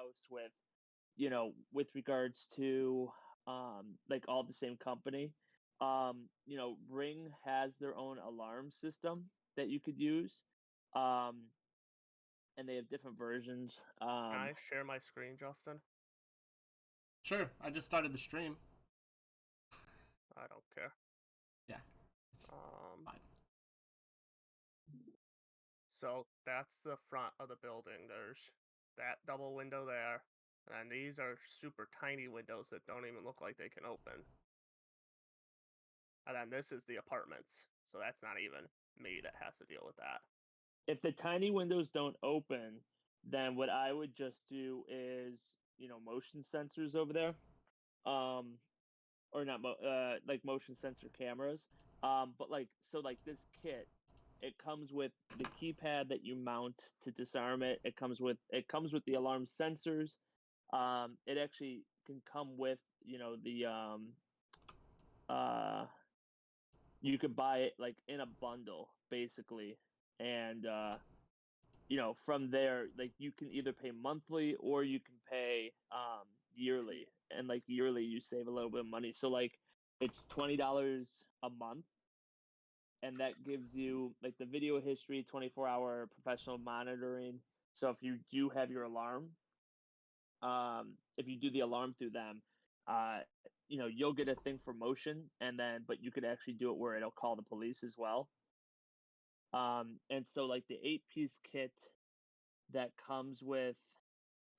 house with, with regards to like all the same company. Ring has their own alarm system that you could use. And they have different versions. Can I share my screen, Justin? Sure, I just started the stream. I don't care. Yeah, it's fine. So that's the front of the building. There's that double window there. And these are super tiny windows that don't even look like they can open. And then this is the apartments. So that's not even me that has to deal with that. If the tiny windows don't open, then what I would just do is, motion sensors over there. Or not like motion sensor cameras. But like this kit, it comes with the keypad that you mount to disarm it. It comes with the alarm sensors. It actually can come with, the you could buy it like in a bundle basically. And from there, like you can either pay monthly or you can pay yearly. And like yearly you save a little bit of money. So like it's $20 a month, and that gives you like the video history, 24-hour professional monitoring. So if you do have your alarm, if you do the alarm through them, you'll get a thing for motion, but you could actually do it where it'll call the police as well. And so like the 8-piece kit that comes with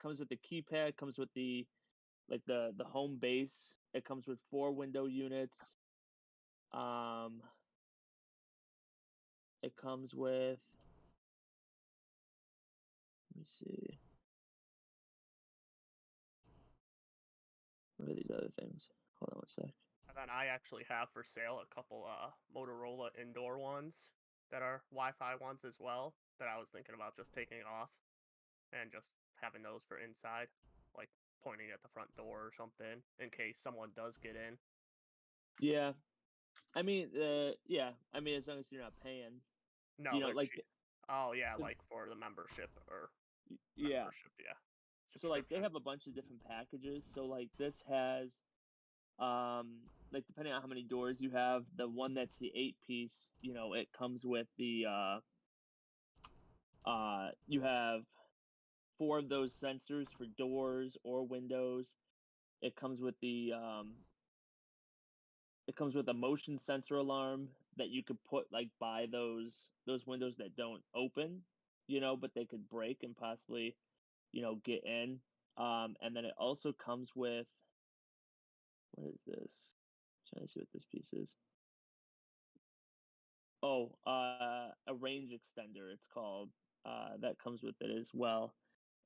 the keypad, comes with the home base. It comes with 4 window units. It comes with, let me see, what are these other things? Hold on one sec. And then I actually have for sale a couple Motorola indoor ones that are Wi-Fi ones as well that I was thinking about just taking off and just having those for inside, like pointing at the front door or something in case someone does get in. Yeah. I mean, as long as you're not paying. No, they're like cheap. Oh yeah, like for the membership or yeah. yeah. So like they have a bunch of different packages. So like this has like depending on how many doors you have, the one that's the 8-piece, it comes with the you have 4 of those sensors for doors or windows. It comes with a motion sensor alarm that you could put like by those windows that don't open, but they could break and possibly, get in. And then it also comes with, what is this? I'm trying to see what this piece is. Oh, a range extender, it's called. That comes with it as well.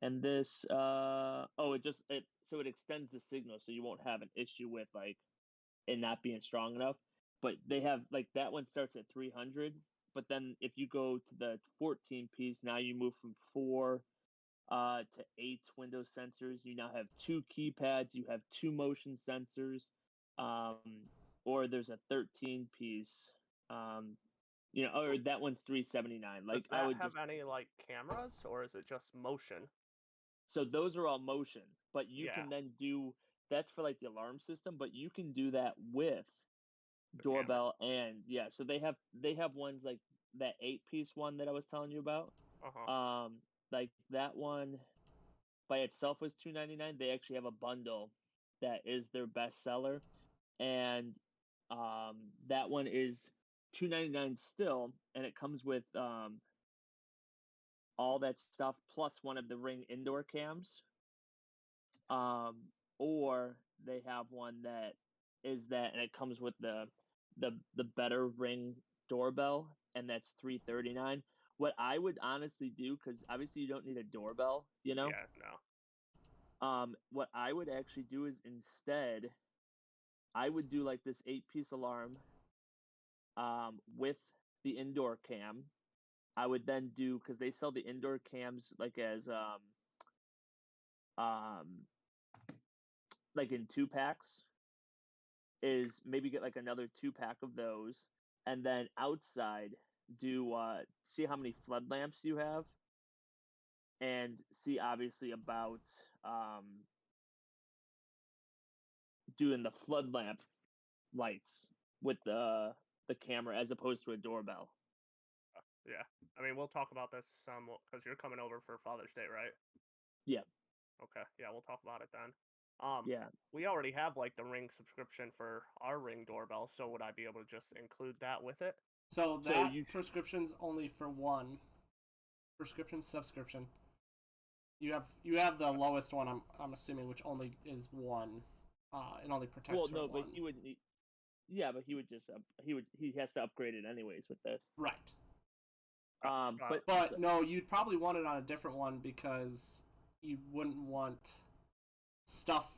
And this, so it extends the signal, so you won't have an issue with like it not being strong enough. But they have like that one starts at 300. But then if you go to the 14 piece, now you move from 4 to 8 window sensors. You now have 2 keypads. You have 2 motion sensors. Or there's a 13 piece. Or that one's 379. Like does that have any like cameras or is it just motion? So those are all motion, but you can then do that's for like the alarm system, but you can do that with doorbell and so they have ones like that 8-piece one that I was telling you about. Like that one by itself was $299. They actually have a bundle that is their best seller, and that one is $299 still, and it comes with all that stuff plus one of the Ring indoor cams. Or they have one that is that, and it comes with the better Ring doorbell, and that's $339. What I would honestly do, because obviously you don't need a doorbell, Yeah, no. What I would actually do is instead, I would do like this 8-piece alarm, with the indoor cam. I would then do, because they sell the indoor cams like as like in 2-packs, is maybe get like another 2-pack of those, and then outside do see how many flood lamps you have, and see obviously about doing the flood lamp lights with the camera as opposed to a doorbell. Yeah. I mean, we'll talk about this some because you're coming over for Father's Day, right? Yeah. Okay. Yeah, we'll talk about it then. Yeah. We already have like the Ring subscription for our Ring doorbell, so would I be able to just include that with it? So So that you prescription's only for one prescription subscription. You have the lowest one, I'm assuming, which only is one. It only protects well, for no, one. but he would need. Yeah, but he would just he has to upgrade it anyways with this. Right. But But no, you'd probably want it on a different one because you wouldn't want stuff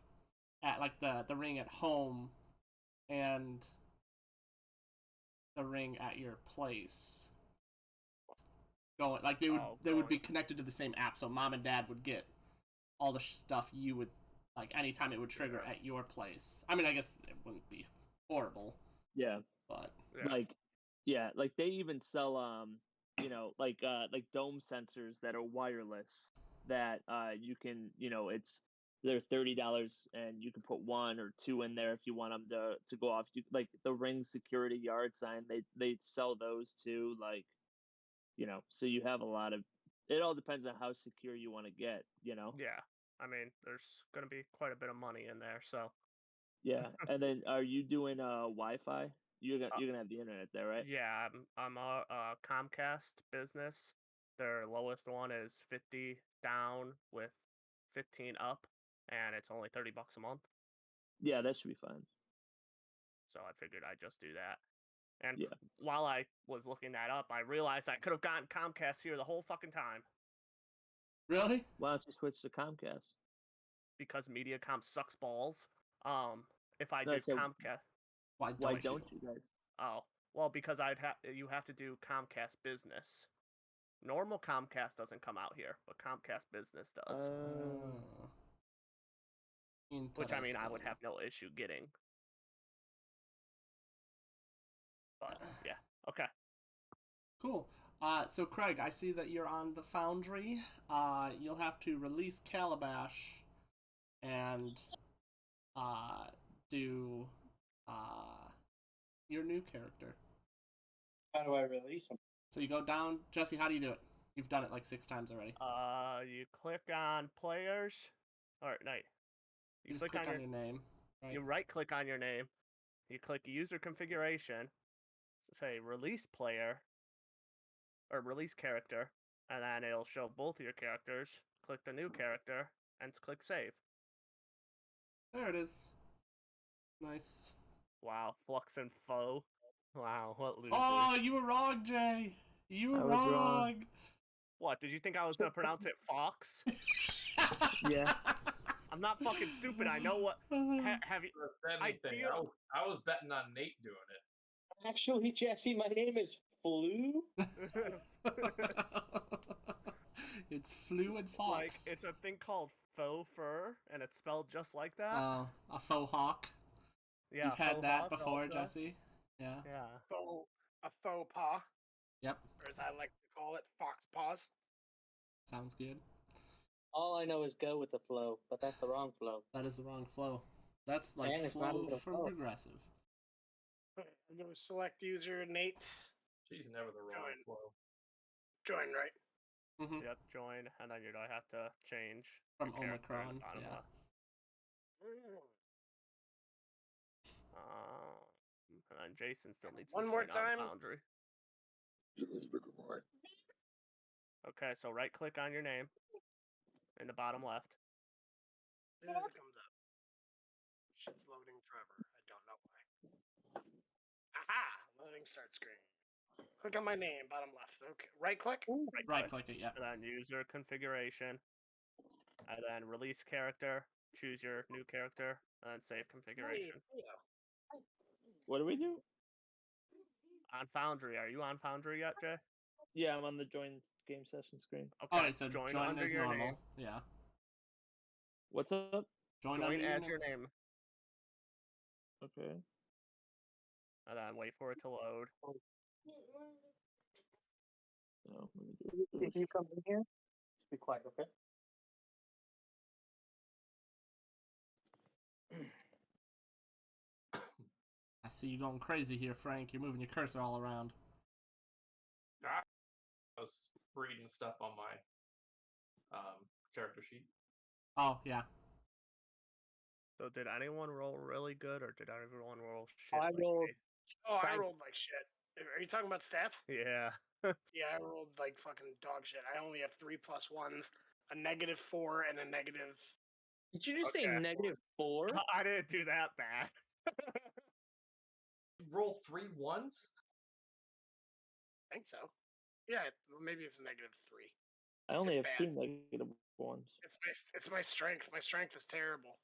at like the Ring at home and the Ring at your place going like they would be connected to the same app, so mom and dad would get all the stuff you would like anytime it would trigger at your place. I mean, I guess it wouldn't be horrible, yeah, but like they even sell like dome sensors that are wireless that you can they're $30 and you can put one or two in there if you want them to go off. You like the Ring security yard sign, they sell those too, like so you have a lot of it. All depends on how secure you want to get. Yeah. I mean, there's gonna be quite a bit of money in there, so Yeah. And then are you doing Wi-Fi? You're gonna have the internet there, right? yeah, I'm a Comcast business. Their lowest one is 50 down with 15 up, and it's only $30 a month. Yeah, that should be fine. So I figured I'd just do that. And Yeah. while I was looking that up, I realized I could have gotten Comcast here the whole fucking time really? Why don't you switch to Comcast? because MediaCom sucks balls. If I No, I did said, Comcast, Why why don't don't you guys? oh well, because you have to do Comcast Business. Normal Comcast doesn't come out here, but Comcast Business does. Which I mean, I would have no issue getting. But yeah, okay. Cool. So Craig, I see that you're on the Foundry. You'll have to release Calabash and do your new character. How do I release them? So you go down, Jesse. How do you do it? You've done it like 6 times already. You click on players. Or no, you just click on your name. Right? You right click on your name. You click user configuration. Say release player or release character, and then it'll show both of your characters. Click the new character and click save. There it is. Nice. Wow, Flux and Foe. Wow, what losers. Oh, you were wrong, Jay. You were wrong. What, did you think I was gonna pronounce it Fox? Yeah. I'm not fucking stupid. I know what. Have you? I was betting on Nate doing it. Actually, Jesse, my name is Flu. It's Flu and Fox. Like, it's a thing called faux fur, and it's spelled just like that. A faux hawk. Yeah, you've had that hawk before, also. Jesse. Yeah. Yeah. A faux pas. Yep. Or as I like to call it, fox paws. Sounds good. All I know is go with the flow, but that's the wrong flow. That is the wrong flow. That's like And it's not flow even a from flow. Progressive. I'm going to select user Nate. She's never the wrong flow. Join, right? Mm-hmm. Yep, join, and then you'd have to change From your character on Omicron. the bottom Yeah. left. And then Jason still needs One to more join on time. Foundry. Okay, so right click on your name in the bottom left. As soon as it comes up. Shit's loading forever. I don't know why. Aha! Loading start screen. Click on my name, bottom left. Okay. Right click? Right click it, yeah. And then user configuration. And then release character. Choose your new character. And then save configuration. Hey, What do we do? On Foundry. Are you on Foundry yet, Jay? Yeah, I'm on the join game session screen. Okay, Alright, so join join under as your normal. name. Yeah. What's up? Join Join under as your name. Okay. And then wait for it to load. No, let me do If you come in here, just be quiet, okay? see you going crazy here, Frank. You're moving your cursor all around. I was reading stuff on my character sheet. Oh, yeah. So did anyone roll really good, or did everyone roll shit? I like rolled. me? Oh, I Frank- rolled like shit. Are you talking about stats? Yeah. Yeah, I rolled like fucking dog shit. I only have 3 + 1s, a -4, and a negative. Did you just say Okay. -4? I didn't do that bad. Roll 3 1s? I think so. Yeah, maybe it's a -3. I only It's have bad. 2 negative ones. It's my strength. My strength is terrible.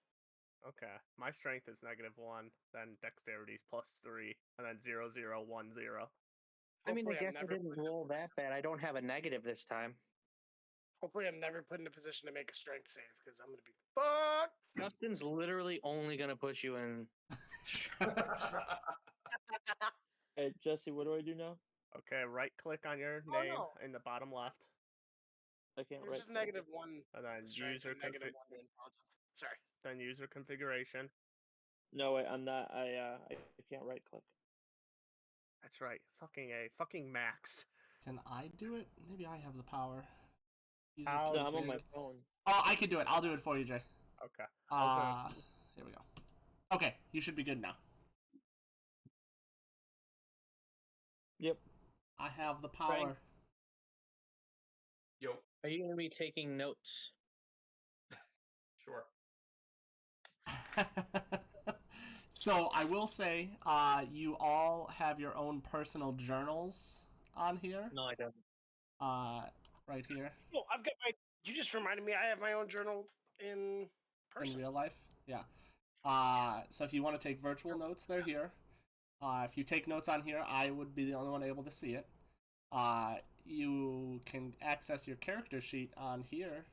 Okay. My strength is -1, then dexterity's +3, and then 0, 0, 1, 0. I mean, I Hopefully I'm guess I never didn't put in- roll that bad. I don't have a negative this time. Hopefully, I'm never put in a position to make a strength save because I'm gonna be fucked. Justin's literally only gonna put you in. Hey, Jesse, what do I do now? Okay, right click on your Oh, name no. in the bottom left, I can't It was write. just -1 and then to strength user and -1 to intelligence. Sorry. then user configuration. No, wait, I'm not. I can't right click. That's right. Fucking A. Fucking Max. Can I do it? Maybe I have the power. User I'll No, I'm on my config. phone. Oh, I can do it. I'll do it for you, Jay. Okay. I'll do Here we go. Okay, you should be good now. Yep. I have the power. Yo, Are you gonna be taking notes? sure. So I will say, you all have your own personal journals on here. No, I don't. Right here Oh, I've got my. You just reminded me. I have my own journal in person. in real life. Yeah. So if you want to take virtual notes, they're here. If you take notes on here, I would be the only one able to see it. You can access your character sheet on here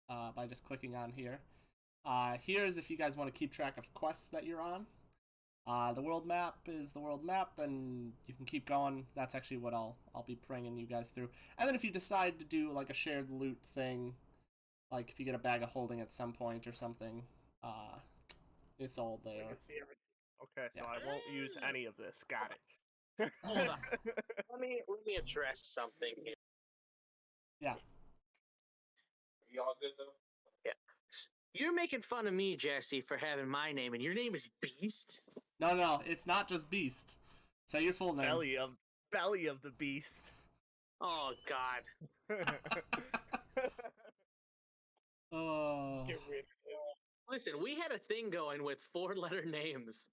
by just clicking on here. Here's if you guys want to keep track of quests that you're on. The world map is the world map, and you can keep going. That's actually what I'll be bringing you guys through. And then if you decide to do like a shared loot thing, like if you get a bag of holding at some point or something, it's all I there. can see everything. Okay, so Yeah. I won't use any of this. Got it. Hold on. Let me address something here. Yeah. Y'all good though? You're making fun of me, Jesse, for having my name, and your name is Beast. No, it's not just Beast. Say your full name. belly of the beast. Oh God. Oh. Get rid of it. Listen, we had a thing going with 4-letter names,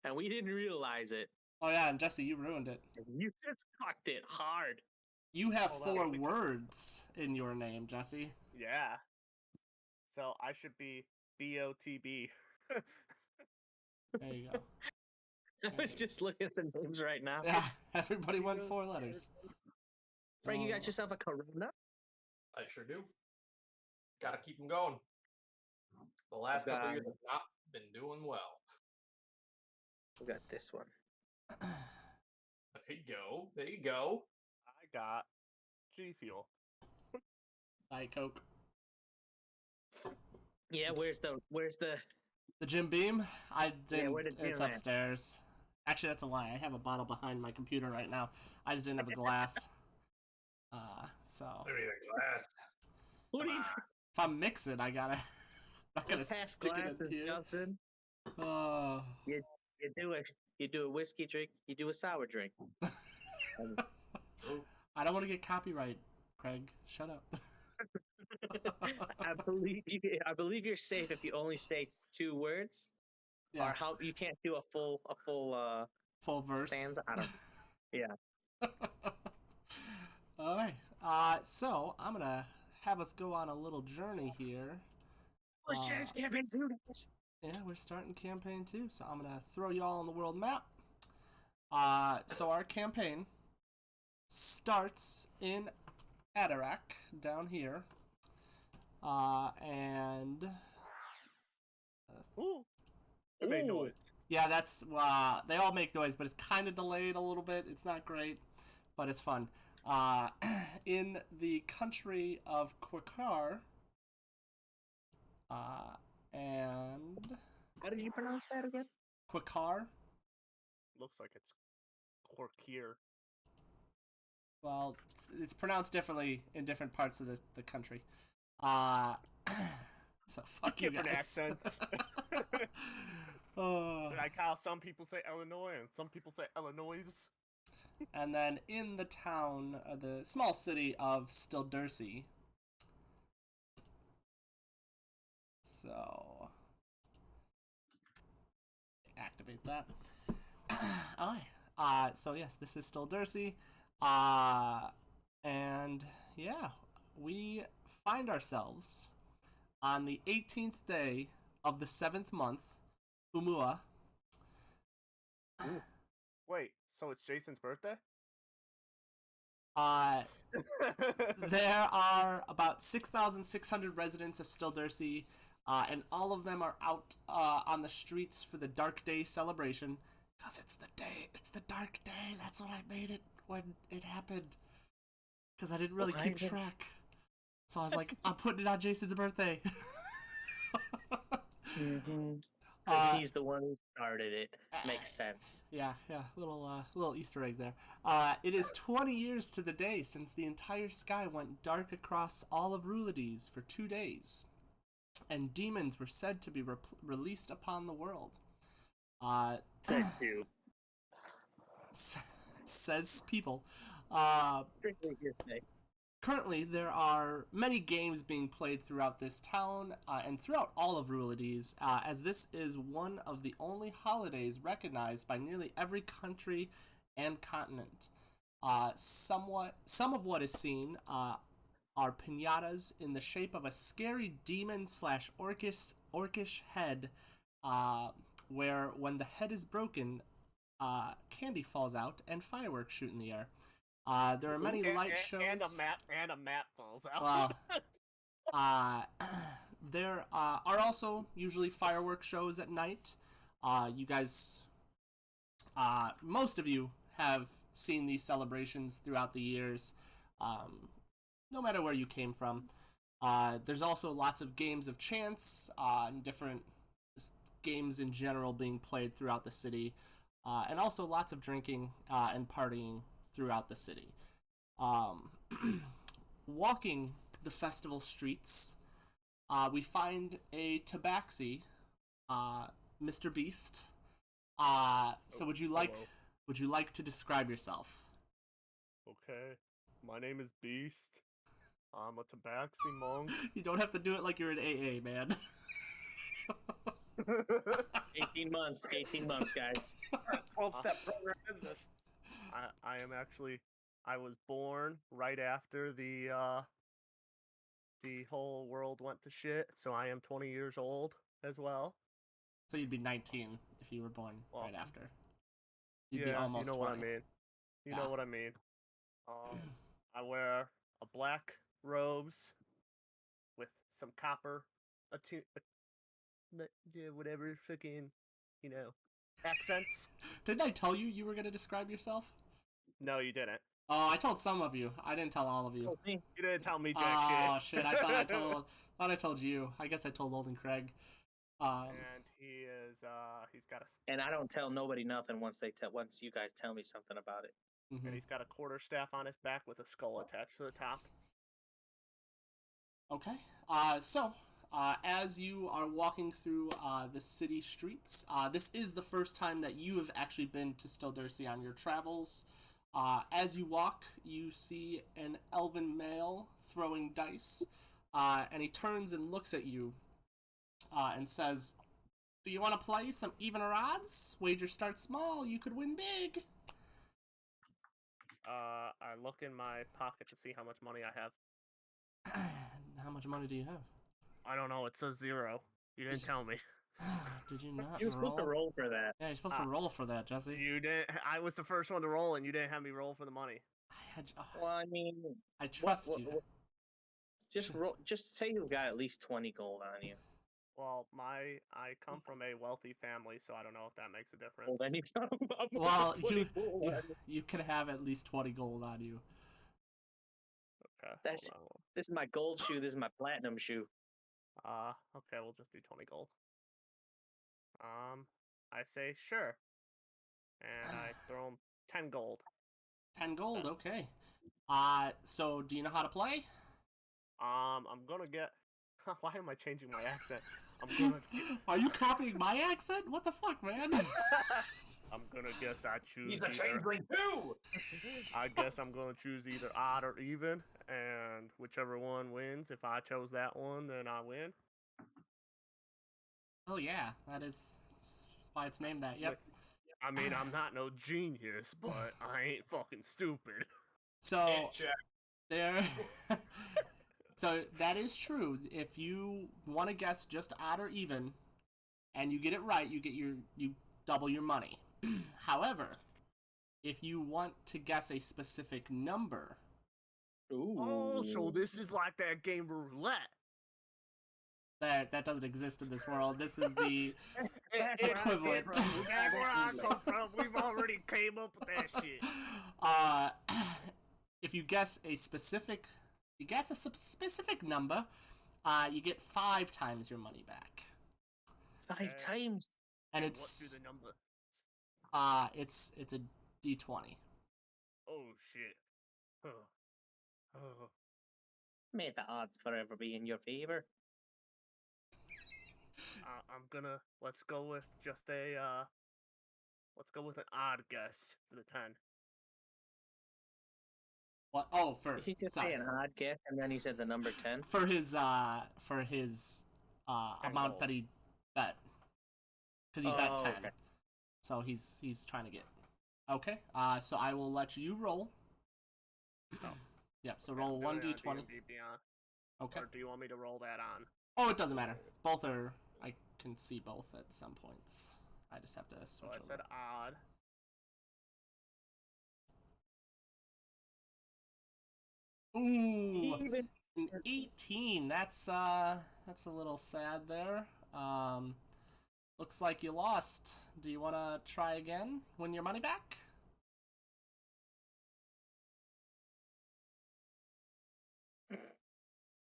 and we didn't realize it. Oh yeah, and Jesse, you ruined it. You just fucked it hard. You have Hold on, 4 let me- words in your name, Jesse. Yeah. So I should be BOTB. There you go. I was just looking at the names right now. Yeah, everybody went 4 letters. Frank, you Oh. got yourself a Corona? I sure do. Gotta keep them going. The last couple Got years have not been doing well. We got this one. There you go. There you go. I got G Fuel. Diet Coke. Yeah, where's the The Jim Beam? I didn't. where the It's Jim at? upstairs. Actually, that's a lie. I have a bottle behind my computer right now. I just didn't have a glass. So There you go. Glass. who do you if I'm mixing, I gotta. I gotta pass stick glasses, it in here. Justin? Oh. You do a whiskey drink, you do a sour drink. I don't want to get copyright, Craig. Shut up. I believe you're safe if you only say 2 words. Yeah, Or how you can't do a full full verse. stanza. I don't. Yeah. All right. So I'm gonna have us go on a little journey here. Let's share this campaign too, guys. Yeah, we're starting campaign 2, so I'm gonna throw you all on the world map. So our campaign starts in Atarak down here, and Ooh. It made Ooh. noise. yeah, that's they all make noise, but it's kind of delayed a little bit. It's not great, but it's fun. In the country of Quakar, and How did you pronounce that again? Quakar. looks like it's Corkier. Well, it's pronounced differently in different parts of the country. So fuck you Different guys. accents. Like how some people say Illinois and some people say Illinois. And then in the town, the small city of Stildersi. So activate that. Alright. So yes, this is Stildersi. And yeah, we find ourselves on the 18th day of the 7th month, Umua. Wait, so it's Jason's birthday? There are about 6,600 residents of Stildersi, and all of them are out on the streets for the Dark Day celebration. Because it's the Dark Day. That's what I made it when it happened. Because I didn't really keep track. So I was like, I'm putting it on Jason's birthday. Because he's the one who started it. Makes sense. Yeah, little Easter egg there. It is 20 years to the day since the entire sky went dark across all of Rulades for 2 days, and demons were said to be released upon the world. Said to. Says people. Strictly hearsay. Currently, there are many games being played throughout this town and throughout all of Rulades, as this is one of the only holidays recognized by nearly every country and continent. Some of what is seen are piñatas in the shape of a scary demon/orcish head, where when the head is broken, candy falls out and fireworks shoot in the air. There are many light shows. And a map falls out. Well, there are also usually fireworks shows at night. You guys, most of you have seen these celebrations throughout the years, no matter where you came from. There's also lots of games of chance, and different games in general being played throughout the city, and also lots of drinking and partying throughout the city. Walking the festival streets, we find a tabaxi, Mr. Beast. So would you like to describe yourself? Okay, my name is Beast. I'm a tabaxi monk. You don't have to do it like you're in AA, man. 18 months, guys. 12-step program is this? I am actually. I was born right after the whole world went to shit, so I am 20 years old as well. So you'd be 19 if you were born right after. You'd be Yeah, almost you know 20. what I mean. You Yeah. know what I mean. I wear a black robes with some copper, whatever fucking, accents. Didn't I tell you were gonna describe yourself? No, you didn't. Oh, I told some of you. I didn't tell all of you. You didn't tell me jack Oh shit. shit! I thought I told you. I guess I told Olden Craig. And he is he's got a And I don't tell nobody nothing once you guys tell me something about it. Mhm. and he's got a quarterstaff on his back with a skull attached to the top. Okay. So as you are walking through the city streets, this is the first time that you have actually been to Stildersi on your travels. As you walk, you see an elven male throwing dice, and he turns and looks at you and says, "Do you want to play some evener odds? Wager starts small, you could win big." I look in my pocket to see how much money I have. How much money do you have? I don't know. It says 0. You didn't tell me. Did you not You were supposed to roll for that. Yeah, you're supposed to roll for that, Jesse. You didn't. I was the first one to roll, and you didn't have me roll for the money. Well, I mean, I trust you. Just roll. Just say you've got at least 20 gold on you. Well, I come from a wealthy family, so I don't know if that makes a difference. Well, then Well, you can have at least 20 gold on you. Okay. That's- hold on. This is my gold shoe. This is my platinum shoe. Okay, we'll just do 20 gold. I say sure. and I throw him 10 gold. 10 gold, okay. So do you know how to play? I'm gonna get. Why am I changing my accent? I'm gonna. Are you copying my accent? What the fuck, man? I'm gonna guess I choose. He's a either... changeling too. I guess I'm gonna choose either odd or even, and whichever one wins. If I chose that one, then I win. Oh yeah, that's why it's named that. Yep. I mean, I'm not no genius, but I ain't fucking stupid. So Can't check. there. So that is true. If you want to guess just odd or even, and you get it right, you double your money. However, if you want to guess a specific number, Oh, so this is like that game roulette. that doesn't exist in this world. This is the equivalent. That's where I come from. We've already came up with that shit. If you guess a specific number, you get 5 times your money back, 5 times. and What do it's the number? it's a D20. Oh shit. Oh. May the odds forever be in your favor. I'm gonna let's go with just a let's go with an odd guess for the 10. What? Oh, for You just sorry. say an odd guess, and then you said the number 10. For his amount gold. that he bet, because he bet Oh, 10. okay. So he's trying to get. Okay. So I will let you roll. Yep. So roll I'm doing it 1d20. on D&D Beyond. Okay. Or do you want me to roll that on? Oh, it doesn't matter. Both are. I can see both at some points. I just have to So switch I over. said odd. Ooh, Even. an 18. That's a little sad there. Looks like you lost. Do you want to try again? Win your money back?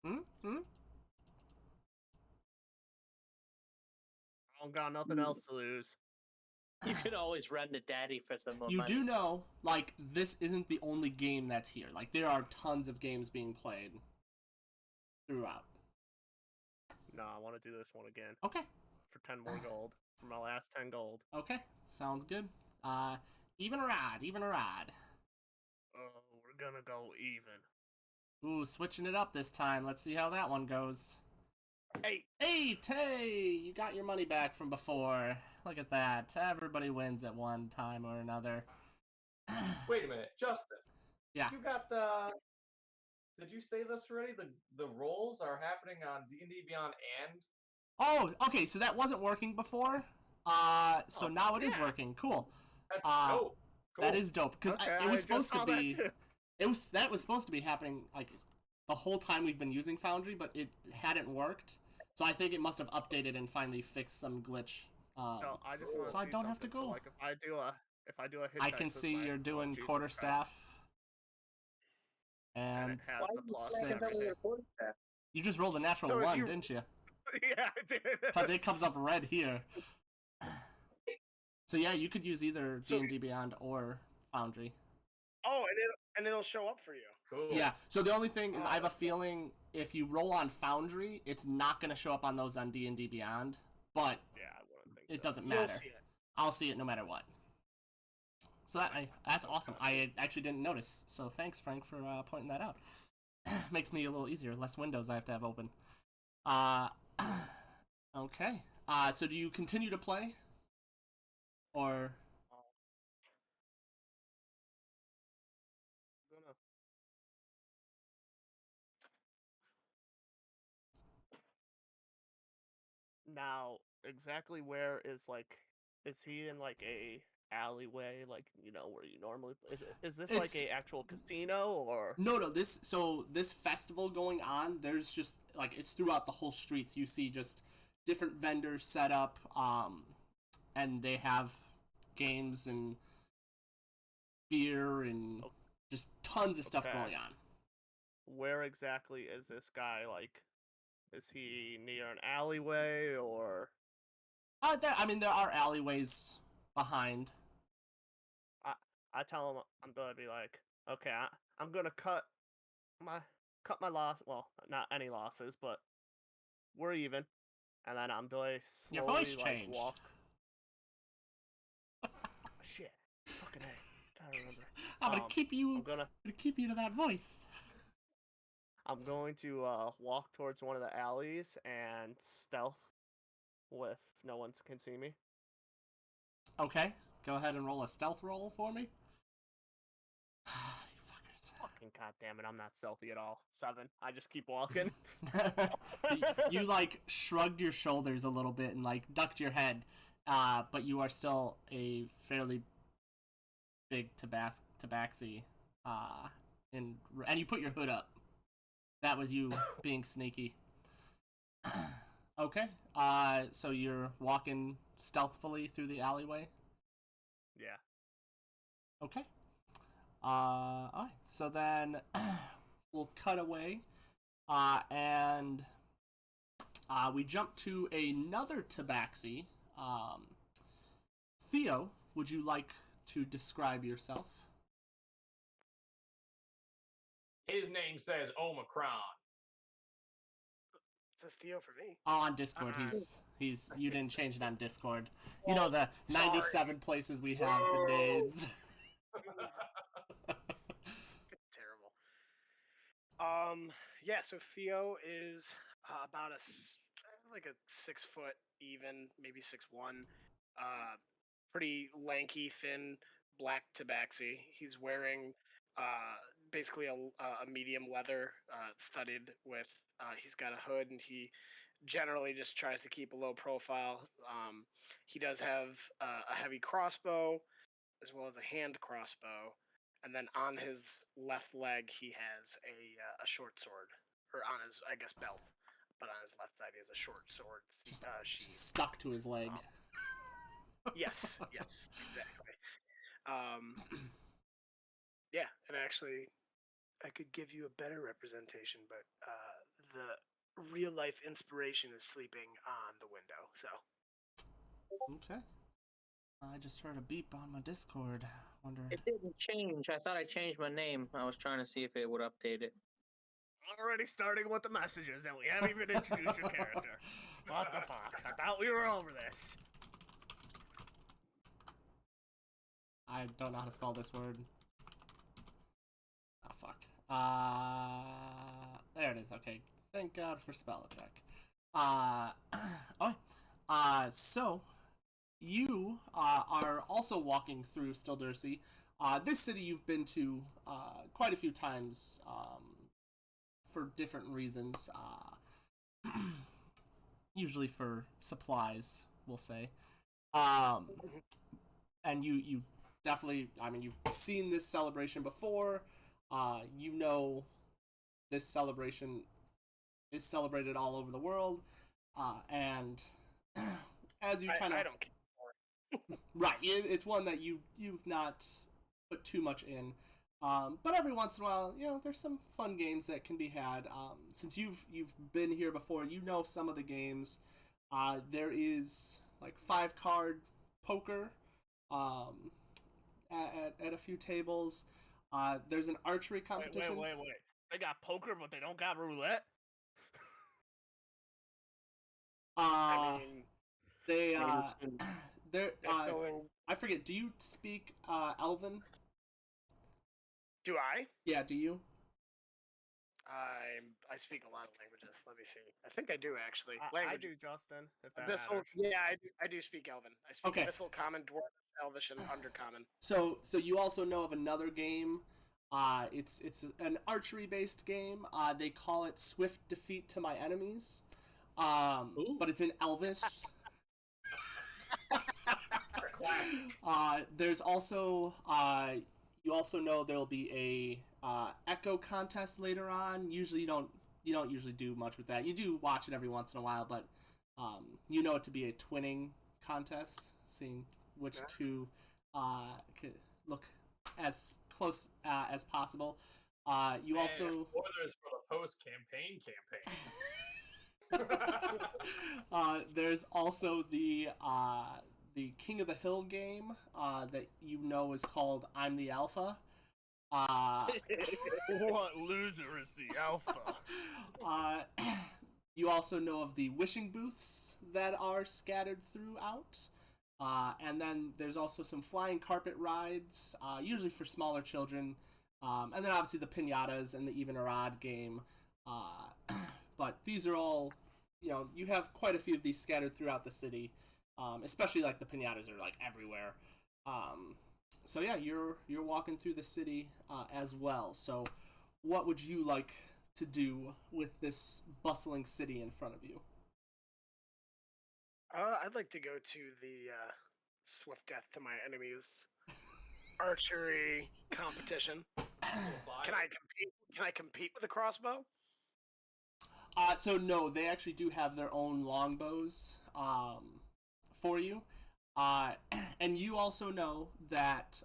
Hmm? I don't got nothing else to lose. You could always run to daddy for some more You money. do know, like, this isn't the only game that's here. Like, there are tons of games being played throughout. No, I want to do this one again Okay. for 10 more gold. For my last 10 gold. Okay. Sounds good. Even or odd? Even or odd? We're gonna go even. Ooh, switching it up this time. Let's see how that one goes. 8. Hey, Tay! You got your money back from before. Look at that. Everybody wins at one time or another. Wait a minute, Justin. Yeah. You got the. Did you say this already? The rolls are happening on D&D Beyond and. Oh, okay, so that wasn't working before. So now it is yeah. working. Cool. That's That dope. Cool. is dope because Okay, it was I just supposed to saw that be. too. That was supposed to be happening like the whole time we've been using Foundry, but it hadn't worked. So I think it must have updated and finally fixed some glitch. So I just want so I don't have to So, go. like if I do a hit I dice can with see my- you're doing Jesus quarterstaff. and And it has Why the did you plus. select six. something with quarterstaff? you just rolled a natural No, if 1, you- didn't you? Yeah, I did. Because it comes up red here. So yeah, you could use either So- D&D Beyond or Foundry. Oh, and it'll show up for you. Cool. Yeah, so the only thing is I have a feeling if you roll on Foundry, it's not going to show up on those on D&D Beyond, but Yeah, I wouldn't think it so. doesn't You'll matter. see it. I'll see it no matter what. So that's awesome. I actually didn't notice, so thanks, Frank, for pointing that out. Makes me a little easier, less windows I have to have open. Okay. So do you continue to play? Or... Gonna- Now, exactly where is he in like a alleyway, like where you normally? Is this like It's- a actual casino or? No, this festival going on, there's just, like, it's throughout the whole streets. You see just different vendors set up, and they have games and beer and just tons of stuff Okay. going on. Where exactly is this guy? Like, is he near an alleyway or? There are alleyways behind. I tell him I'm gonna be like, okay, I'm gonna cut my loss. Well, not any losses, but we're even. And then I'm gonna slowly Your voice like changed. walk. Shit, fucking A. Gotta remember. I'm gonna keep you to that voice. I'm going to walk towards one of the alleys and stealth with no one can see me. Okay, go ahead and roll a stealth roll for me. You fuckers. Fucking goddammit, I'm not stealthy at all. 7. I just keep walking. you like shrugged your shoulders a little bit and like ducked your head, but you are still a fairly big tabaxi, and you put your hood up. That was you being sneaky. Okay, so you're walking stealthily through the alleyway? Yeah. Okay. Alright, so then we'll cut away, and we jump to another tabaxi. Theo, would you like to describe yourself? His name says Omicron. It says Theo for me. Oh, on Discord, he's. You didn't change it on Discord. You know the 97 places we have the names. Terrible. Yeah. So Theo is about like a 6 foot even, maybe 6'1". Pretty lanky, thin, black tabaxi. He's wearing basically a medium leather studded with. He's got a hood, and he generally just tries to keep a low profile. He does have a heavy crossbow, as well as a hand crossbow, and then on his left leg he has a short sword, or on his belt, but on his left side he has a short sword. Just sheath. stuck to his leg. Yes, exactly. Yeah, and actually, I could give you a better representation, but the real life inspiration is sleeping on the window. So. Okay. I just heard a beep on my Discord. Wonder. It didn't change. I thought I changed my name. I was trying to see if it would update it. Already starting with the messages, and we haven't even introduced your character. What the fuck? I thought we were over this. I don't know how to spell this word. Oh, fuck. There it is. Okay. Thank God for spell check. So, you are also walking through Stildercy. This city you've been to quite a few times for different reasons. Usually for supplies, we'll say. And you definitely, I mean, you've seen this celebration before. You know this celebration is celebrated all over the world. And as you kind of... I don't care. Right, it's one that you've not put too much in. But every once in a while, you know, there's some fun games that can be had. Since you've been here before, you know some of the games. There is like 5-card poker at a few tables. There's an archery competition. Wait. They got poker, but they don't got roulette? I mean, they're going... I forget. Do you speak Elven? Do I? Yeah. Do you? I speak a lot of languages. Let me see. I think I do actually. I do, Justin. If that Abyssal, matters. yeah, I do speak Elven. I speak Okay. Abyssal, Common, Dwarf, Elvish, and Undercommon. So you also know of another game. It's an archery based game. They call it Swift Defeat to My Enemies. But it's in Elvish. There's also you also know there'll be a echo contest later on. Usually you don't usually do much with that. You do watch it every once in a while, but you know it to be a twinning contest, seeing which two could look as close as possible. You also spoilers for the post-campaign campaign. there's also the the King of the Hill game that you know is called I'm the Alpha. Uh, What loser is the alpha? you also know of the wishing booths that are scattered throughout. And then there's also some flying carpet rides, usually for smaller children. And then obviously the pinatas and the even or odd game. But these are all, you have quite a few of these scattered throughout the city. Especially like the pinatas are like everywhere. So yeah, you're walking through the city as well. So what would you like to do with this bustling city in front of you? I'd like to go to the swift death to my enemies archery competition. Can I compete? Can I compete with a crossbow? So no, they actually do have their own longbows for you. And you also know that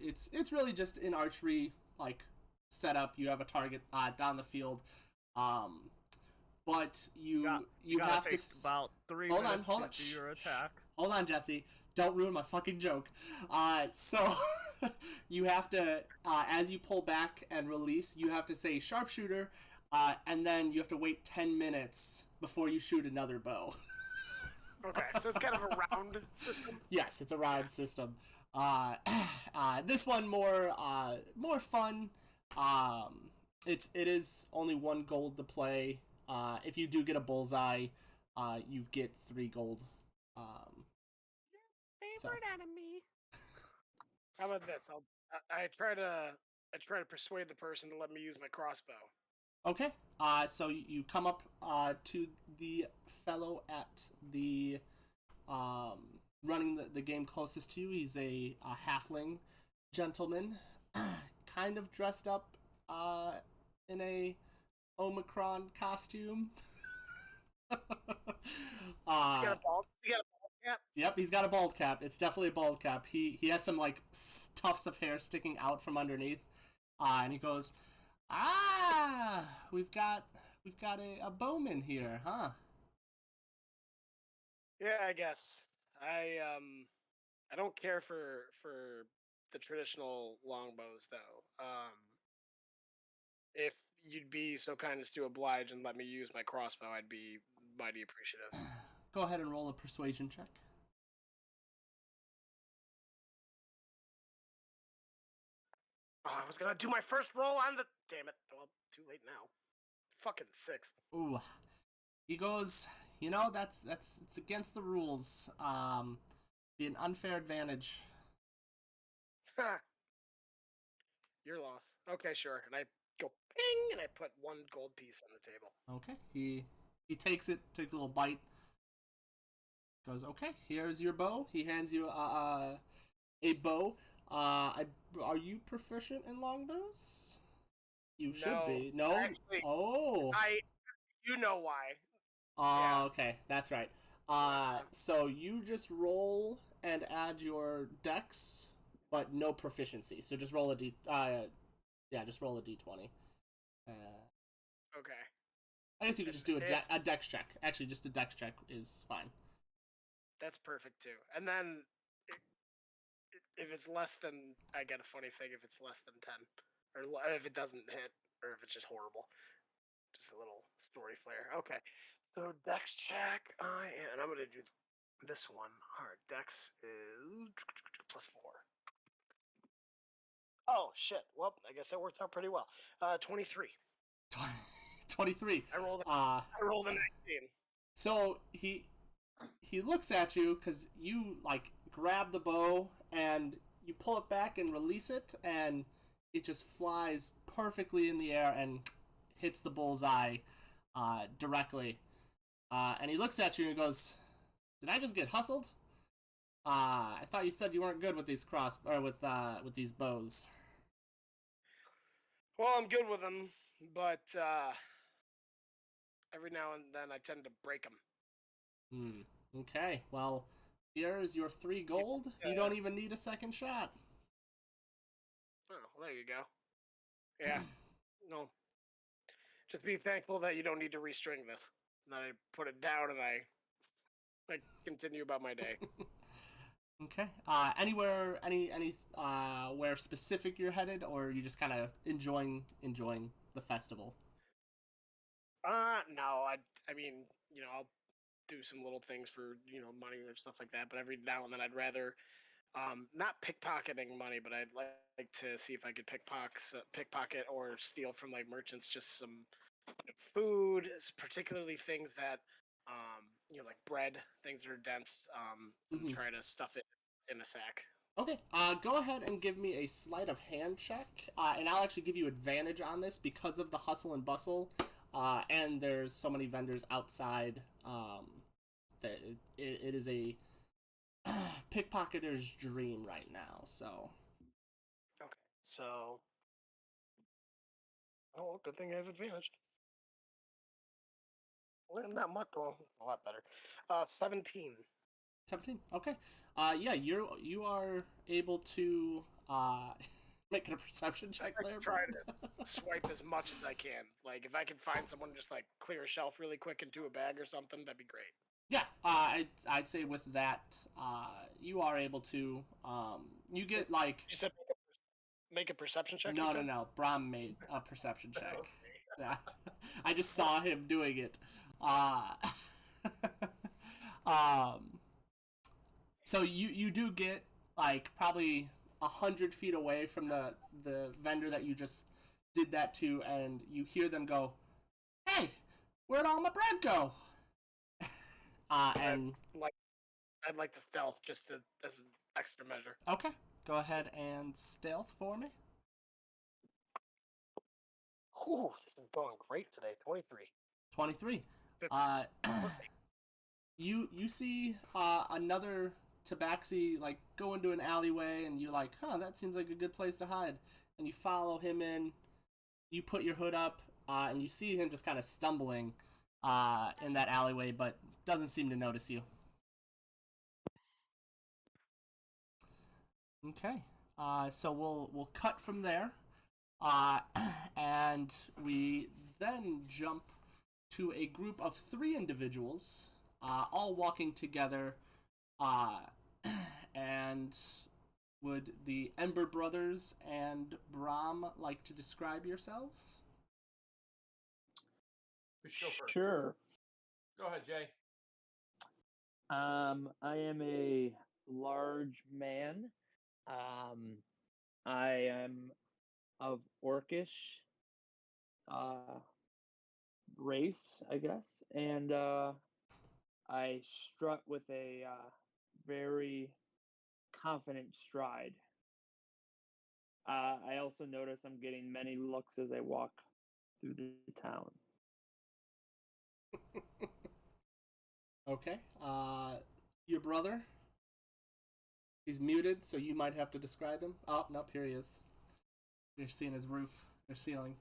it's really just an archery like setup. You have a target down the field, but you gotta have take to about 3 hold on, minutes hold on. to do your attack. Hold on, Jesse. Don't ruin my fucking joke. So you have to, as you pull back and release, you have to say sharpshooter, and then you have to wait 10 minutes before you shoot another bow. Okay, so it's kind of a round system. Yes, it's a round system. This one more fun. It is only 1 gold to play. If you do get a bullseye, you get 3 gold. Favorite enemy. How about this? I try to persuade the person to let me use my crossbow. Okay. So you come up to the fellow at the running the game closest to you. He's a halfling gentleman, kind of dressed up in a Omicron costume. He's got a bald cap. Yep, he's got a bald cap. It's definitely a bald cap. He has some like tufts of hair sticking out from underneath, and he goes, we've got a bowman here, huh? Yeah, I guess. I don't care for the traditional longbows though. If you'd be so kind as to oblige and let me use my crossbow, I'd be mighty appreciative. Go ahead and roll a persuasion check. Oh, I was gonna do my first roll on the. Damn it! Well, too late now. Fucking 6. Ooh. He goes, that's it's against the rules. Be an unfair advantage. Ha! Your loss. Okay, sure. And I go ping, and I put 1 gold piece on the table. Okay. He takes a little bite. Goes, okay, here's your bow. He hands you a bow. Are you proficient in longbows? You should be. No? Actually, Oh. You know why. Oh, okay. That's right. So you just roll and add your dex, but no proficiency. So just roll a just roll a d20. Okay. I guess you could just do a dex check. Actually, just a dex check is fine. That's perfect too. And then if it's less than, I get a funny thing if it's less than 10, or if it doesn't hit, or if it's just horrible. Just a little story flair. Okay, so dex check. And I'm gonna do this one. All right, dex is +4. Oh shit. Well, I guess that worked out pretty well. 23. 23. I rolled a 19. So he looks at you because you like grab the bow and you pull it back and release it, and it just flies perfectly in the air and hits the bullseye directly. And he looks at you and goes, "Did I just get hustled? I thought you said you weren't good with these with these bows." Well, I'm good with them, but every now and then I tend to break them. Okay, well, here's your 3 gold. You don't even need a second shot. Oh, well, there you go. Yeah. No. Just be thankful that you don't need to restring this. And then I put it down and I continue about my day. Okay. Anywhere, any where specific you're headed, or are you just kind of enjoying the festival? No, I mean, I'll do some little things for money or stuff like that. But every now and then, I'd rather not pickpocketing money, but I'd like to see if I could pickpocket or steal from like merchants just some food, particularly things that like bread, things that are dense, and Mhm. try to stuff it in a sack. Okay. Go ahead and give me a sleight of hand check, and I'll actually give you advantage on this because of the hustle and bustle, and there's so many vendors outside. That it is a pickpocketer's dream right now. So Okay, so oh, good thing I have advantage. Well, not much. Well, it's a lot better. 17. 17. Okay. Yeah, you are able to make a perception check I there. try Bro. to swipe as much as I can. Like, if I could find someone to just like clear a shelf really quick into a bag or something, that'd be great. Yeah, I'd say with that, you are able to. You get like You said make a perception check. no, you no, said? no. Brom made a perception check. Okay. Yeah, I just saw him doing it. Uh, um, so you do get like probably 100 feet away from the vendor that you just did that to, and you hear them go, "Hey, where'd all my bread go?" And Like, I'd like to stealth just to as an extra measure. okay, go ahead and stealth for me. Whew, this is going great today. 23. 23. Let's see. You see another tabaxi like go into an alleyway, and you're like, huh, that seems like a good place to hide. And you follow him in. You put your hood up, and you see him just kind of stumbling in that alleyway, but doesn't seem to notice you. Okay. So we'll cut from there, uh, and we then jump to a group of 3 individuals, all walking together. Uh, and would the Ember Brothers and Brahm like to describe yourselves? Who should go first? Sure. Go ahead, Jay. I am a large man. I am of orcish uh, race, I guess, and I strut with a very confident stride. I also notice I'm getting many looks as I walk through the town. Okay. Your brother? He's muted, so you might have to describe him. Oh, nope, here he is. You're seeing his roof, or ceiling.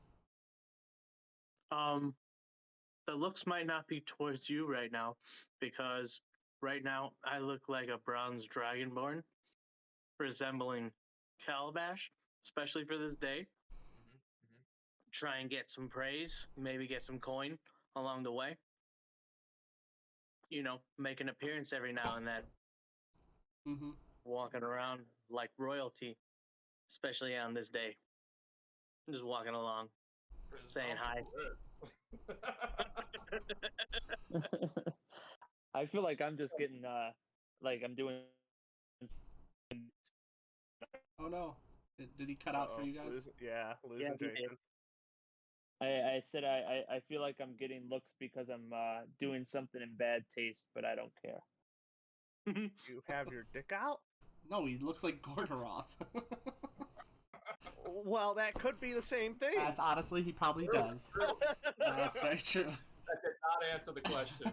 The looks might not be towards you right now, because right now I look like a bronze dragonborn, resembling Calabash, especially for this day. Try and get some praise, maybe get some coin along the way. Make an appearance every now and then, Mm-hmm. walking around like royalty, especially on this day. Just walking along, saying hi. I feel like I'm just getting like I'm doing. Oh no. Did he cut out for you guys? Losing Yeah, he did. Jason. I said I feel like I'm getting looks because I'm doing something in bad taste, but I don't care. You have your dick out? No, he looks like Gorgoroth. Well, that could be the same thing. That's honestly, he probably does. That's very true. That did not answer the question.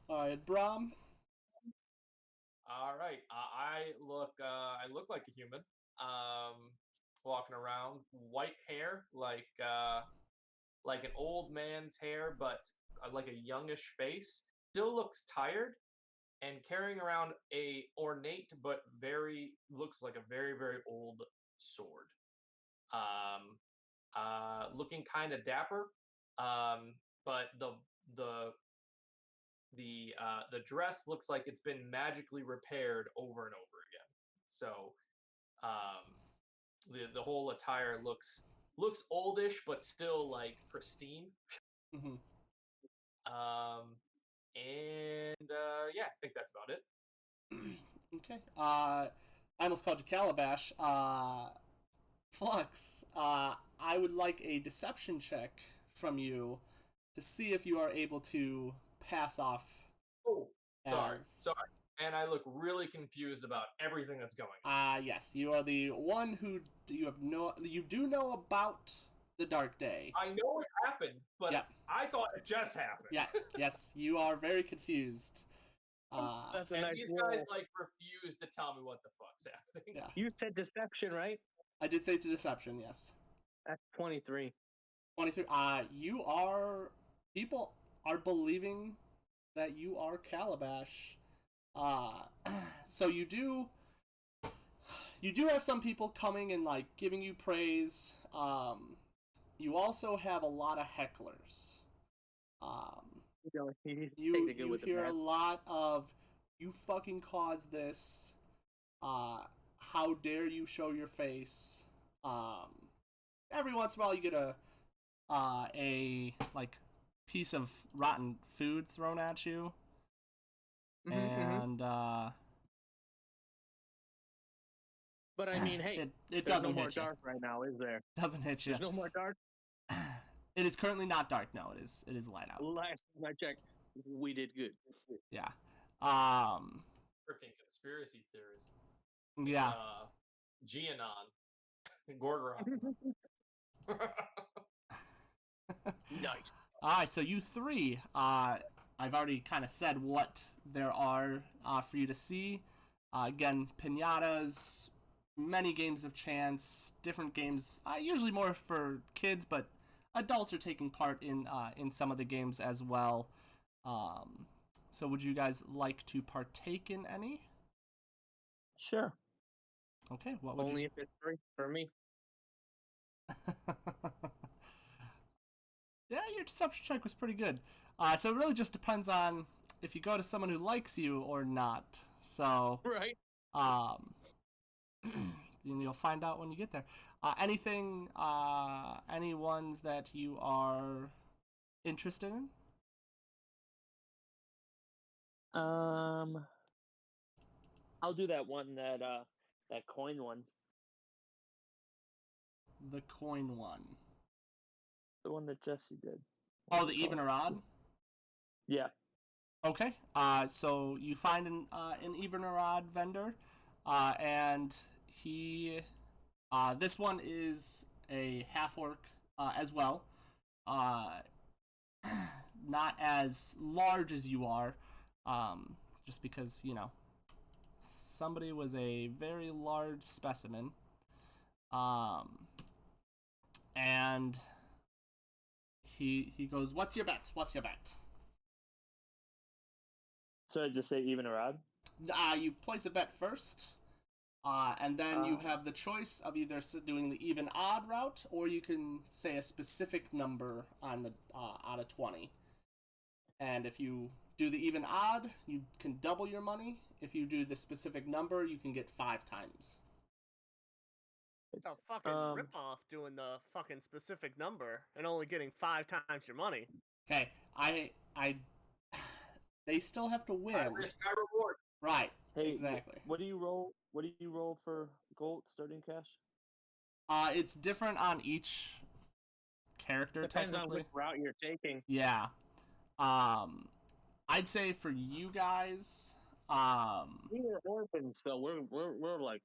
All right, Brahm. All right, I look like a human. Walking around, white hair, like an old man's hair, but like a youngish face. Still looks tired, and carrying around a ornate but looks like a very very old sword. Looking kind of dapper. But the the dress looks like it's been magically repaired over and over again. So the whole attire looks oldish but still like pristine. Hmm. Yeah, I think that's about it. Okay. I almost called you Calabash. Flux. I would like a deception check from you to see if you are able to pass off. Oh, sorry. as- And I look really confused about everything that's going on. Yes, you are the one who you do know about the Dark Day. I know it happened, but Yep. I thought it just happened. Yeah. Yes, you are very confused. That's a And nice these roll. guys like refuse to tell me what the fuck's happening. Yeah. You said deception, right? I did say to deception. Yes. That's 23. 23. People are believing that you are Calabash. So you do have some people coming and like giving you praise. You also have a lot of hecklers. You hear a lot of, "You fucking caused this. How dare you show your face?" Every once in a while you get a like piece of rotten food thrown at you, and But I mean, hey, it there's doesn't no more hit you. dark right now, is there? Doesn't hit you. There's no more dark. It is currently not dark. No, it is light out. Last time I checked, we did good. Yeah. Freaking conspiracy theorists. Yeah. Geonon. Gorgoroth. Nice. All right, so you three, I've already kind of said what there are for you to see. Again, pinatas, many games of chance, different games, usually more for kids, but adults are taking part in some of the games as well. So would you guys like to partake in any? Sure. Okay, what would Only you... if it's free for me. Yeah, your deception check was pretty good. So it really just depends on if you go to someone who likes you or not. So, Right. you'll find out when you get there. Anything, any ones that you are interested in? I'll do that one that coin one. The coin one. The one that Jesse did. Oh, the even or odd? Yeah. Okay. So you find an even or odd vendor, and he, this one is a half orc as well. Not as large as you are, just because somebody was a very large specimen. And he goes, "What's your bet? What's your bet?" So I just say even or odd? You place a bet first, and then you have the choice of either doing the even odd route, or you can say a specific number on the out of 20. And if you do the even odd, you can double your money. If you do the specific number, you can get 5 times. It's a fucking ripoff doing the fucking specific number and only getting 5 times your money. Okay, they still have to win. High risk, high reward. Right. Hey, Exactly. What do you roll? What do you roll for gold starting cash? It's different on each character. Depends on technically. which route you're taking. Yeah. I'd say for you guys, We were orphans, so we're like,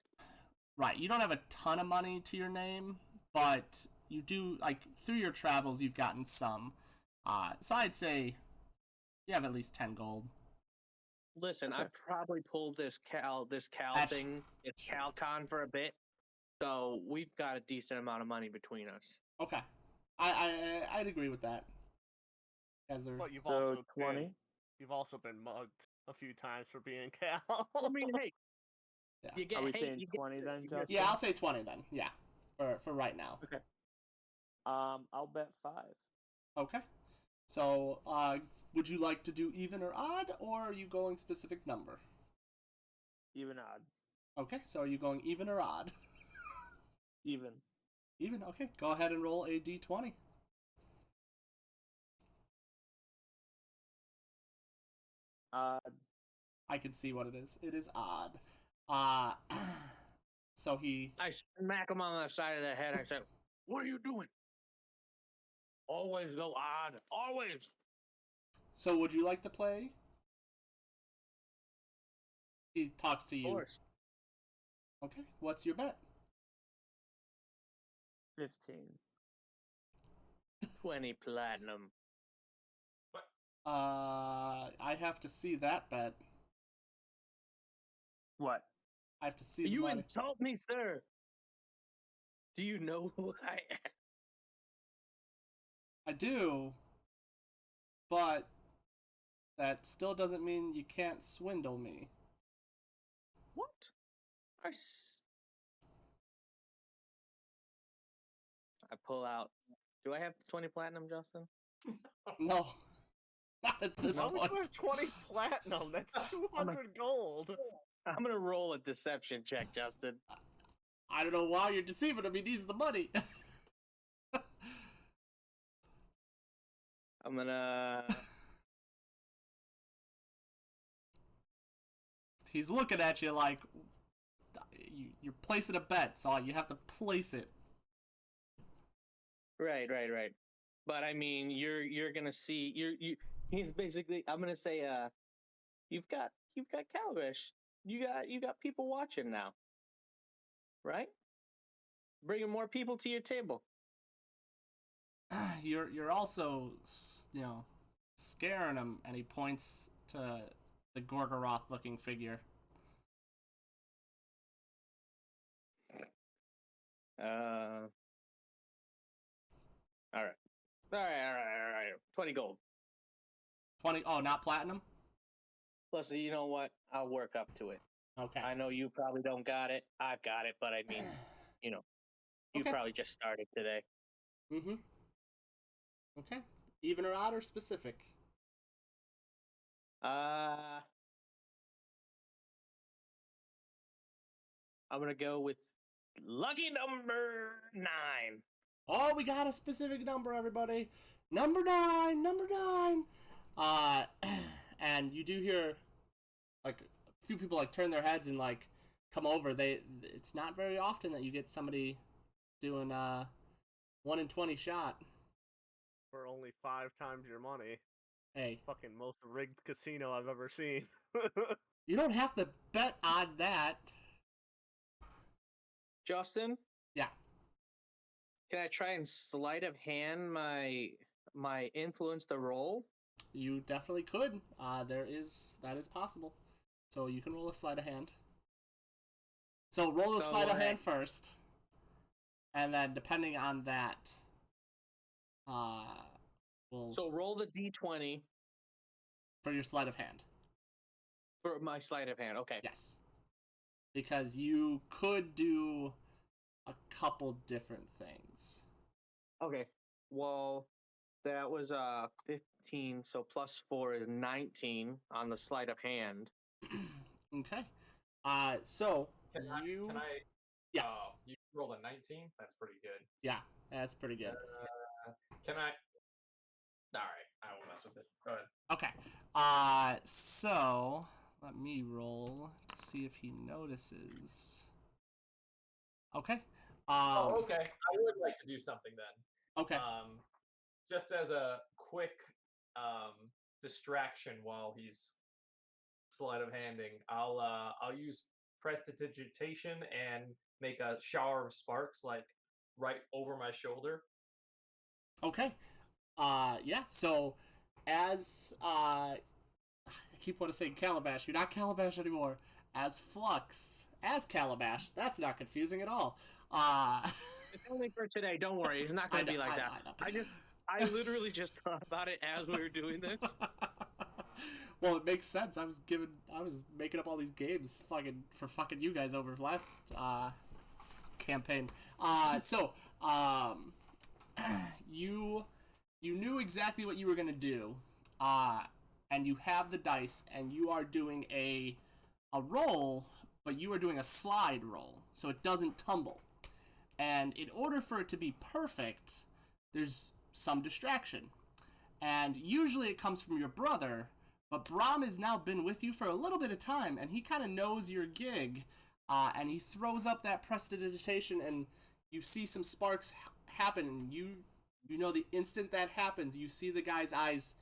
right, you don't have a ton of money to your name, but you do, like, through your travels, you've gotten some. So I'd say you have at least 10 gold. listen, Okay. I've probably pulled this Cal That's- thing, it's CalCon for a bit, so we've got a decent amount of money between us. Okay. I'd agree with that. As they're... But you've So also 20. You've also been mugged a few times for being Cal. I mean, hey, Yeah. you get Are we hate, saying you get- 20 then, you get- Justin? Yeah, I'll say 20 then. Yeah. For right now. Okay. I'll bet 5. Okay. So, would you like to do even or odd, or are you going specific number? Even odd. Okay, so are you going even or odd? Even. Even, okay. Go ahead and roll a d20. Odd. I can see what it is. It is odd. So he... I smack him on the side of the head. I said, "What are you doing? Always go odd. Always." So would you like to play? He talks to Of you. course. Okay, what's your bet? 15. 20 platinum. I have to see that bet. What? I have to see the You money. insult me, sir. Do you know who I am? I do, but that still doesn't mean you can't swindle me. What? I pull out. Do I have 20 platinum, Justin? No, not at this How much point. for 20 platinum? That's 200 gold. I'm gonna roll a deception check, Justin. I don't know why you're deceiving him. He needs the money. I'm gonna. He's looking at you like you're placing a bet, so you have to place it. Right. But I mean, you're gonna see. He's basically. I'm gonna say. You've got Calabash. You got people watching now. Right. Bringing more people to your table. You're also, scaring him, and he points to the Gorgoroth-looking figure. All right. 20 gold. 20. Oh, not platinum. Plus, you know what? I'll work up to it. Okay. I know you probably don't got it. I've got it, but I mean, you Okay. probably just started today. Mm-hmm. Okay. Even or odd or specific? I'm gonna go with lucky number 9. Oh, we got a specific number, everybody. Number 9. Number 9. And you do hear like a few people like turn their heads and like come over. It's not very often that you get somebody doing 1 in 20 shot. For only 5 times your money. Hey, Fucking most rigged casino I've ever seen. you don't have to bet on that. Justin, Yeah. can I try and sleight of hand my influence to roll? You definitely could. That is possible. So you can roll a sleight of hand. So roll the So sleight of what hand first, and then depending on that, we'll So roll the d20 for your sleight of hand. for my sleight of hand. Okay. Yes, because you could do a couple different things. Okay. Well, that was 15. So plus 4 is 19 on the sleight of hand. Okay. So Can I? Yeah. You rolled a 19. That's pretty good. Yeah, that's pretty good. Can I? All right, I won't mess with it. Go ahead. Okay. So let me roll to see if he notices. Okay. Okay. I would like to do something then. Okay. Just as a quick distraction while he's sleight of handing, I'll use prestidigitation and make a shower of sparks like right over my shoulder. Okay. Yeah. So as I keep wanting to say Calabash, you're not Calabash anymore. As Flux, as Calabash. That's not confusing at all. It's only for today. Don't worry. It's not going to be like that. I know. I literally just thought about it as we were doing this. Well, it makes sense. I was making up all these games for fucking you guys over last campaign. So you you knew exactly what you were gonna do, and you have the dice, and you are doing a roll, but you are doing a slide roll, so it doesn't tumble. And in order for it to be perfect, there's some distraction. And usually it comes from your brother, but Brahm has now been with you for a little bit of time, and he kind of knows your gig, and he throws up that prestidigitation, and you see some sparks happen, and you know the instant that happens, you see the guy's eyes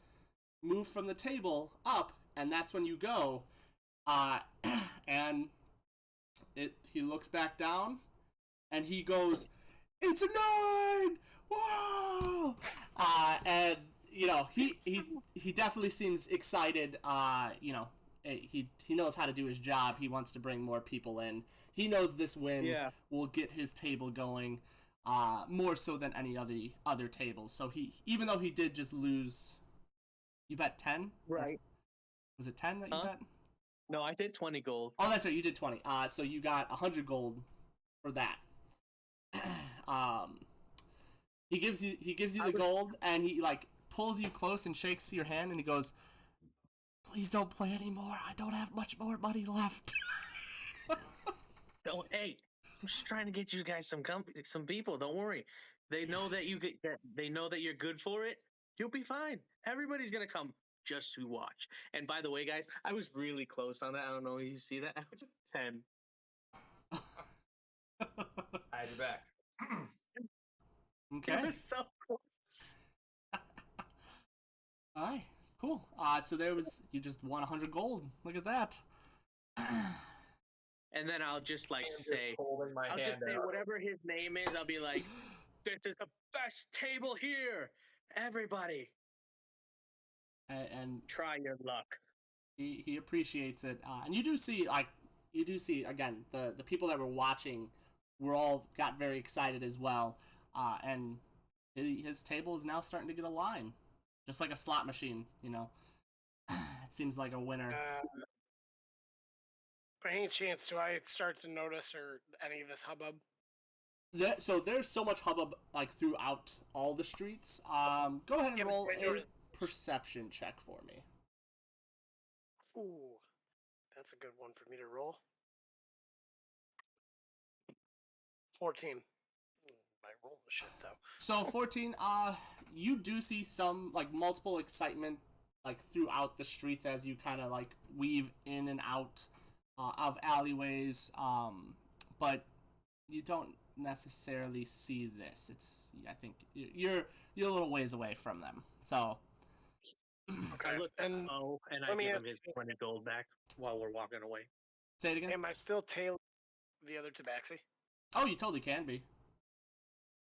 move from the table up, and that's when you go, and he looks back down, and he goes, "It's a 9! Whoa!" And you know, he definitely seems excited. You know, he knows how to do his job. He wants to bring more people in. He knows this win will get his table going, more so than any other tables. So even though he did just lose, you bet 10? Right. Was it 10 that you bet? No, I did 20 gold. Oh, that's right. You did 20. So you got 100 gold for that. He gives you the gold, and he like pulls you close and shakes your hand, and he goes, "Please don't play anymore. I don't have much more money left." Don't, hey, I'm just trying to get you guys some people. Don't worry. They know that they know that you're good for it. You'll be fine. Everybody's gonna come just to watch. And by the way, guys, I was really close on that. I don't know if you see that. I was 10. I had your back. Okay. It was so close. All right. Cool. So you just won 100 gold. Look at that. And then I'll just like say, Holding my I'll hand just say out. whatever his name is. I'll be like, "This is the best table here. Everybody, And try your luck." he appreciates it. And you do see again the people that were watching were all got very excited as well. And his table is now starting to get a line, just like a slot machine. You know, it seems like a winner. By any chance, do I start to notice or any of this hubbub? So there's so much hubbub like throughout all the streets. Go ahead and Yeah, but roll I a noticed- perception check for me. Ooh, that's a good one for me to roll. 14. My roll was shit though. So 14, you do see some like multiple excitement like throughout the streets as you kind of like weave in and out of alleyways, but you don't necessarily see this. I think you're a little ways away from them. So Okay. I look and and I let me give ask him his you- 20 gold back while we're walking away. say it again. am I still tailing the other tabaxi? Oh, you totally can be.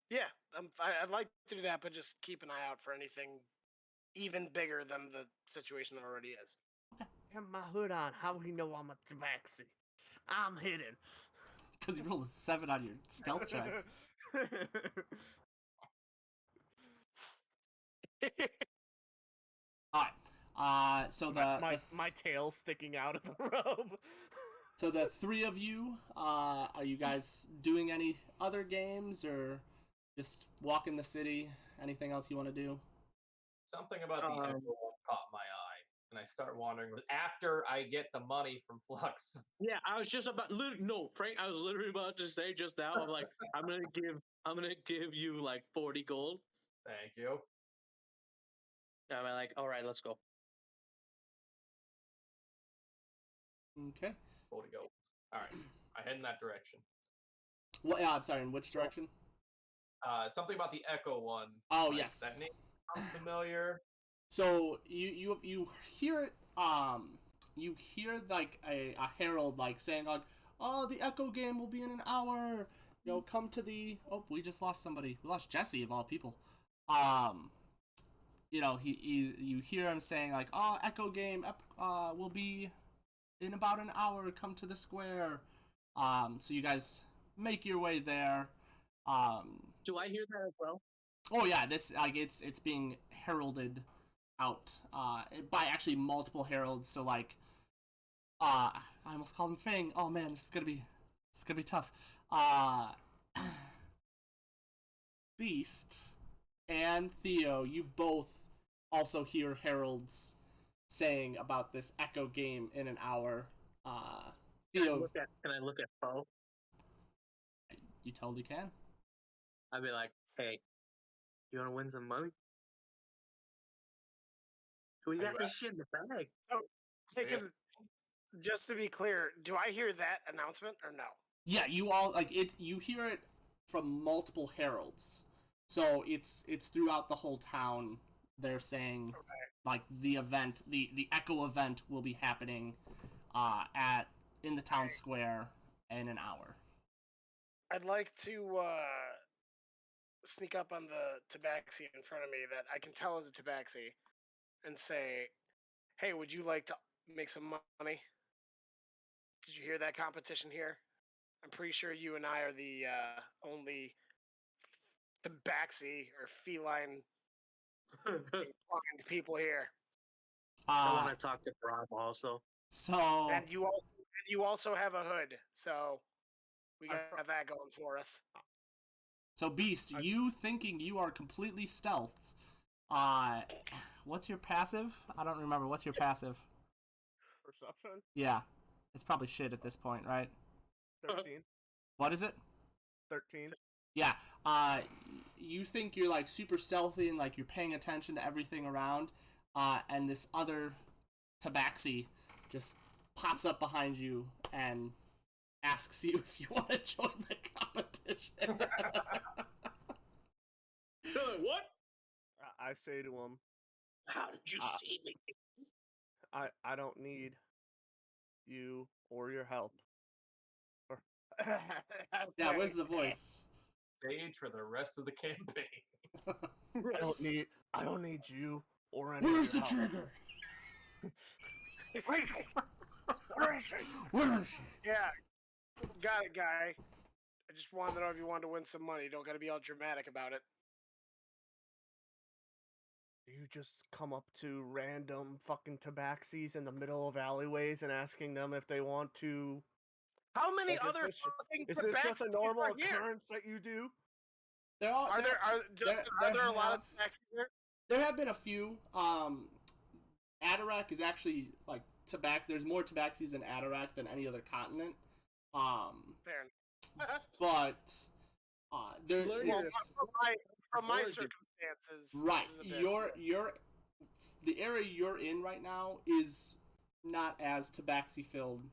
Yeah, I'd like to do that, but just keep an eye out for anything even bigger than the situation already is. Have my hood on. How he know I'm a tabaxi? I'm hidden. Because you rolled a 7 on your stealth check. Alright. So my tail sticking out of the robe. So the three of you, are you guys doing any other games or just walking the city? Anything else you want to do? Something about the Echo one caught my eye, and I start wondering after I get the money from Flux. Yeah, I was just about no, Frank. I was literally about to say just now. I'm like, I'm gonna give you like 40 gold. Thank you. I'm like, all right, let's go. Okay. 40 gold. All right, I head in that direction. Well, yeah, I'm sorry. In which direction? Something about the Echo one. Oh like, yes. That name sounds familiar. So you hear it. You hear like a herald like saying like, "Oh, the Echo game will be in an hour. You know, come to the." Oh, we just lost somebody. We lost Jesse of all people. You know, you hear him saying like, "Oh, Echo game will be in about an hour. Come to the square." So you guys make your way there. Do I hear that as well? Oh yeah, this like it's being heralded out by actually multiple heralds. So like, I almost called him Fang. Oh man, this is gonna be tough. Beast and Theo, you both also hear heralds saying about this Echo game in an hour. Theo, Can I look at Poe? you totally can. I'd be like, hey, you want to win some money? We got this shit in the bag. Hey, just to be clear, do I hear that announcement or no? Yeah, you all like it. You hear it from multiple heralds, so it's throughout the whole town. They're saying like the event, the Echo event will be happening in the town square in an hour. I'd like to sneak up on the tabaxi in front of me that I can tell is a tabaxi and say, hey, would you like to make some money? Did you hear that competition here? I'm pretty sure you and I are the only tabaxi or feline inclined people here. I want to talk to Rob also. So And you also have a hood, so we got that going for us. So Beast, you thinking you are completely stealthed. What's your passive? I don't remember. What's your passive? Perception? Yeah. It's probably shit at this point, right? 13. What is it? 13. Yeah. You think you're like super stealthy and like you're paying attention to everything around, and this other tabaxi just pops up behind you and asks you if you want to join the competition. What? I say to him, How did you see me? I don't need you or your help. Or Yeah, where's the voice? Stage for the rest of the campaign. I don't need you or any Where's of your the help. trigger? Where is she? Where is she? Yeah, got it, guy. I just wanted to know if you wanted to win some money. Don't gotta be all dramatic about it. You just come up to random fucking tabaxis in the middle of alleyways and asking them if they want to. How many Like, other fucking is this just a tabaxis normal are here? occurrence that you do? Are there a lot of tabaxis here? There have been a few. Atarak is actually like there's more tabaxis in Atarak than any other continent. Fair. But there Well, it's from my circumstances, right. this is a bit- The area you're in right now is not as tabaxi filled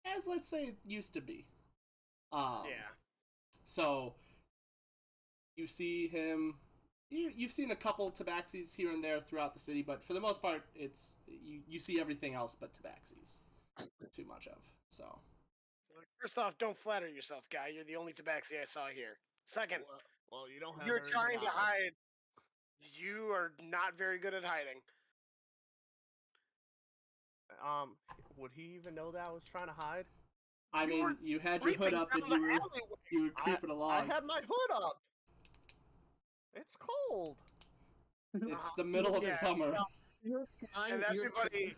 as, let's say, it used to be. yeah. So you see him. You've seen a couple tabaxis here and there throughout the city, but for the most part, it's you see everything else but tabaxis. Too much of. So First off, don't flatter yourself, guy. You're the only tabaxi I saw here. Second, Well, you don't have. you're very trying good to eyes. hide. You are not very good at hiding. Would he even know that I was trying to hide? I mean, were you had your hood creeping up and down the alleyway. you were creeping along. I had my hood up. It's cold. It's the middle of Yeah, summer. And everybody,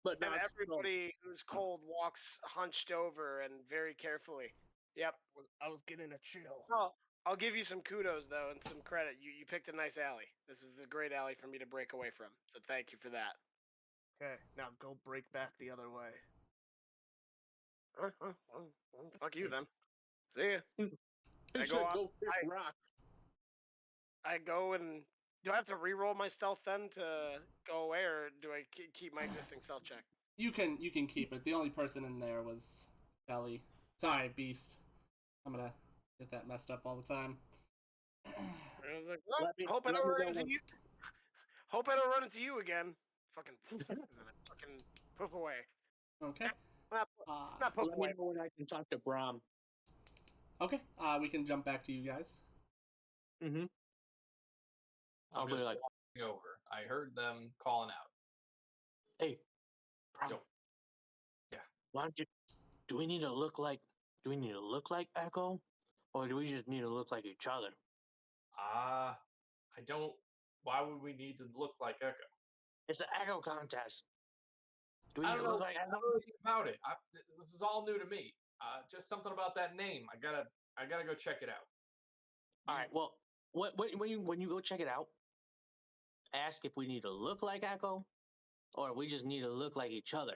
but and not everybody who's cold walks hunched over and very carefully. Yep. I was getting a chill. Well, I'll give you some kudos though and some credit. You picked a nice alley. This is a great alley for me to break away from. So thank you for that. Okay, now go break back the other way. Well, fuck you then. See ya. I should go on. go pick rock. I go and do I have to re-roll my stealth then to go away, or do I keep my existing stealth check? You can keep it. The only person in there was Belly. Sorry, Beast. I'm gonna get that messed up all the time. I was like, well, hope I don't run into you. Hope I don't run into you again. Fucking, and then I fucking poof away. Okay. Not poof Let me away. know when I can talk to Brom. Okay. We can jump back to you guys. Mm-hmm. I'm I'll be just like, walking over. I heard them calling out. hey, Brom. Yo. Yeah. Why don't you? Do we need to look like Echo, or do we just need to look like each other? I don't. Why would we need to look like Echo? It's an Echo contest. Do we I need don't to know. look like I Echo? don't know anything about it. This is all new to me. Just something about that name. I gotta go check it out. All right. Well, when you go check it out, ask if we need to look like Echo, or we just need to look like each other.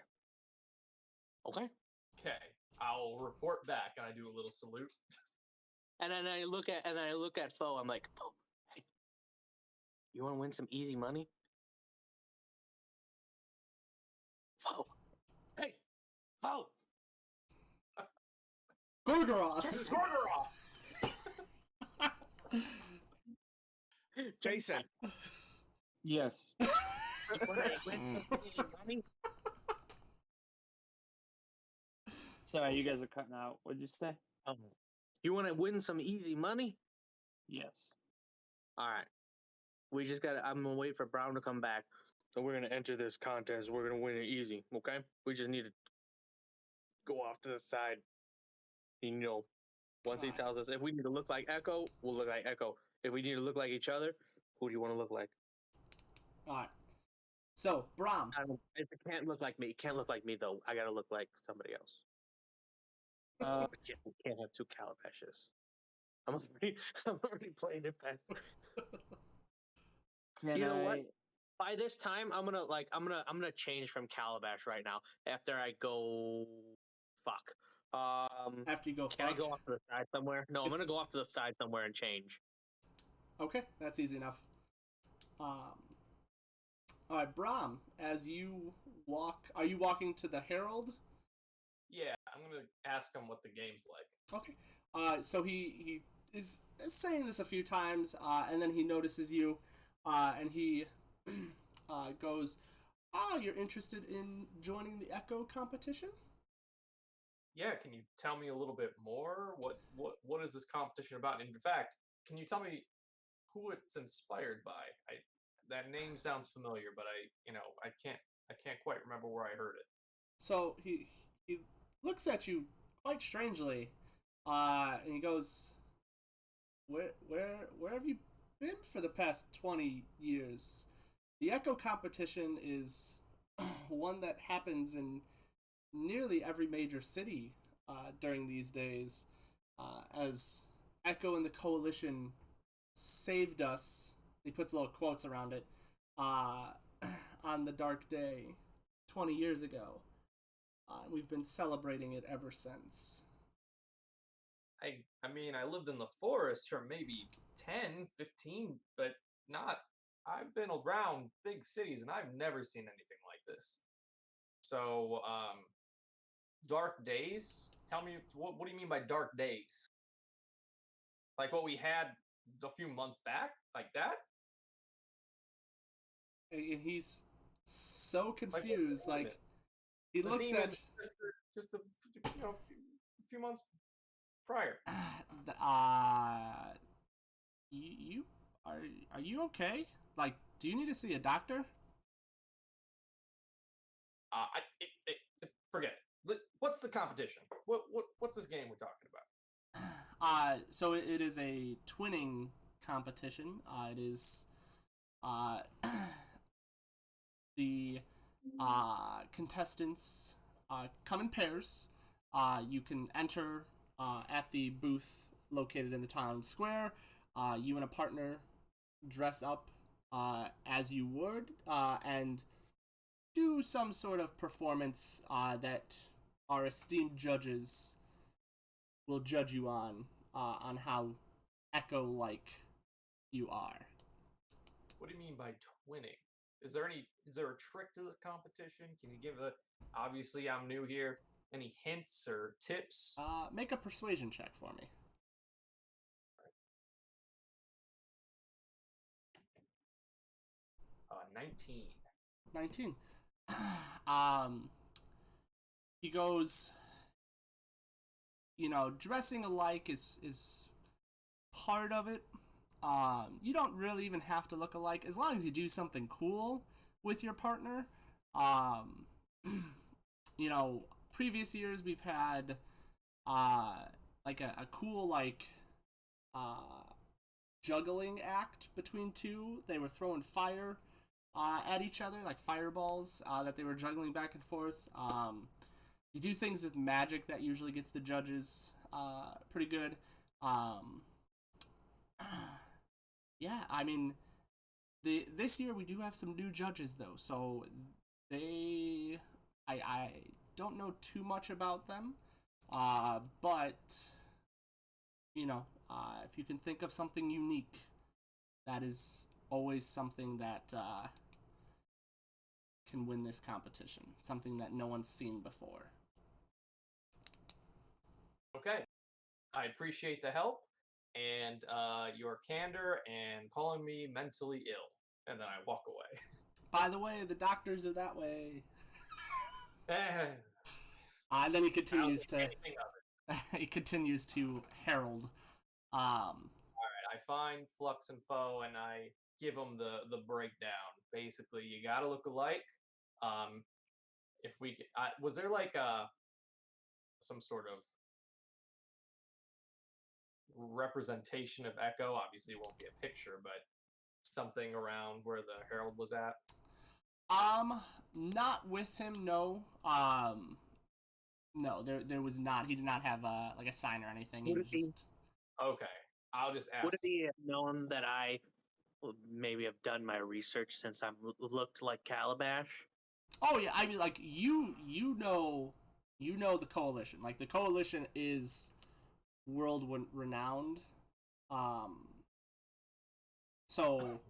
Okay. Okay, I'll report back, and I do a little salute. And then I look at Foe. I'm like, Foe, hey, you want to win some easy money? Foe, hey, Foe, Gorgoroth. Jason. Yes. you want to win some easy money? Sorry, you guys are cutting out. What'd you say? You want to win some easy money? Yes. All right. We just got to, I'm going to wait for Brown to come back. So we're going to enter this contest. We're going to win it easy. Okay. We just need to go off to the side. You know, once he tells us if we need to look like Echo, we'll look like Echo. If we need to look like each other, who do you want to look like? All right. So, Brahm. If it can't look like me, it can't look like me though. I got to look like somebody else. We can't have two Calabashes. I'm already playing it fast. You know what? By this time, I'm gonna change from Calabash right now. After I go, fuck. After you go, can I go off to the side somewhere? No, I'm gonna go off to the side somewhere and change. Okay, that's easy enough. All right, Brahm. As you walk, are you walking to the Herald? Yeah, I'm gonna ask him what the game's like. Okay. So he is saying this a few times, and then he notices you, and he goes, you're interested in joining the Echo competition? Yeah, can you tell me a little bit more? What is this competition about? In fact, can you tell me who it's inspired by? That name sounds familiar, but I can't quite remember where I heard it. So he looks at you quite strangely, and he goes, where have you been for the past 20 years? The Echo competition is one that happens in nearly every major city during these days, as Echo and the Coalition saved us. He puts little quotes around it, on the dark day 20 years ago. We've been celebrating it ever since. I mean, I lived in the forest for maybe 10, 15, but not... I've been around big cities, and I've never seen anything like this. So, dark days? Tell me, what do you mean by dark days? Like what we had a few months back? Like that? And he's so confused, like he the looks demon at just a few months prior. You are you okay? Like, do you need to see a doctor? Forget it. What's the competition? What's this game we're talking about? So it is a twinning competition. It is the contestants come in pairs. You can enter at the booth located in the town square. You and a partner dress up as you would, and do some sort of performance that our esteemed judges will judge you on how Echo-like you are. What do you mean by twinning? Is there a trick to this competition? Can you give obviously I'm new here, any hints or tips? Make a persuasion check for me. 19. 19. He goes, dressing alike is part of it. You don't really even have to look alike as long as you do something cool with your partner. Previous years we've had like a cool juggling act between two. They were throwing fire at each other, like fireballs that they were juggling back and forth. You do things with magic that usually gets the judges pretty good. yeah, I mean, this year we do have some new judges though, so I don't know too much about them, but you know, if you can think of something unique, that is always something that can win this competition. Something that no one's seen before. Okay. I appreciate the help and your candor and calling me mentally ill. And then I walk away. By the way, the doctors are that way. Eh, And then he I don't continues think to anything of it. he continues to herald. I find Flux and Foe and I give them the breakdown. Basically, you gotta look alike. If we was there like some sort of representation of Echo? Obviously, it won't be a picture, but something around where the Herald was at. Not with him, no. No, there was not. He did not have like a sign or anything. He Would was it be- just Okay, I'll just ask. Would it be known that I would maybe have done my research since I'm looked like Calabash? Oh yeah, I mean like you know the coalition. Like the coalition is world renowned. So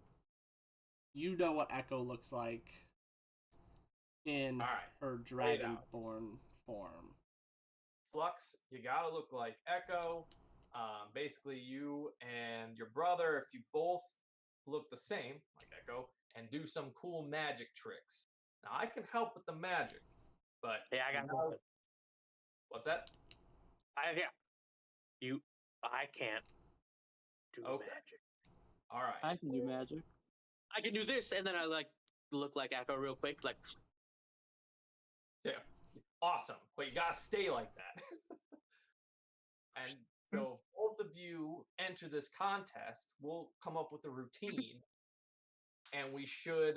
you know what Echo looks like in All right, her lay it out. dragonborn form. Flux, you gotta look like Echo. Basically, you and your brother, if you both look the same, like Echo, and do some cool magic tricks. Now, I can help with the magic, but Hey, I got you know- nothing. What's that? I can't do Okay. magic. All right. I can do magic. I can do this, and then I like look like Echo real quick, like Yeah. Awesome. But you gotta stay like that. And so both of you enter this contest. We'll come up with a routine, and we should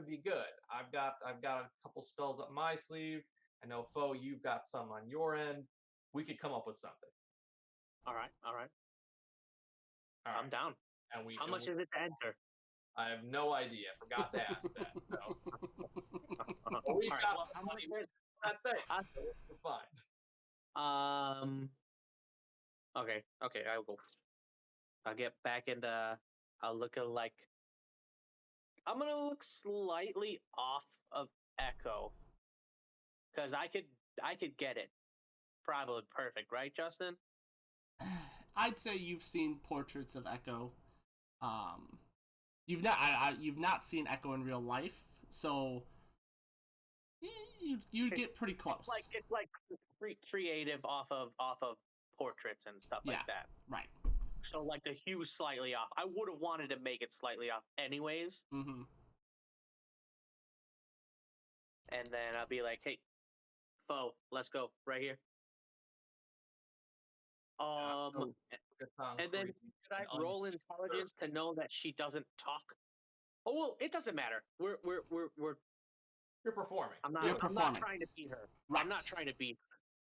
be good. I've got a couple spells up my sleeve. I know Foe, you've got some on your end. We could come up with something. all right. All I'm right. down. And we How and much we- is it to enter? I have no idea. Forgot to ask that. So All but we've right, got well, how much money is- that thing. So we're fine. Okay. I'll go. I'll get back into. I'll look like. I'm gonna look slightly off of Echo, because I could get it. Probably perfect, right, Justin? I'd say you've seen portraits of Echo. You've not seen Echo in real life, so you get pretty close. It's like creative off of portraits and stuff Yeah. like that. Right. So like the hue's slightly off. I would have wanted to make it slightly off anyways, Mm-hmm. and then I'll be like, "Hey, Foe, let's go right here." So, it sounds And then creepy should I and roll intelligence to know that she doesn't talk? Oh well, it doesn't matter. We're You're performing. I'm not You're I'm performing. not trying to beat her. Right. I'm not trying to beat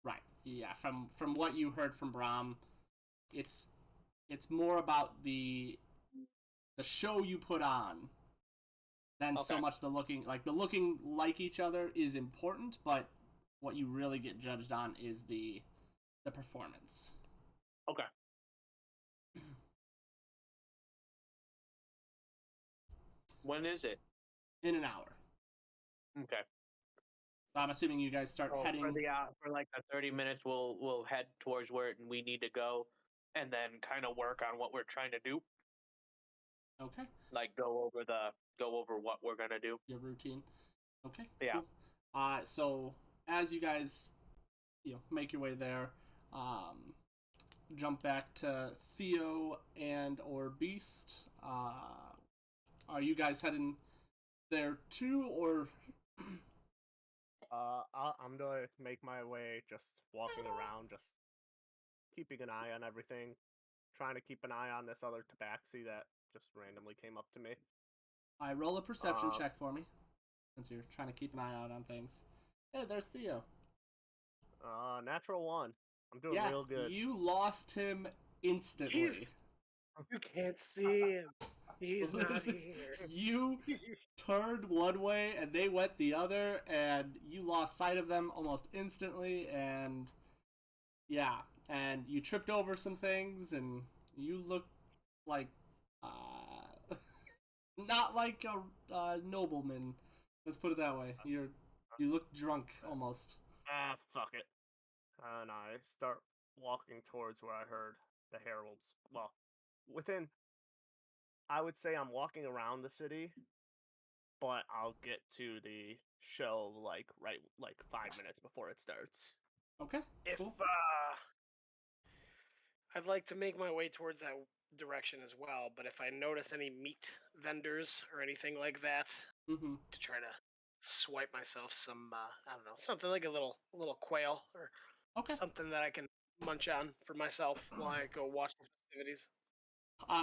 her. Right. Yeah. From what you heard from Brahm, it's more about the show you put on than so Okay. much the looking like each other is important, but what you really get judged on is the performance. Okay. When is it? In an hour. Okay. I'm assuming you guys start So heading. for like the 30 minutes, we'll head towards where we need to go, and then kind of work on what we're trying to do. Okay. Like go over what we're gonna do. Your routine. Okay. Yeah. Cool. So as you guys, make your way there, jump back to Theo and or Beast. Are you guys heading there too, or? I'm gonna make my way, just walking around, just keeping an eye on everything, trying to keep an eye on this other tabaxi that just randomly came up to me. I roll a perception Uh, check for me, since you're trying to keep an eye out on things. Hey, there's Theo. Natural 1. I'm doing Yeah, real good. you lost him instantly. You can't see him. He's not here. You turned one way and they went the other, and you lost sight of them almost instantly, and yeah, and you tripped over some things, and you look like not like a nobleman. Let's put it that way. You look drunk almost. Fuck it. And I start walking towards where I heard the heralds. Well, I would say I'm walking around the city, but I'll get to the show like 5 minutes before it starts. Okay. If Cool. I'd like to make my way towards that direction as well, but if I notice any meat vendors or anything like that, Mm-hmm. to try to swipe myself some, I don't know, something like a little quail or Okay. something that I can munch on for myself while I go watch the festivities.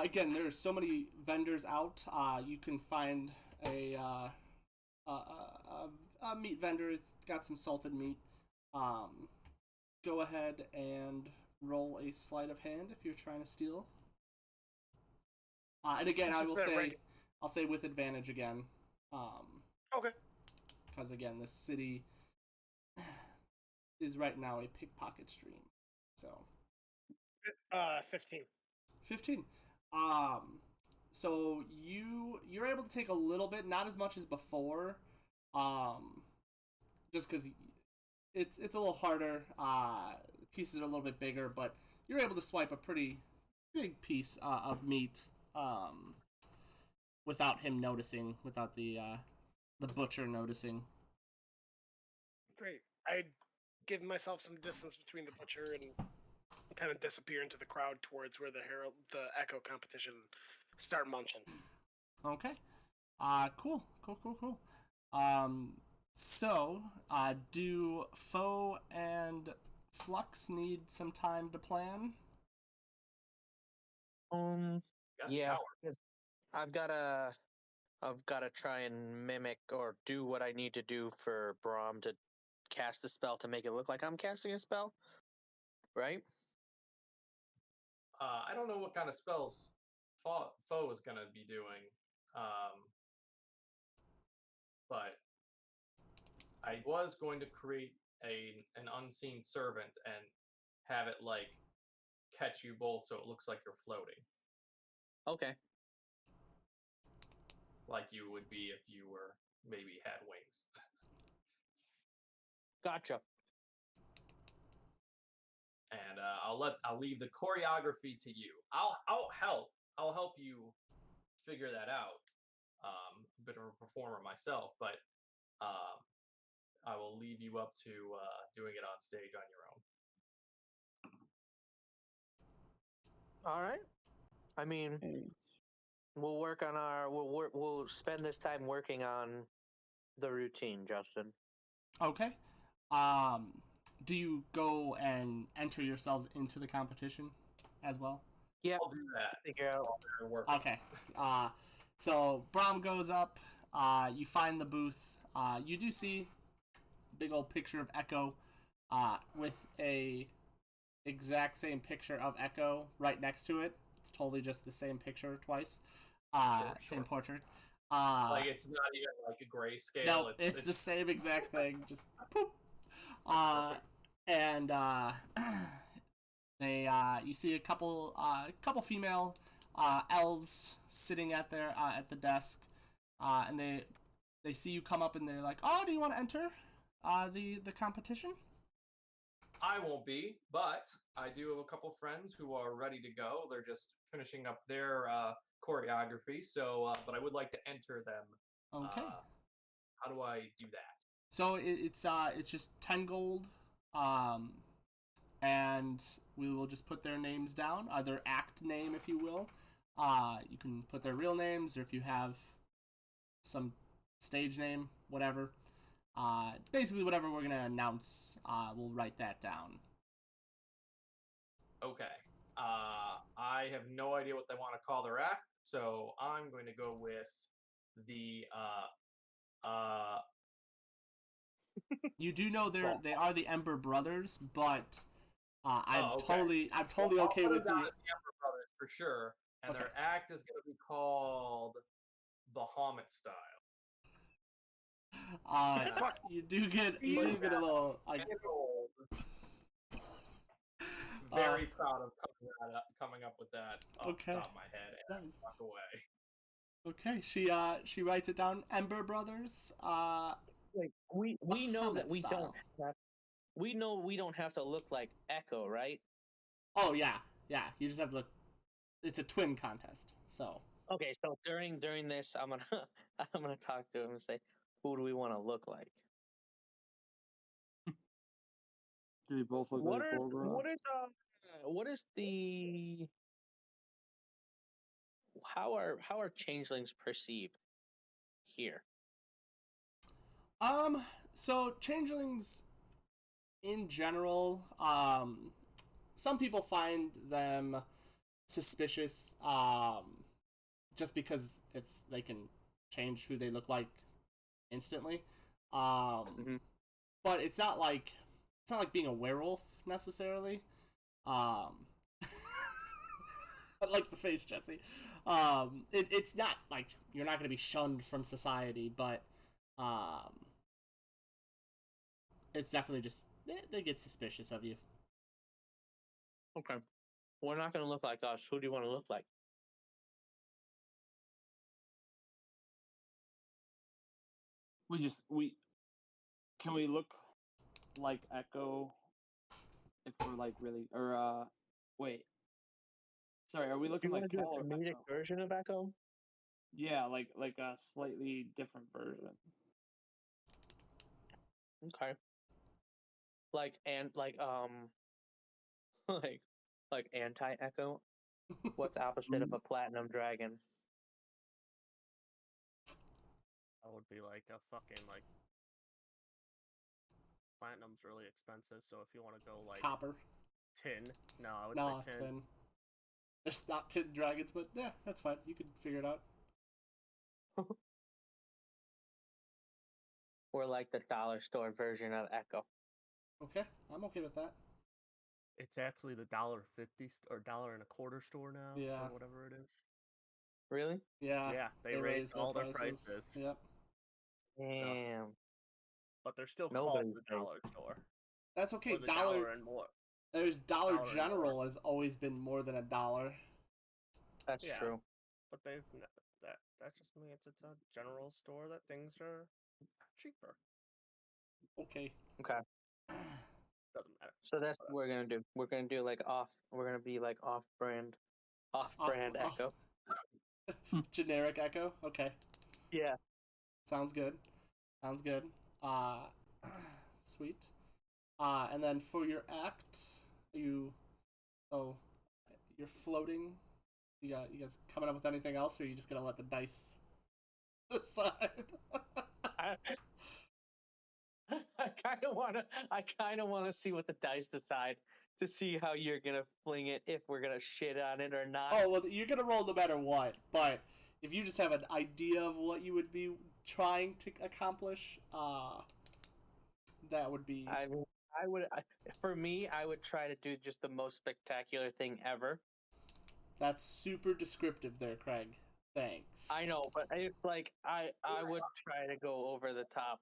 Again, there's so many vendors out. You can find a meat vendor. It's got some salted meat. Go ahead and roll a sleight of hand if you're trying to steal. And again, I will say, I'll say with advantage again. Okay. Because again, this city is right now a pickpocket stream. So. 15. 15. So you're able to take a little bit, not as much as before. Just because it's a little harder. Pieces are a little bit bigger, but you're able to swipe a pretty big piece of meat without him noticing, without the butcher noticing. Great. I'd give myself some distance between the butcher and kind of disappear into the crowd towards where the echo competition start munching. Okay. Cool. So, do Foe and Flux need some time to plan? Got an Yeah. hour. 'Cause I've gotta try and mimic or do what I need to do for Braum to cast the spell to make it look like I'm casting a spell, right? I don't know what kind of spells Foe is gonna be doing, but I was going to create an unseen servant and have it like catch you both, so it looks like you're floating, Okay. like you would be if you were maybe had wings. Gotcha. And I'll leave the choreography to you. I'll help you figure that out. A bit of a performer myself, but I will leave you up to doing it on stage on your own. All right. I mean, we'll work on we'll spend this time working on the routine, Justin. Okay. Do you go and enter yourselves into the competition as well? Yeah. I'll do that. Figure out. I'll work. Okay. So Braum goes up. You find the booth. You do see a big old picture of Echo, with a exact same picture of Echo right next to it. It's totally just the same picture twice. Same portrait. Like it's not even like a grayscale. No, it's the same exact thing. Just poop. And they you see a couple female elves sitting at the desk, and they see you come up and they're like, "Oh, do you want to enter the competition?" I won't be, but I do have a couple friends who are ready to go. They're just finishing up their choreography, so but I would like to enter them. Okay. How do I do that? So it's just 10 gold, and we will just put their names down, their act name, if you will. You can put their real names, or if you have some stage name, whatever. Basically, whatever we're gonna announce, we'll write that down. Okay. I have no idea what they want to call their act, so I'm going to go with the You do know they are the Ember Brothers, but I'm okay. totally okay with the you. Ember Brothers for sure, And Okay. their act is going to be called Bahamut style. You do get a little like. Very proud of coming up with that off Okay. the top of my head and Nice. walk away. Okay, she writes it down. Ember Brothers. Like we know that Bahamut we style. don't have, we know we don't have to look like Echo, right? Oh yeah. You just have to look. It's a twin contest, so. Okay, so during this, I'm gonna I'm gonna talk to him and say, who do we want to look like? Do we both look What like is Cobra? what is the how are changelings perceived here? So changelings, in general, some people find them suspicious, just because they can change who they look like instantly. But it's not like being a werewolf necessarily. I like the face, Jesse. It's not like you're not going to be shunned from society, but it's definitely just they get suspicious of you. Okay, we're not gonna look like us. Who do you want to look like? Can we look like Echo if we're like really wait. Sorry, are we Do looking you want like to do Cal a or comedic Echo? version of Echo? Yeah, like a slightly different version. Okay. Like like anti-Echo. What's opposite of a platinum dragon? That would be like a fucking like. Platinum's really expensive, so if you want to go like Copper. tin, no, I would No, say tin. tin. There's not tin dragons, but yeah, that's fine. You can figure it out. Or like the dollar store version of Echo. Okay, I'm okay with that. It's actually the $1.50 or $1.25 store now, Yeah. or whatever it is. Really? Yeah. Yeah, they raised all their prices. prices. Yep. Damn. But they're still Nobody's called the dollar store. That's okay. Or the Dollar and more. There's Dollar Dollar and General more. has always been more than $1. That's Yeah. true. But that just means it's a general store that things are cheaper. Okay. Okay. Doesn't matter. So that's what we're gonna do. We're gonna do like we're gonna be like off-brand Echo. Generic Echo. Okay. Yeah. Sounds good. Sweet. And then for your act, you're floating. You guys coming up with anything else, or are you just gonna let the dice decide? I kind of want to see what the dice decide to see how you're gonna fling it, if we're gonna shit on it or not. Oh well, you're gonna roll no matter what. But if you just have an idea of what you would be trying to accomplish, that would be. I mean, for me, I would try to do just the most spectacular thing ever. That's super descriptive there, Craig. Thanks. I know, but it's like I would try to go over the top.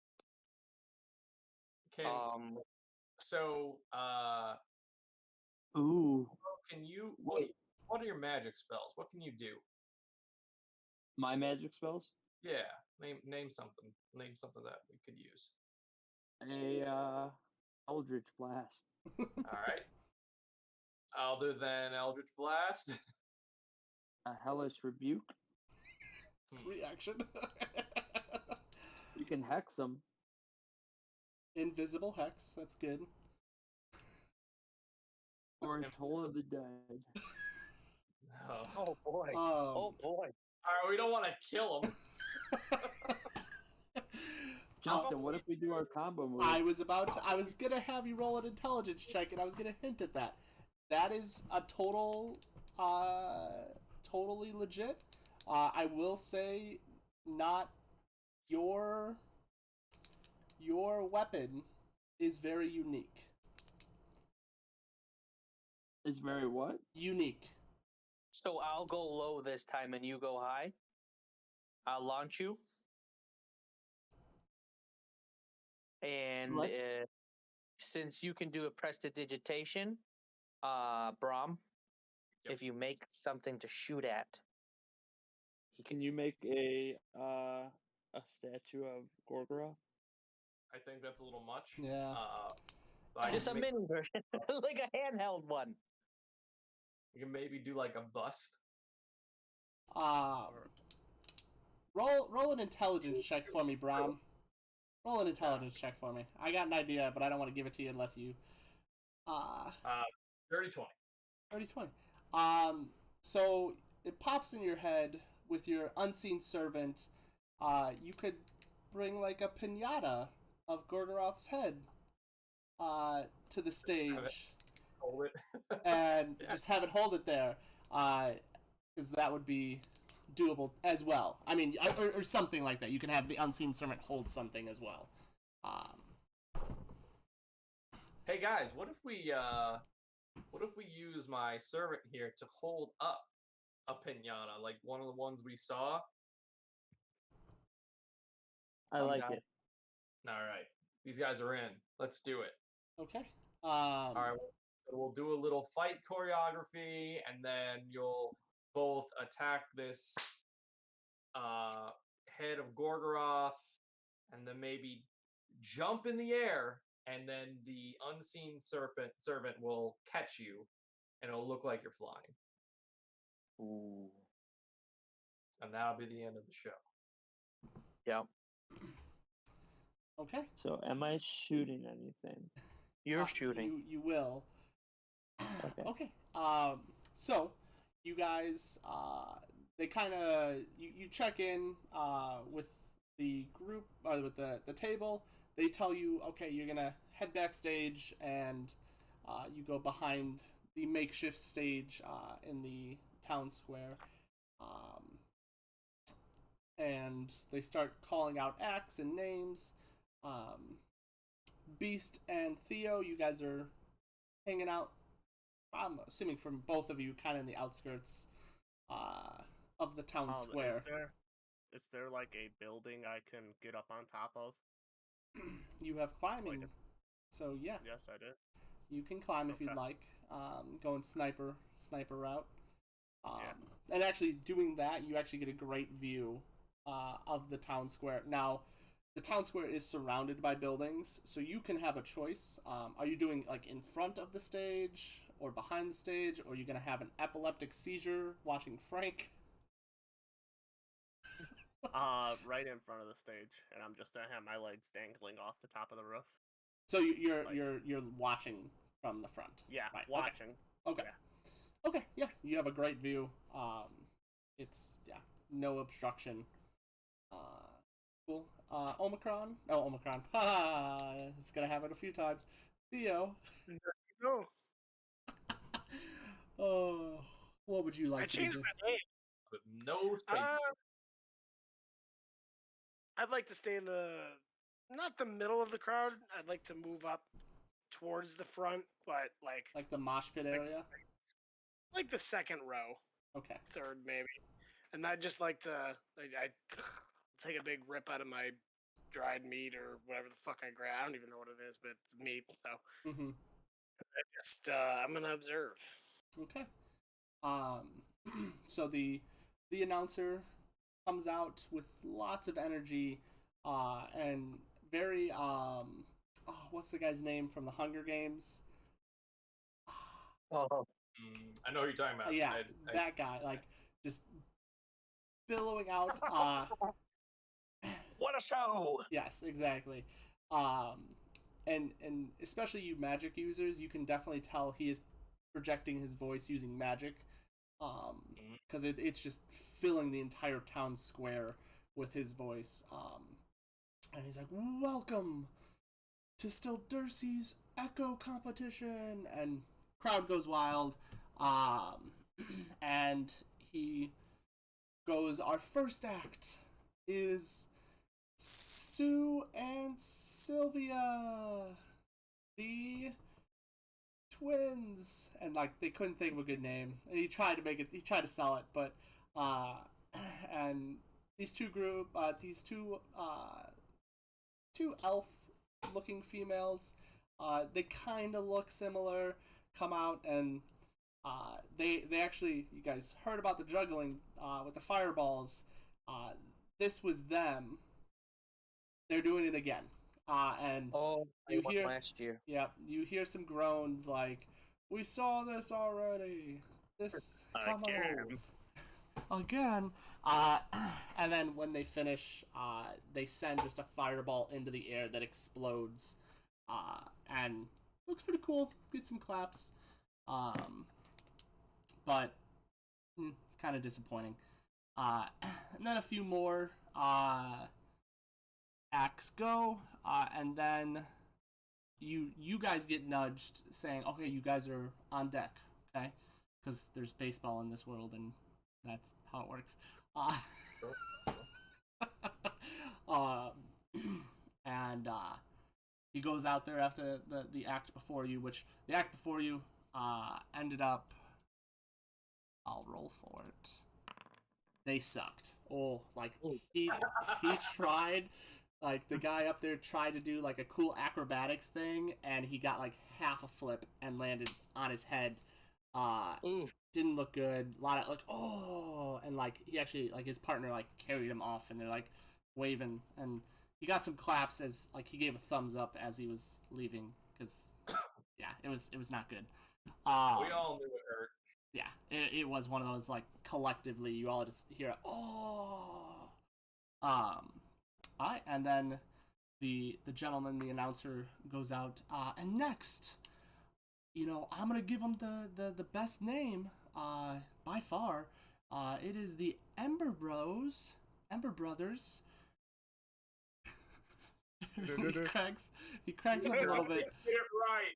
Ooh. Can you Wait. what are your magic spells? What can you do? My magic spells? Yeah, name something. Name something that we could use. A Eldritch Blast. All right. Other than Eldritch Blast, A Hellish Rebuke. It's reaction. You can hex them. Invisible hex. That's good. Or a Toll of the Dead. Oh boy. Oh boy. All right, we don't want to kill him. Justin, what if we do our combo move? I was gonna have you roll an intelligence check, and I was gonna hint at that. That is a totally legit. I will say, not your weapon is very unique. Is very what? Unique. So I'll go low this time and you go high. I'll launch you. And What? since you can do a prestidigitation, Brahm, Yep. if you make something to shoot at, Can you make a statue of Gorgoroth? I think that's a little much. Yeah. But I just a can make- mini version, like a handheld one. You can maybe do like a bust. Roll an intelligence check for me, Brahm. Roll an intelligence check for me. I got an idea, but I don't want to give it to you unless you. Dirty 20. 30-20. So it pops in your head with your unseen servant. You could bring like a pinata of Gorgoroth's head to the stage Hold it. and Yeah. just have it hold it there, because that would be doable as well. I mean, or something like that. You can have the unseen servant hold something as well. Hey guys, what if we use my servant here to hold up a pinata, like one of the ones we saw? I I'm like down. it. All right, these guys are in. Let's do it. Okay. All right, we'll do a little fight choreography, and then you'll both attack this head of Gorgoroth, and then maybe jump in the air, and then the unseen servant will catch you, and it'll look like you're flying, Ooh. and that'll be the end of the show. Yep. Okay. So, am I shooting anything? You're shooting. You will. Okay. Okay. So you guys, they kind of you check in with the group or with the table. They tell you, okay, you're gonna head backstage, and you go behind the makeshift stage in the town square. And they start calling out acts and names. Beast and Theo, you guys are hanging out, I'm assuming from both of you, kind of in the outskirts of the town square. Is there like a building I can get up on top of? You have climbing, so yeah, Yes, I did. you can climb if you'd Okay. like. Going sniper route. And actually doing that, you actually get a great view of the town square. Now, the town square is surrounded by buildings, so you can have a choice. Are you doing like in front of the stage or behind the stage, or are you gonna have an epileptic seizure watching Frank? Right in front of the stage, and I'm just gonna have my legs dangling off the top of the roof. So you're Like- you're watching from the front. Yeah, Right, okay. watching. Okay. Yeah. Okay, yeah, you have a great view. It's no obstruction. Cool. Omicron. Oh, Omicron. Ha! It's gonna happen a few times. Theo. No, Oh, what would you like I to changed do? my name. With no space. I'd like to stay in not the middle of the crowd. I'd like to move up towards the front, but Like the mosh pit area? like the second row, Okay. third maybe. And I'd just like to I take a big rip out of my dried meat or whatever the fuck I grab. I don't even know what it is, but it's meat. So Mm-hmm. I'm gonna observe. Okay. So the announcer comes out with lots of energy, and very what's the guy's name from the Hunger Games? Oh, I know who you're talking about. Yeah, I- that guy, like just billowing out. what a show! Yes, exactly. And especially you magic users, you can definitely tell he is projecting his voice using magic, because it's just filling the entire town square with his voice. And he's like, "Welcome to Still Durcy's Echo Competition," and crowd goes wild. And he goes, "Our first act is Sue and Sylvia, the twins, and like they couldn't think of a good name, and he tried to sell it, but and these two elf looking females, they kind of look similar, come out, and they actually, you guys heard about the juggling with the fireballs. This was them. They're doing it again. And Oh, I you won hear last year. yeah, you hear some groans like, "We saw this already. This come Again. on again." And then when they finish, they send just a fireball into the air that explodes, and looks pretty cool. Get some claps, but kind of disappointing. And then a few more acts go, and then you guys get nudged saying, okay, you guys are on deck, okay? Because there's baseball in this world, and that's how it works. And he goes out there after the act before you, which the act before you ended up, I'll roll for it. They sucked. Oh, like he tried, like the guy up there tried to do like a cool acrobatics thing, and he got like half a flip and landed on his head. Didn't look good. A lot of like, oh, and like he actually, like his partner like carried him off, and they're like waving, and he got some claps as like he gave a thumbs up as he was leaving, because yeah, it was not good. We all knew it hurt. Yeah, it was one of those, like, collectively, you all just hear, oh! Alright, and then the gentleman, the announcer, goes out, and next, you know, I'm gonna give him the best name, by far. It is the Ember Brothers. he cracks up a little bit. Get it right.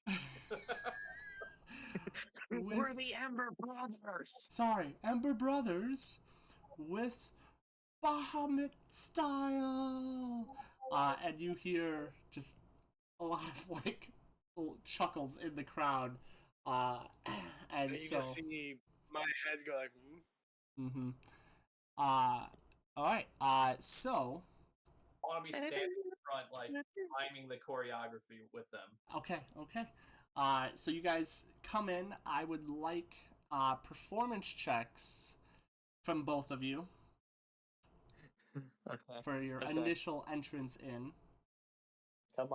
We're the Ember Brothers. Sorry, Ember Brothers with Bahamut style. And you hear just a lot of like little chuckles in the crowd. And you so just see my head go like, mm-hmm. Alright, so I want to be standing in front, like miming the choreography with them. Okay. So you guys come in. I would like performance checks from both of you for your initial entrance in. Come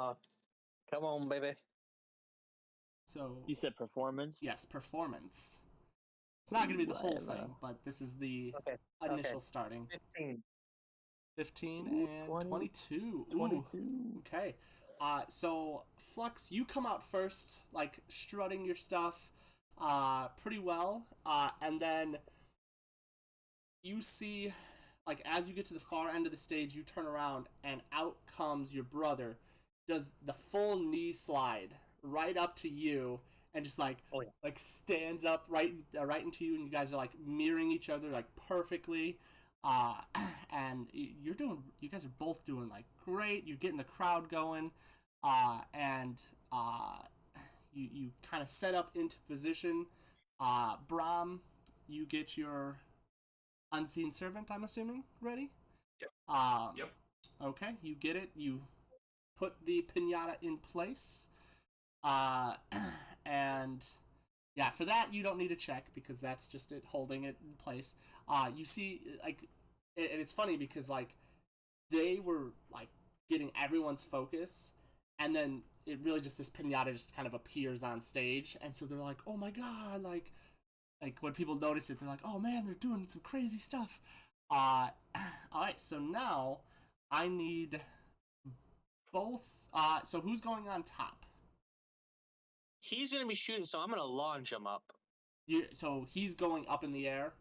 on, baby. So You said performance? yes, performance. It's not going to be the whole thing, but this is the initial starting. 15 and 22. Ooh, 22. okay. So Flux, you come out first, like strutting your stuff, pretty well, and then you see, like as you get to the far end of the stage, you turn around and out comes your brother, does the full knee slide right up to you, and just like like stands up right into you, and you guys are like mirroring each other like perfectly. And you guys are both doing like great. You're getting the crowd going, and you kind of set up into position. Brahm, you get your unseen servant, I'm assuming, ready? Yep. Yep. Okay, you get it. You put the piñata in place, and yeah, for that you don't need a check because that's just it holding it in place. You see, like, and it's funny because like they were like getting everyone's focus, and then it really just this piñata just kind of appears on stage, and so they're like, oh my god, like when people notice it, they're like, oh man, they're doing some crazy stuff. All right, so now I need both. So who's going on top? He's gonna be shooting, so I'm gonna launch him up. So he's going up in the air,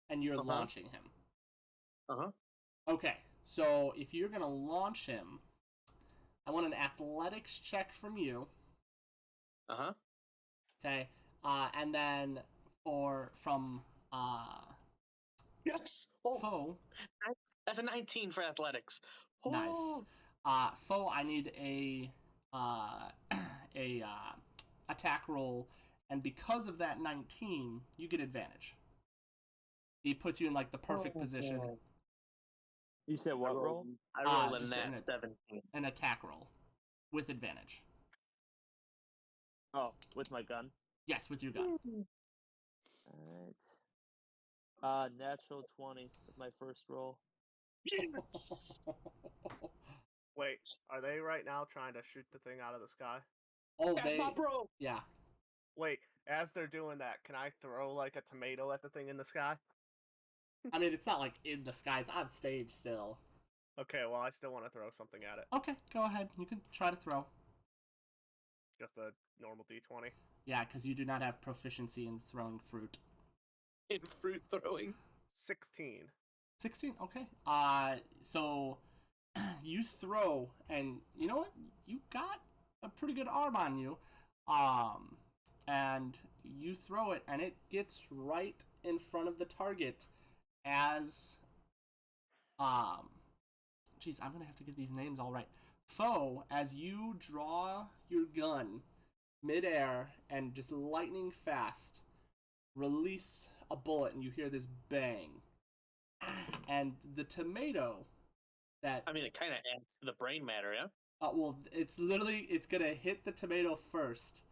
and you're launching him. Okay, so if you're gonna launch him, I want an athletics check from you. Okay, and then from yes, Foe. That's a 19 for athletics. Oh. Nice. Foe, I need a attack roll and because of that 19, you get advantage. He puts you in like the perfect position. You said what roll? I rolled a just nat 17. An attack roll with advantage. Oh, with my gun. Yes, with your gun. All right. Natural 20 with my first roll. Wait, are they right now trying to shoot the thing out of the sky? Oh, That's my bro. Yeah. Wait, as they're doing that, can I throw like a tomato at the thing in the sky? I mean, it's not like in the sky. It's on stage still. Okay, well, I still want to throw something at it. Okay, go ahead. You can try to throw. Just a normal D20. Yeah, because you do not have proficiency in throwing fruit. In fruit throwing. 16. 16? Okay. So you throw, and you know what? You got a pretty good arm on you. And you throw it, and it gets right in front of the target as, geez, I'm gonna have to get these names all right. Foe, as you draw your gun midair and just lightning fast, release a bullet, and you hear this bang. And the tomato that... I mean, it kind of adds to the brain matter, yeah? well, it's gonna hit the tomato first,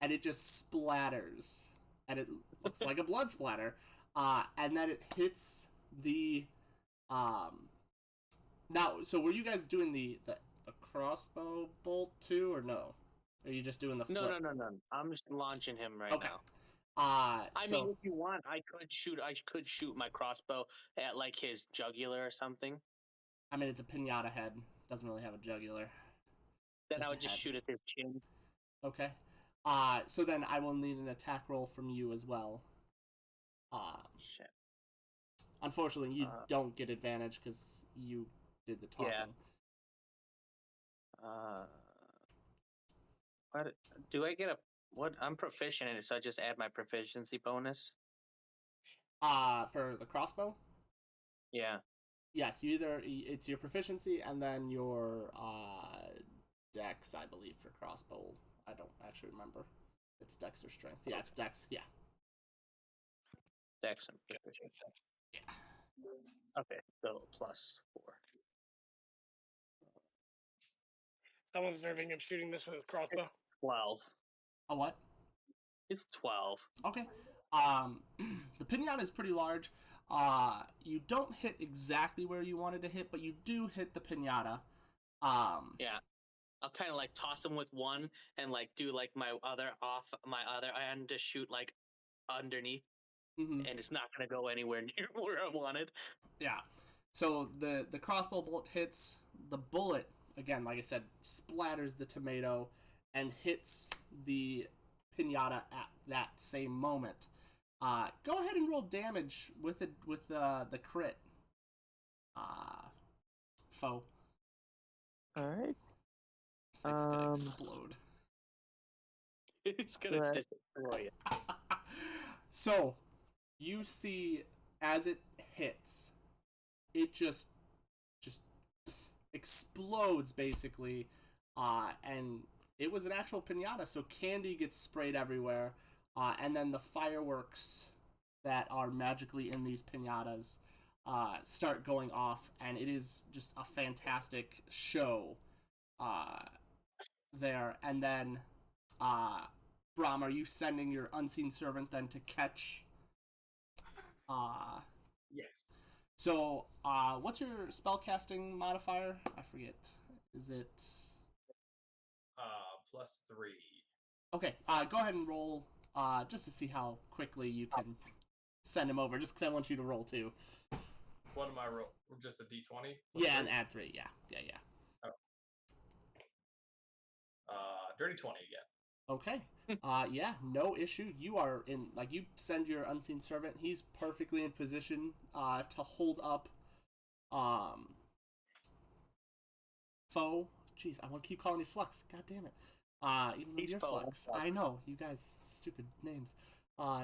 and it just splatters. And it looks like a blood splatter. And then it hits the... Now, so were you guys doing the crossbow bolt too, or no? Or are you just doing the flip? No. I'm just launching him right Okay. now. I mean, if you want, I could shoot my crossbow at like his jugular or something. I mean, it's a pinata head. Doesn't really have a jugular. Then I would just shoot at his chin. Okay. So then I will need an attack roll from you as well. Shit. Unfortunately, you don't get advantage because you did the tossing. What do I get a? What I'm proficient in it, so I just add my proficiency bonus. For the crossbow. Yeah. Yes, it's your proficiency and then your dex, I believe, for crossbow. I don't actually remember. It's dex or strength. Yeah, it's dex. Yeah. Dex and proficiency. Yeah. Okay, so +4. Someone observing him shooting this with his crossbow. 12. A what? It's 12. Okay. The pinata is pretty large. You don't hit exactly where you wanted to hit, but you do hit the pinata. Yeah. I'll kind of like toss him with one and like do like my other end to shoot like underneath, and it's not gonna go anywhere near where I wanted. Yeah. So the crossbow bolt hits the bullet again. Like I said, splatters the tomato and hits the pinata at that same moment. Go ahead and roll damage with the crit. Foe. All right. This thing's gonna explode. It's gonna destroy it. So, you see as it hits, it just explodes basically, and it was an actual pinata, so candy gets sprayed everywhere, and then the fireworks that are magically in these pinatas start going off, and it is just a fantastic show there. And then, Brom, are you sending your unseen servant then to catch? Yes. So, what's your spellcasting modifier? I forget. Is it... +3. Okay, go ahead and roll, just to see how quickly you can send him over, just because I want you to roll too. What am I roll? Just a D20? Yeah, and add 3, yeah. Oh. Dirty 20 again. Okay. Yeah, no issue. You are in, like, you send your unseen servant, he's perfectly in position to hold up foe. Jeez, I want to keep calling you Flux. God damn it. Even though you're Flux. I know, you guys, stupid names.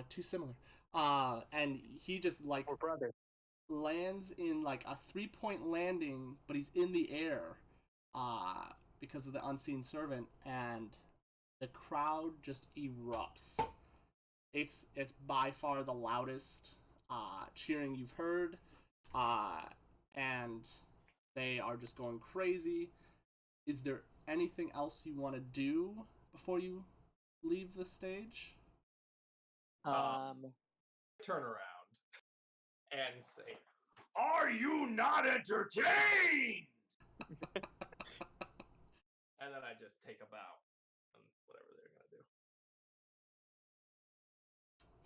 Too similar. And he just, like, We're brothers. lands in, like, a 3-point landing, but he's in the air because of the unseen servant, and the crowd just erupts it's by far the loudest cheering you've heard, and they are just going crazy. Is there anything else you want to do before you leave the stage? Turn around and say, "Are you not entertained?" And then I just take a bow on whatever they're gonna do.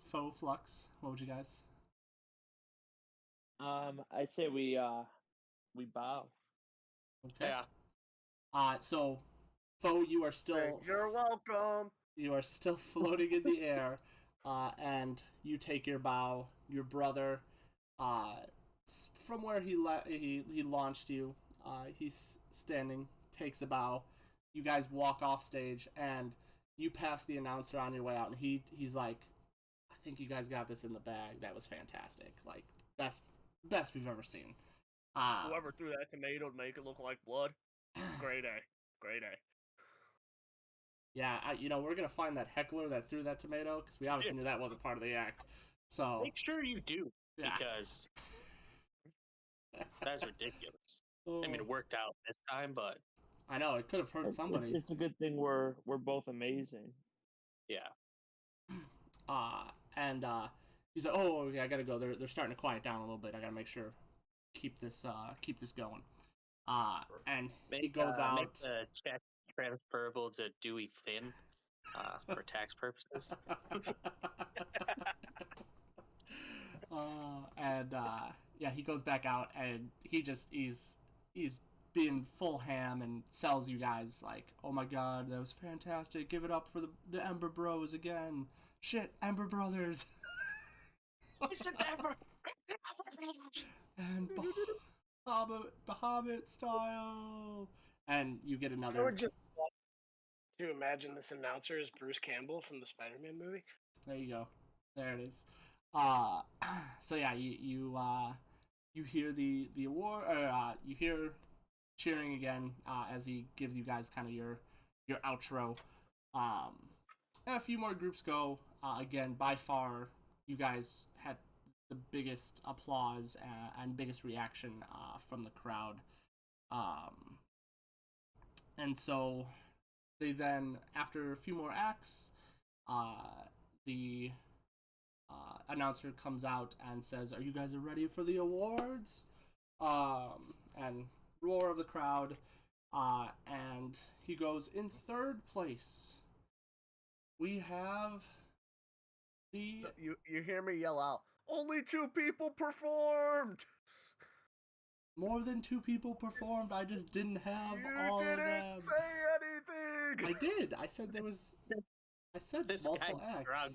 Faux Flux, what would you guys? I say we bow. Okay. Yeah. So, Faux, you are still You're welcome. You are still floating in the air, and you take your bow. Your brother, from where he launched you, he's standing, takes a bow. You guys walk off stage, and you pass the announcer on your way out, and he's like, "I think you guys got this in the bag. That was fantastic. Like best we've ever seen." Whoever threw that tomato to make it look like blood, great A. Yeah, we're gonna find that heckler that threw that tomato because we obviously knew that wasn't part of the act. So Make sure you do, yeah. because that's ridiculous. Oh. I mean, it worked out this time, but I know it could have hurt somebody. It's a good thing we're both amazing. yeah. And he's like, "Oh, yeah, I gotta go. They're starting to quiet down a little bit. I gotta make sure keep this going." And he goes out. Make the check transferable to Dewey Finn for tax purposes. Yeah, he goes back out, and he's being full ham and sells you guys like, "Oh my god, that was fantastic. Give it up for the Ember Bros again. Shit, Ember Brothers." And Bahamut style. And you get I another. would just love to imagine this announcer is Bruce Campbell from the Spider-Man movie. There you go. There it is. So yeah, you hear the award, or you hear cheering again as he gives you guys kind of your outro. And a few more groups go. Again, by far, you guys had the biggest applause and biggest reaction from the crowd. And so they then, after a few more acts, the announcer comes out and says, "Are you guys ready for the awards?" And roar of the crowd. And he goes, "In third place, we have the..." You hear me yell out, "Only 2 people performed!" More than 2 people performed. I just didn't have all of them. You didn't say anything! I did. I said there was... I said This multiple guy's acts. drunk.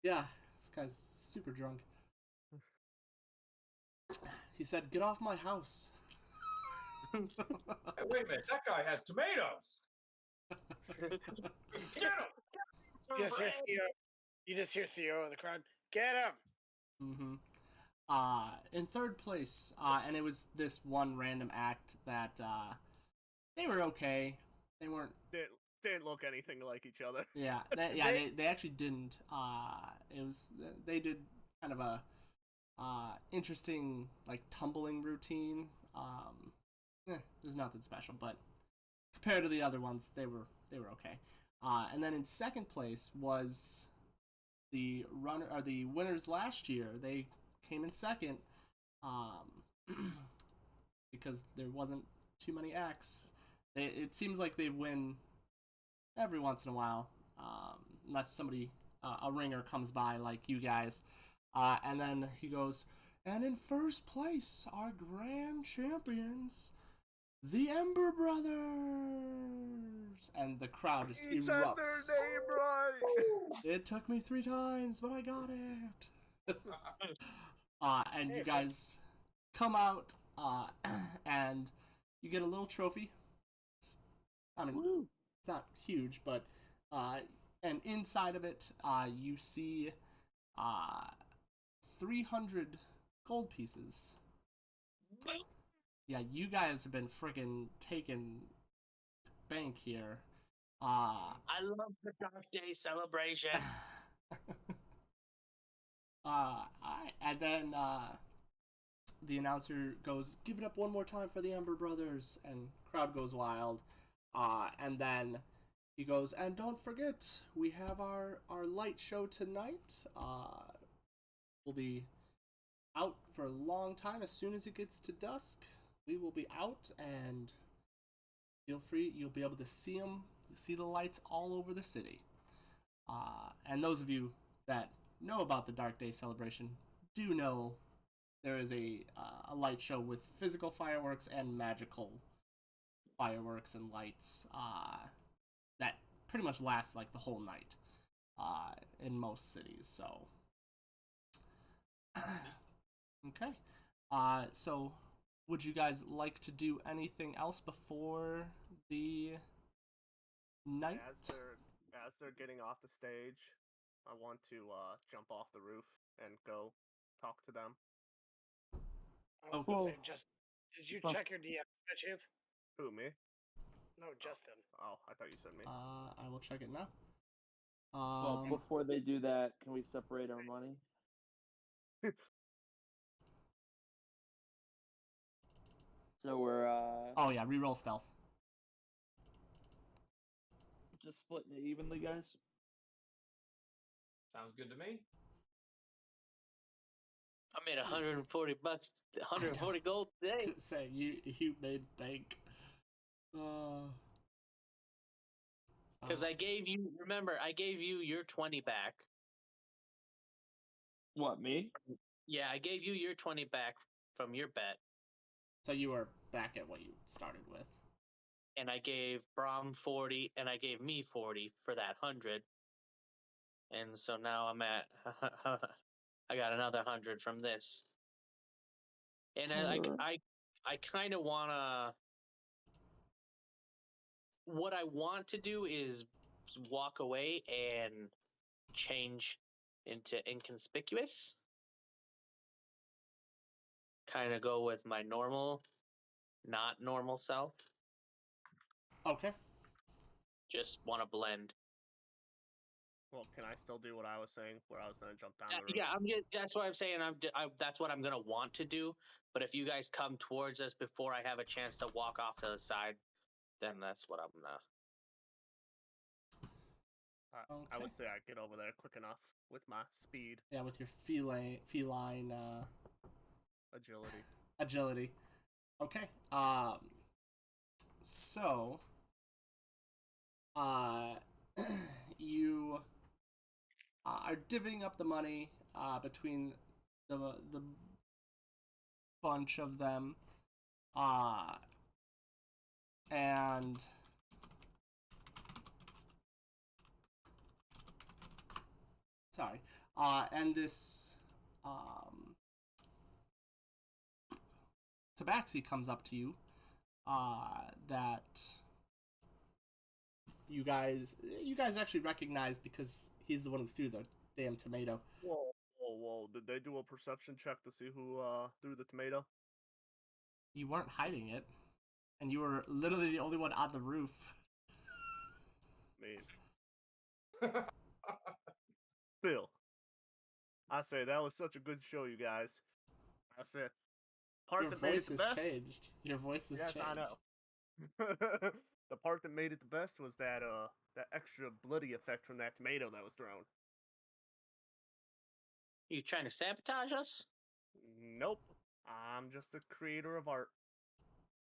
Yeah, this guy's super drunk. He said, "Get off my house." Hey, wait a minute, that guy has tomatoes. Get him! You just hear Theo in the crowd. Get him! In third place, and it was this one random act that they were okay. They weren't. Didn't look anything like each other. Yeah, they actually didn't. They did kind of a interesting like tumbling routine. There's nothing special, but compared to the other ones, they were okay. And then in second place was the winners last year. They came in second, because there wasn't too many acts. It seems like they win every once in a while, unless somebody, a ringer comes by like you guys. And then he goes, "And in first place, our grand champions, the Ember Brothers." And the crowd just He erupts. said their name right! It took me 3 times, but I got it. And you guys come out, and you get a little trophy. I mean, it's not huge, but and inside of it, you see 300 gold pieces. Yeah, you guys have been freaking taking bank here. I love the Dark Day celebration. And then the announcer goes, "Give it up one more time for the Amber Brothers," and crowd goes wild. And then he goes, "And don't forget, we have our light show tonight. We'll be out for a long time. As soon as it gets to dusk, we will be out, and feel free. You'll be able to see the lights all over the city. And those of you that know about the Dark Day celebration do know there is a light show with physical fireworks and magical fireworks and lights that pretty much lasts like the whole night in most cities. So, okay. So, would you guys like to do anything else before the night? As they're getting off the stage, I want to jump off the roof and go talk to them. I was gonna say, just did you check your DM by chance? Who, me? No, Justin. Oh, I thought you said me. I will check it now. Well, before they do that, can we separate our money? So we're Oh yeah, reroll stealth. just splitting it evenly, guys. Sounds good to me. I made 140 bucks, 140 gold I was today. gonna say you made bank. Because I gave you, remember, I gave you your 20 back. What, me? Yeah, I gave you your 20 back from your bet. So you are back at what you started with. And I gave Brom 40, and I gave me 40 for that 100. And so now I'm at, I got another 100 from this. And I kind of want to, what I want to do is walk away and change into inconspicuous. Kind of go with my normal, not normal self. Okay. Just want to blend. Well, can I still do what I was saying, where I was gonna jump down the roof? Yeah, that's what I'm saying. That's what I'm gonna want to do. But if you guys come towards us before I have a chance to walk off to the side, then that's what I'm gonna. I would say I get over there quick enough with my speed. Yeah, with your feline agility. Okay. So you are divvying up the money between the bunch of them, and sorry, and this Tabaxi comes up to you, that you guys actually recognize because he's the one who threw the damn tomato. Whoa! Did they do a perception check to see who threw the tomato? You weren't hiding it, and you were literally the only one on the roof. Bill, I say that was such a good show, you guys. I said, part Your that made it voice the has best. changed. Your voice has Yes, changed. I know. The part that made it the best was that extra bloody effect from that tomato that was thrown. You trying to sabotage us? Nope. I'm just a creator of art.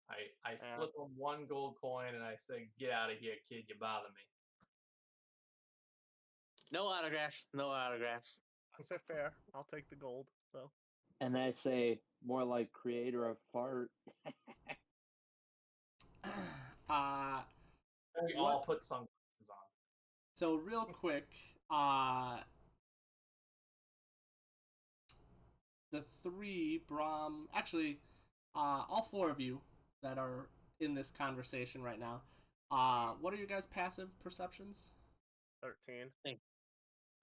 I flip him one gold coin and I say, "Get out of here, kid! You bother me." No autographs. No autographs. I say fair. I'll take the gold, though. And I say more like creator of fart. We all put sunglasses on. So real quick, the three Brom, actually, all four of you that are in this conversation right now, what are your guys' passive perceptions? 13.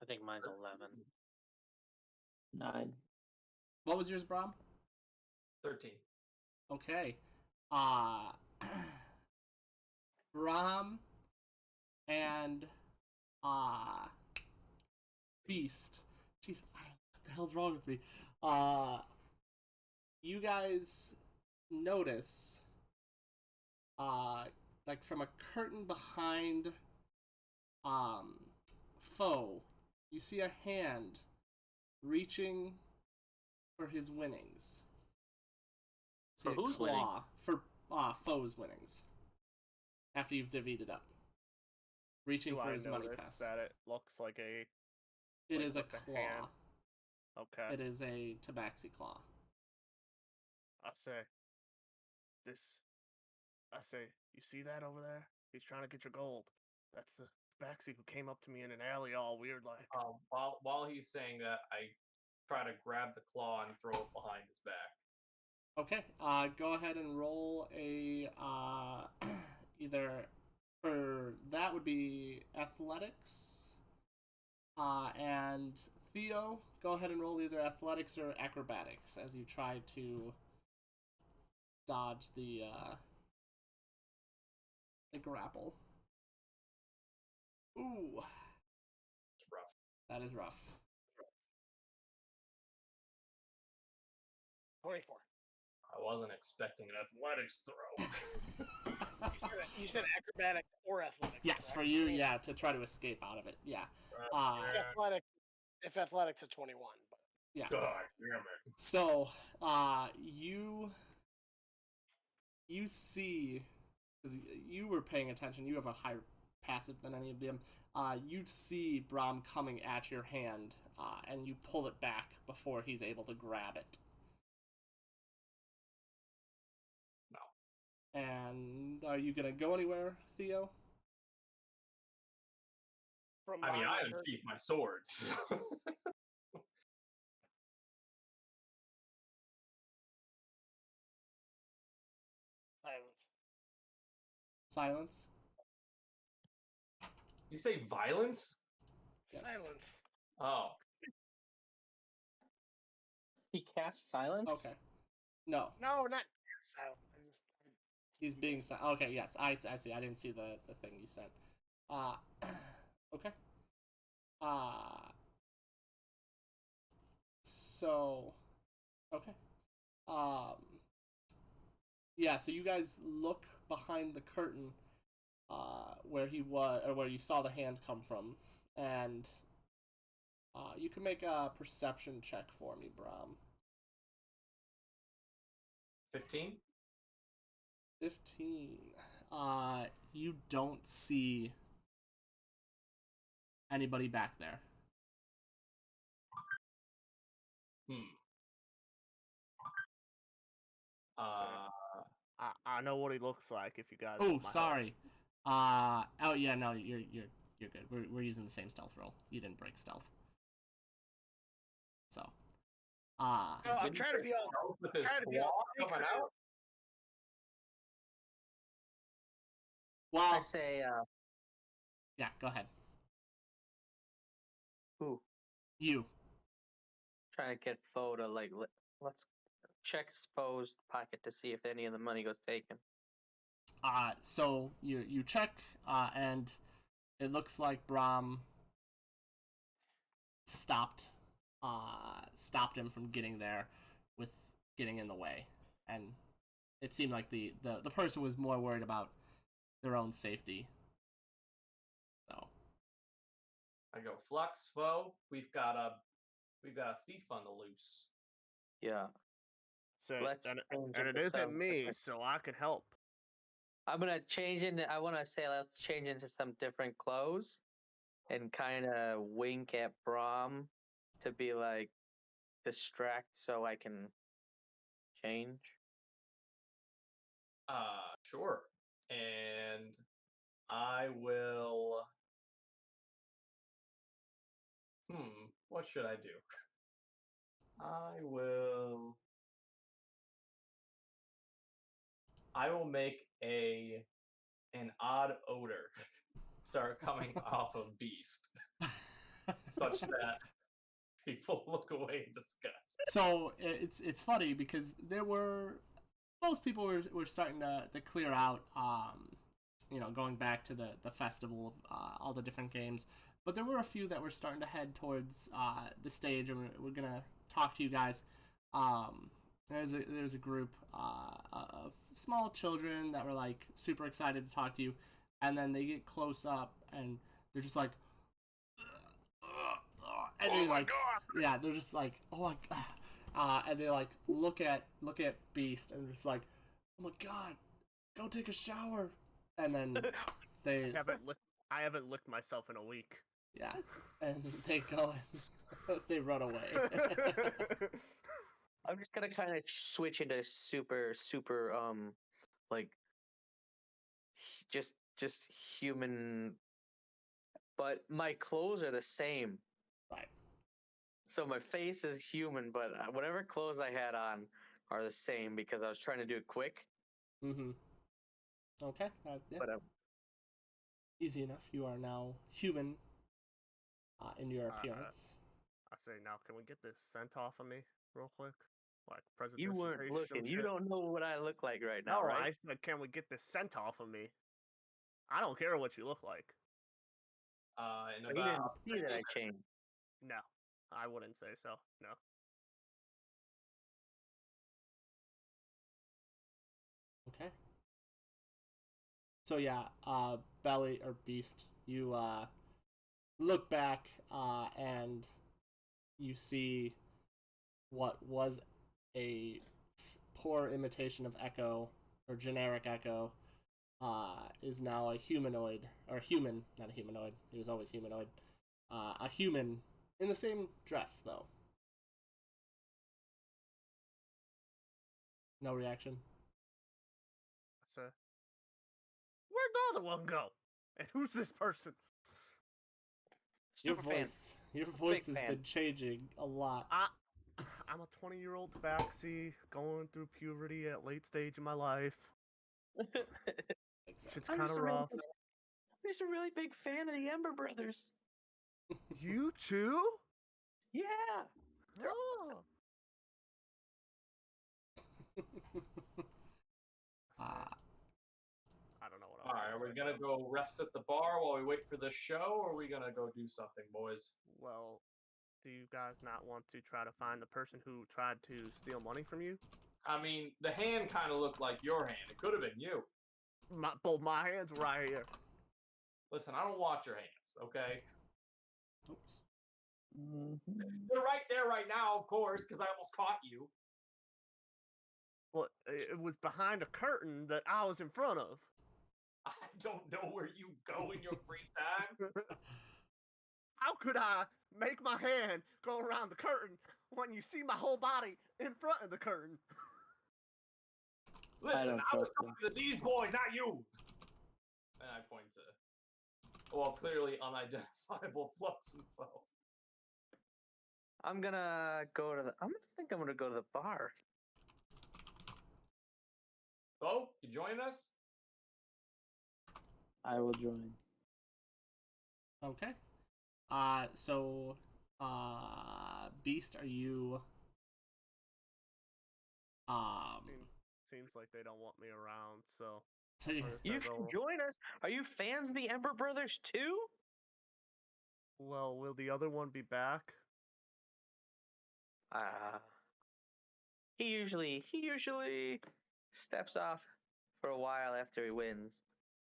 I think mine's 11. 9. What was yours, Brom? 13. Okay. Brom and Beast. Jeez, I don't know what the hell's wrong with me? You guys notice, like from a curtain behind, Foe, you see a hand reaching for his winnings. For who's winning? For Foe's winnings. After you've divvied up. Reaching Do for I his money notice pass. that it looks like a... It like is a with the claw. hand? Okay. It is a tabaxi claw. I say, you see that over there? He's trying to get your gold. That's the Baxi who came up to me in an alley all weird like. While he's saying that, I try to grab the claw and throw it behind his back. Okay, go ahead and roll a, either, for that would be athletics, and Theo, go ahead and roll either athletics or acrobatics as you try to dodge the grapple. Ooh. It's rough. That is rough. 24. I wasn't expecting an athletics throw. You said acrobatics or athletics. Yes, correct? for you, yeah, to try to escape out of it, yeah. If athletics at 21. But... Yeah. God damn it. So, you see, because you were paying attention, you have a higher passive than any of them. You'd see Brahm coming at your hand, and you pull it back before he's able to grab it. No. And are you gonna go anywhere, Theo? I mean, I unsheathed my sword. So. Silence. Silence? You say violence? Yes. Silence. Oh. He casts silence? Okay. No. No, not silence. He's being silent. Okay, yes, I see. I didn't see the thing you sent. Okay. So, okay. Yeah, so you guys look behind the curtain, where he was, or where you saw the hand come from, and, you can make a perception check for me, Brahm. 15? 15. You don't see anybody back there. I know what he looks like. If you guys. Oh, want my sorry. Oh yeah, no, you're good. We're using the same stealth roll. You didn't break stealth. So, No, I'm trying to be all. With his trying to be claw all coming out? well, I say, yeah, go ahead. who? You. Trying to get Foe to, like, let's check Foe's pocket to see if any of the money goes taken. So you check, and it looks like Brahm stopped him from getting there with getting in the way, and it seemed like the person was more worried about their own safety. So I go, Flux, Foe, we've got a thief on the loose. Yeah. Say, Let's and change it into isn't some me, different- so I can help. I'm gonna change into. I want to say let's change into some different clothes, and kind of wink at Brahm to be like distract so I can change. Sure. And I will. What should I do? I will make an odd odor start coming off of Beast, such that people look away in disgust. So it's funny because most people were starting to clear out, going back to the festival of all the different games. but there were a few that were starting to head towards the stage, and we're gonna talk to you guys. There's a group of small children that were like super excited to talk to you, and then they get close up and they're just like, and they like, yeah, they're just like, oh my god, and they like look at Beast and just like, oh my god, go take a shower, and then they I haven't licked myself in a week. Yeah, and they go and they run away. I'm just gonna kind of switch into super like just human, but my clothes are the same. Right. So my face is human, but whatever clothes I had on are the same because I was trying to do it quick. Mm-hmm. Okay. Yeah. But easy enough. You are now human in your appearance. I say now, can we get this scent off of me real quick? Like you weren't looking. You don't know what I look like right now, no, right? I said, can we get this scent off of me? I don't care what you look like. You didn't see that I changed. No, I wouldn't say so. No. Okay. So yeah, Belly or Beast, you look back and you see what was a poor imitation of Echo or generic Echo is now a humanoid, or human, not a humanoid. He was always humanoid. A human in the same dress though. No reaction. So, where'd the other one go? And who's this person? Your voice has been changing a lot. I'm a 20-year-old tabaxi going through puberty at late stage in my life. It's kind of rough. I'm just a really big fan of the Ember Brothers. You too? Yeah. Oh. I don't know what else. All right, are we gonna go rest at the bar while we wait for the show, or are we gonna go do something, boys? Well, do you guys not want to try to find the person who tried to steal money from you? I mean, the hand kind of looked like your hand. It could have been you. Both my hands were right here. Listen, I don't watch your hands, okay? Oops. They're right there right now, of course, because I almost caught you. Well, it was behind a curtain that I was in front of. I don't know where you go in your free time. How could I make my hand go around the curtain when you see my whole body in front of the curtain? Listen, I was talking to these boys, not you. And I point to, well, clearly unidentifiable Flux and Foe. I'm gonna go to the. I'm gonna go to the bar. Bo, you join us? I will join. Okay. So, Beast, are you? Seems like they don't want me around, so. So you can join us. Are you fans of the Ember Brothers too? Well, will the other one be back? He usually steps off for a while after he wins.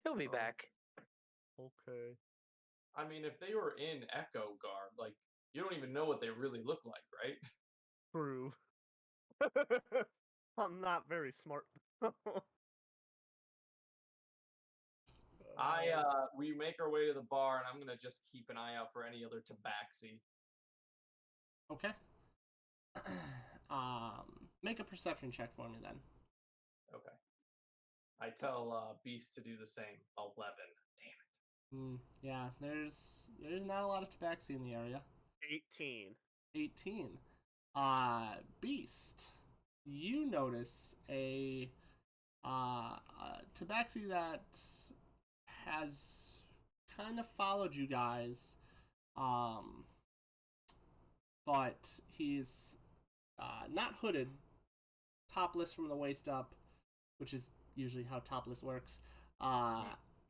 He'll be back. Okay. I mean, if they were in Echo garb, like, you don't even know what they really look like, right? True. I'm not very smart. We make our way to the bar, and I'm gonna just keep an eye out for any other tabaxi. Okay. Make a perception check for me then. Okay. I tell Beast to do the same. 11. Damn it. Yeah, there's not a lot of tabaxi in the area. 18. 18. Beast, you notice a tabaxi that has kind of followed you guys, but he's not hooded, topless from the waist up, which is usually how topless works,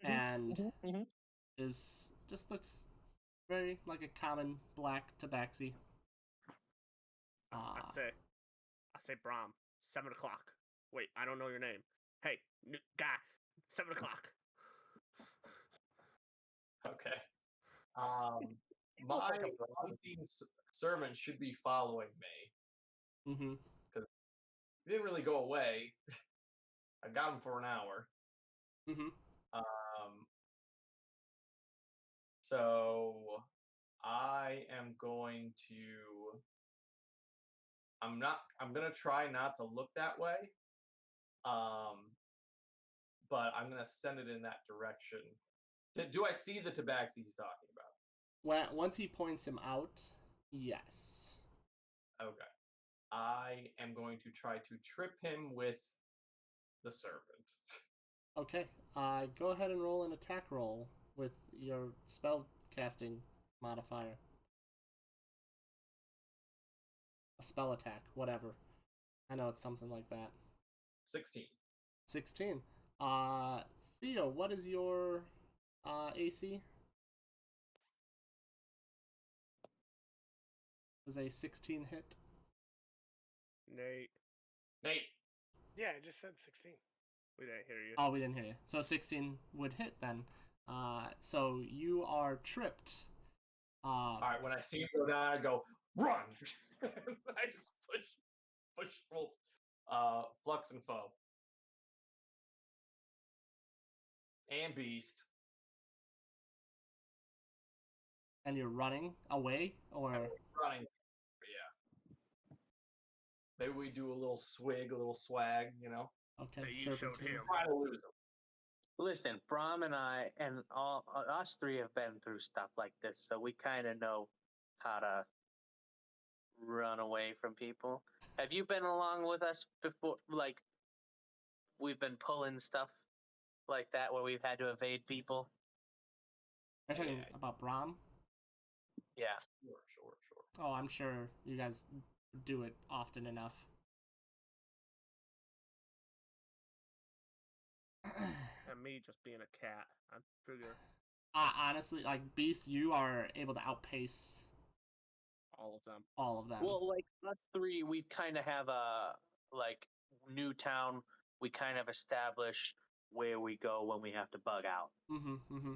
and is just looks Very like a common black tabaxi. I say, Brom, 7 o'clock. Wait, I don't know your name. Hey, guy, 7 o'clock. Okay. My unseen servant should be following me. Mm-hmm. Because he didn't really go away. I got him for an hour. Mm-hmm. So I am going to. I'm gonna try not to look that way. But I'm gonna send it in that direction. Do I see the tabaxi he's talking about? Once he points him out, yes. Okay. I am going to try to trip him with the servant. Okay. Go ahead and roll an attack roll with your spell casting modifier. A spell attack, whatever. I know it's something like that. 16. 16. Theo, what is your AC? Does a 16 hit? Nate. Yeah, I just said 16. We didn't hear you. Oh, we didn't hear you. So 16 would hit then. So you are tripped. Alright, when I see him go down, I go, run! I just push both Flux and Foe. And Beast. And you're running away, or running? Yeah. Maybe we do a little swig, a little swag, you know. Okay. That you showed him. Try to lose him. Listen, Brom and I and all us three have been through stuff like this, so we kind of know how to run away from people. Have you been along with us before? Like, we've been pulling stuff like that where we've had to evade people. Are you talking about Brom? Yeah. Sure. Oh, I'm sure you guys do it often enough. And me just being a cat. I figure Honestly, like Beast, you are able to outpace all of them. all of them. Well, like us three, we kind of have a like new town. We kind of establish where we go when we have to bug out. Mm-hmm.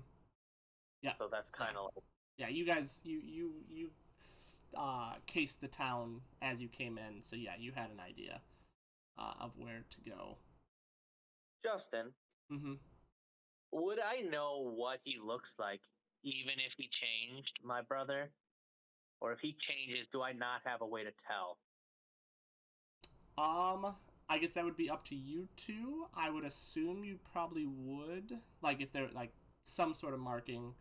Yeah. So that's kind of like. Yeah, you guys, you cased the town as you came in, so yeah, you had an idea of where to go. Justin, Mm-hmm. would I know what he looks like even if he changed, my brother? Or if he changes, do I not have a way to tell? I guess that would be up to you two. I would assume you probably would, like if they're like some sort of marking.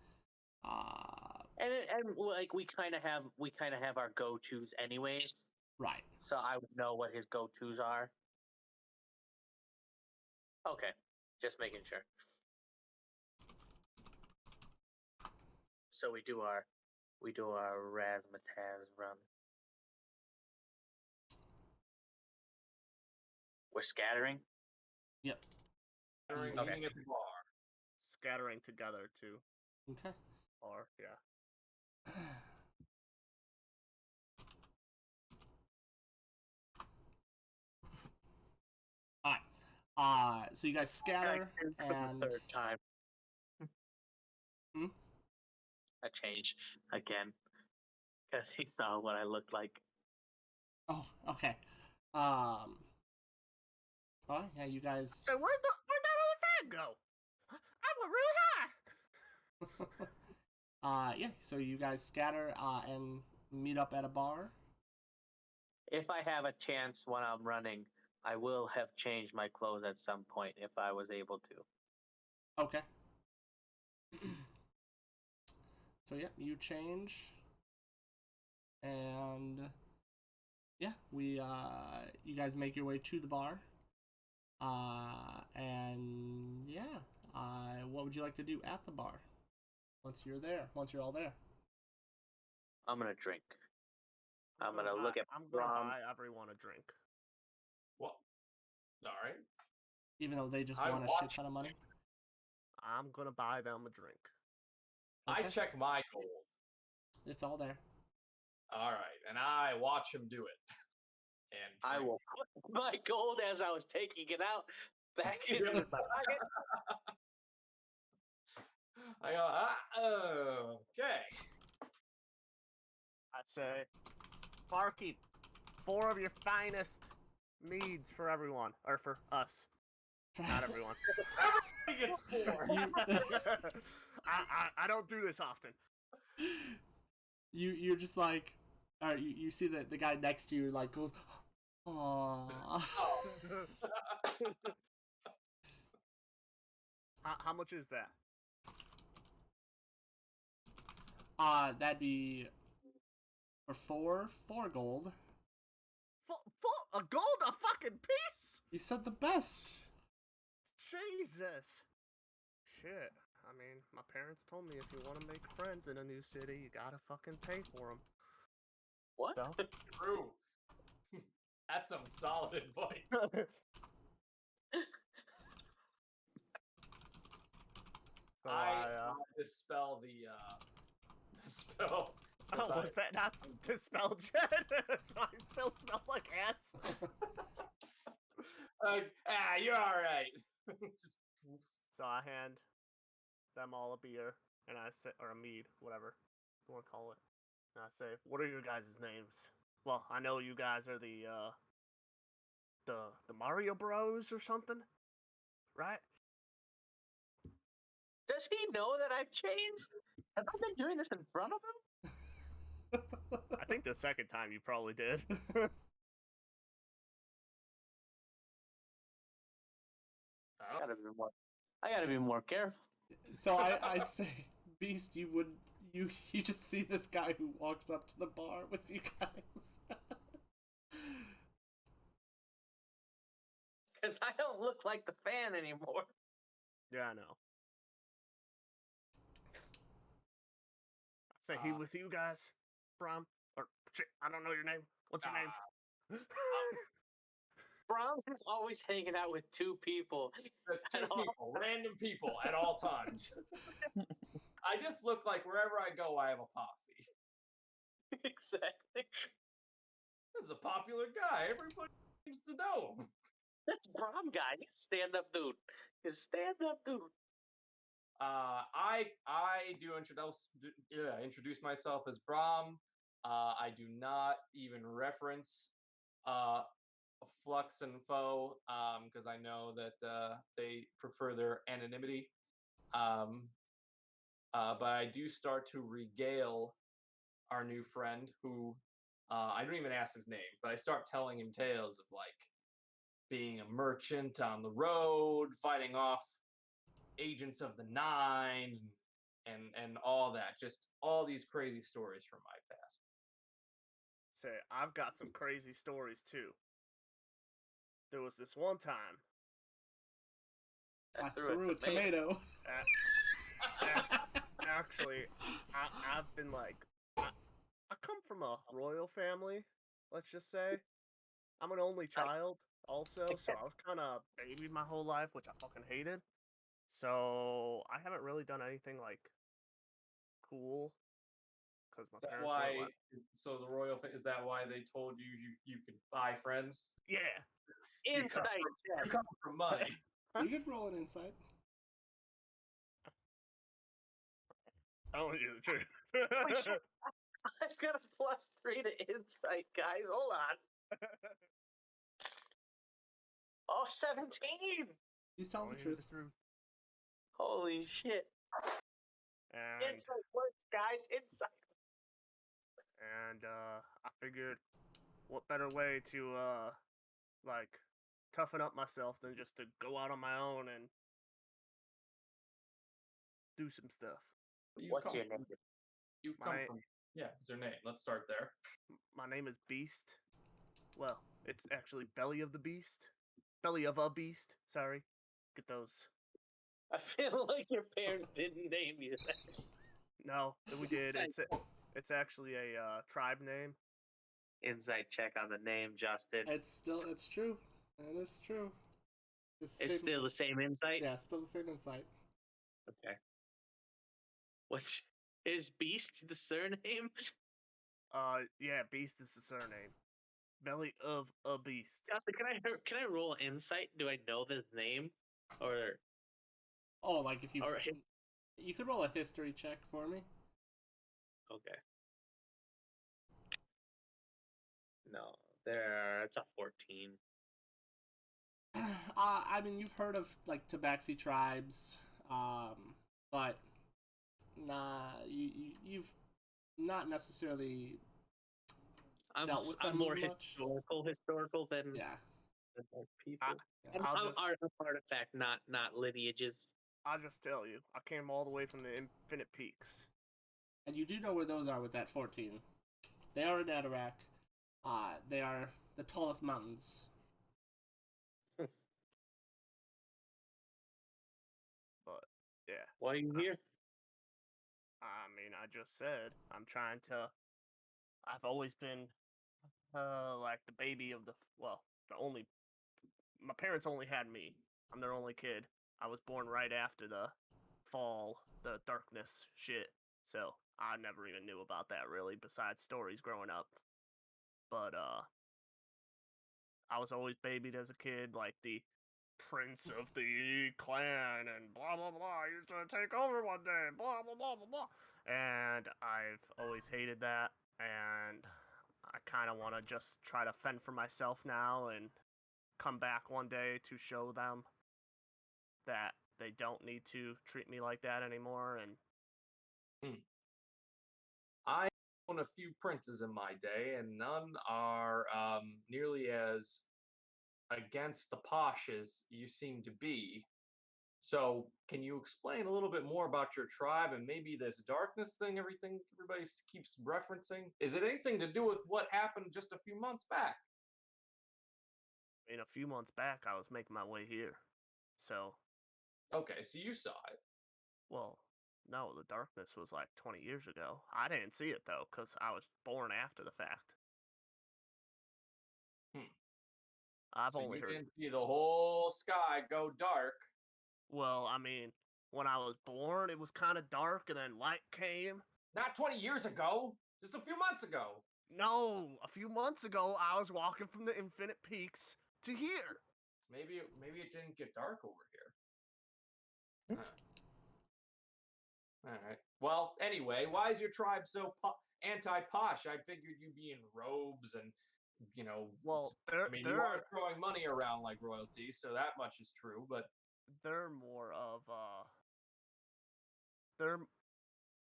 And like we kind of have our go-tos anyways. Right. So I would know what his go-tos are. Okay, just making sure. So we do our razzmatazz run. We're scattering. Yep. Meeting Okay. at the bar. Scattering together too. Okay. Or yeah. Alright. So you guys scatter and third time. Hmm? I changed again because he saw what I looked like. Oh, okay. Oh yeah, you guys. So where'd that other fan go? I went really high. Yeah. So you guys scatter and meet up at a bar. If I have a chance when I'm running, I will have changed my clothes at some point if I was able to. Okay. So yeah, you change, and yeah, you guys make your way to the bar, and yeah, what would you like to do at the bar once you're all there? I'm gonna drink. I'm gonna look at I'm gonna Brom. buy everyone a drink. What? All right. Even though they just I want a watch- shit ton of money. I'm gonna buy them a drink. I Okay. check my gold. It's all there. All right, and I watch him do it. And I will put my gold as I was taking it out back into the pocket. I go, okay. I'd say, barkeep, 4 of your finest meads for everyone, or for us. Not everyone. Everybody gets 4. I don't do this often. You're just like, all right. You see that the guy next to you like goes, "Aww." How much is that? That'd be for 4 gold. A gold a fucking piece? You said the best. Jesus. Shit. I mean, my parents told me if you want to make friends in a new city, you gotta fucking pay for them. What? So? True. That's some solid advice. So I dispel the spell. Oh, was that not dispelled yet? So I still smell like ass. You're all right. Just poof. So I hand them all a beer, and I say, or a mead, whatever you want to call it. And I say, "What are your guys' names?" Well, I know you guys are the Mario Bros or something, right? Does he know that I've changed? Have I been doing this in front of him? I think the second time you probably did. I gotta be more careful. So I'd say, Beast, you just see this guy who walks up to the bar with you guys. Because I don't look like the fan anymore. Yeah, I know. Say he with you guys, Brom? Or shit, I don't know your name. What's your name? Brahms is always hanging out with 2 people. There's 2 people, random people at all times. I just look like wherever I go, I have a posse. Exactly. This is a popular guy. Everybody seems to know him. That's Brom guy. He's a stand-up dude. He's a stand-up dude. I do introduce myself as Brom. I do not even reference Flux and Foe because I know that they prefer their anonymity. But I do start to regale our new friend who I don't even ask his name, but I start telling him tales of like being a merchant on the road, fighting off agents of the Nine, and all that. Just all these crazy stories from my past. Say, I've got some crazy stories too. There was this one time. I threw a tomato. Actually, I've been like, I come from a royal family, let's just say. I'm an only child also, so I was kind of babied my whole life, which I fucking hated. So I haven't really done anything like cool because my parents were like, so the royal is that why they told you could buy friends? Yeah. Insight. You come from money. You can roll an insight. Oh, you the truth. Holy shit. I've got a +3 to insight, guys. Hold on. Oh, 17. He's telling the truth. Holy shit. And, Insight works, guys. Insight. And I figured, what better way to like toughen up myself than just to go out on my own and do some stuff. What's your name? You come from. Yeah, what's your name? Let's start there. My name is Beast. Well, it's actually Belly of the Beast. Belly of a Beast. Sorry. Get those. I feel like your parents didn't name you that. No, we did. It's actually a tribe name. Insight check on the name, Justin. It's true. It is true. It's still the same insight? Yeah, still the same insight. Okay. What's Is Beast the surname? Yeah, Beast is the surname. Belly of a Beast. Justin, can I roll insight? Do I know the name, or like if you you could roll a history check for me. Okay. No, it's a 14. I mean, you've heard of like Tabaxi tribes, but you've not necessarily dealt with them I'm more much. historical than people. I'm artifact, not lineages. I'll just tell you, I came all the way from the Infinite Peaks. And you do know where those are with that 14. They are in Atarak. They are the tallest mountains. But, yeah. Why are you here? I mean, I just said, I'm trying to... I've always been, like, the baby of the only... My parents only had me. I'm their only kid. I was born right after the fall, the darkness shit. So, I never even knew about that, really, besides stories growing up. But, I was always babied as a kid, like the Prince of the Clan, and blah, blah, blah. He's gonna take over one day, blah, blah, blah, blah, blah. And I've always hated that, and I kind of want to just try to fend for myself now and come back one day to show them that they don't need to treat me like that anymore. And I own a few princes in my day, and none are nearly as against the posh as you seem to be. So, can you explain a little bit more about your tribe and maybe this darkness thing everybody keeps referencing? Is it anything to do with what happened just a few months back? I mean, a few months back, I was making my way here. So. Okay, so you saw it. Well, no, the darkness was like 20 years ago. I didn't see it, though, because I was born after the fact. I've only heard... You didn't see the whole sky go dark. Well, I mean, when I was born, it was kind of dark, and then light came. Not 20 years ago. Just a few months ago. No, a few months ago, I was walking from the Infinite Peaks to here. Maybe it didn't get dark over here. All right. Well, anyway, why is your tribe so anti-posh? I figured you'd be in robes and, Well, you are throwing money around like royalty, so that much is true, but... They're more of,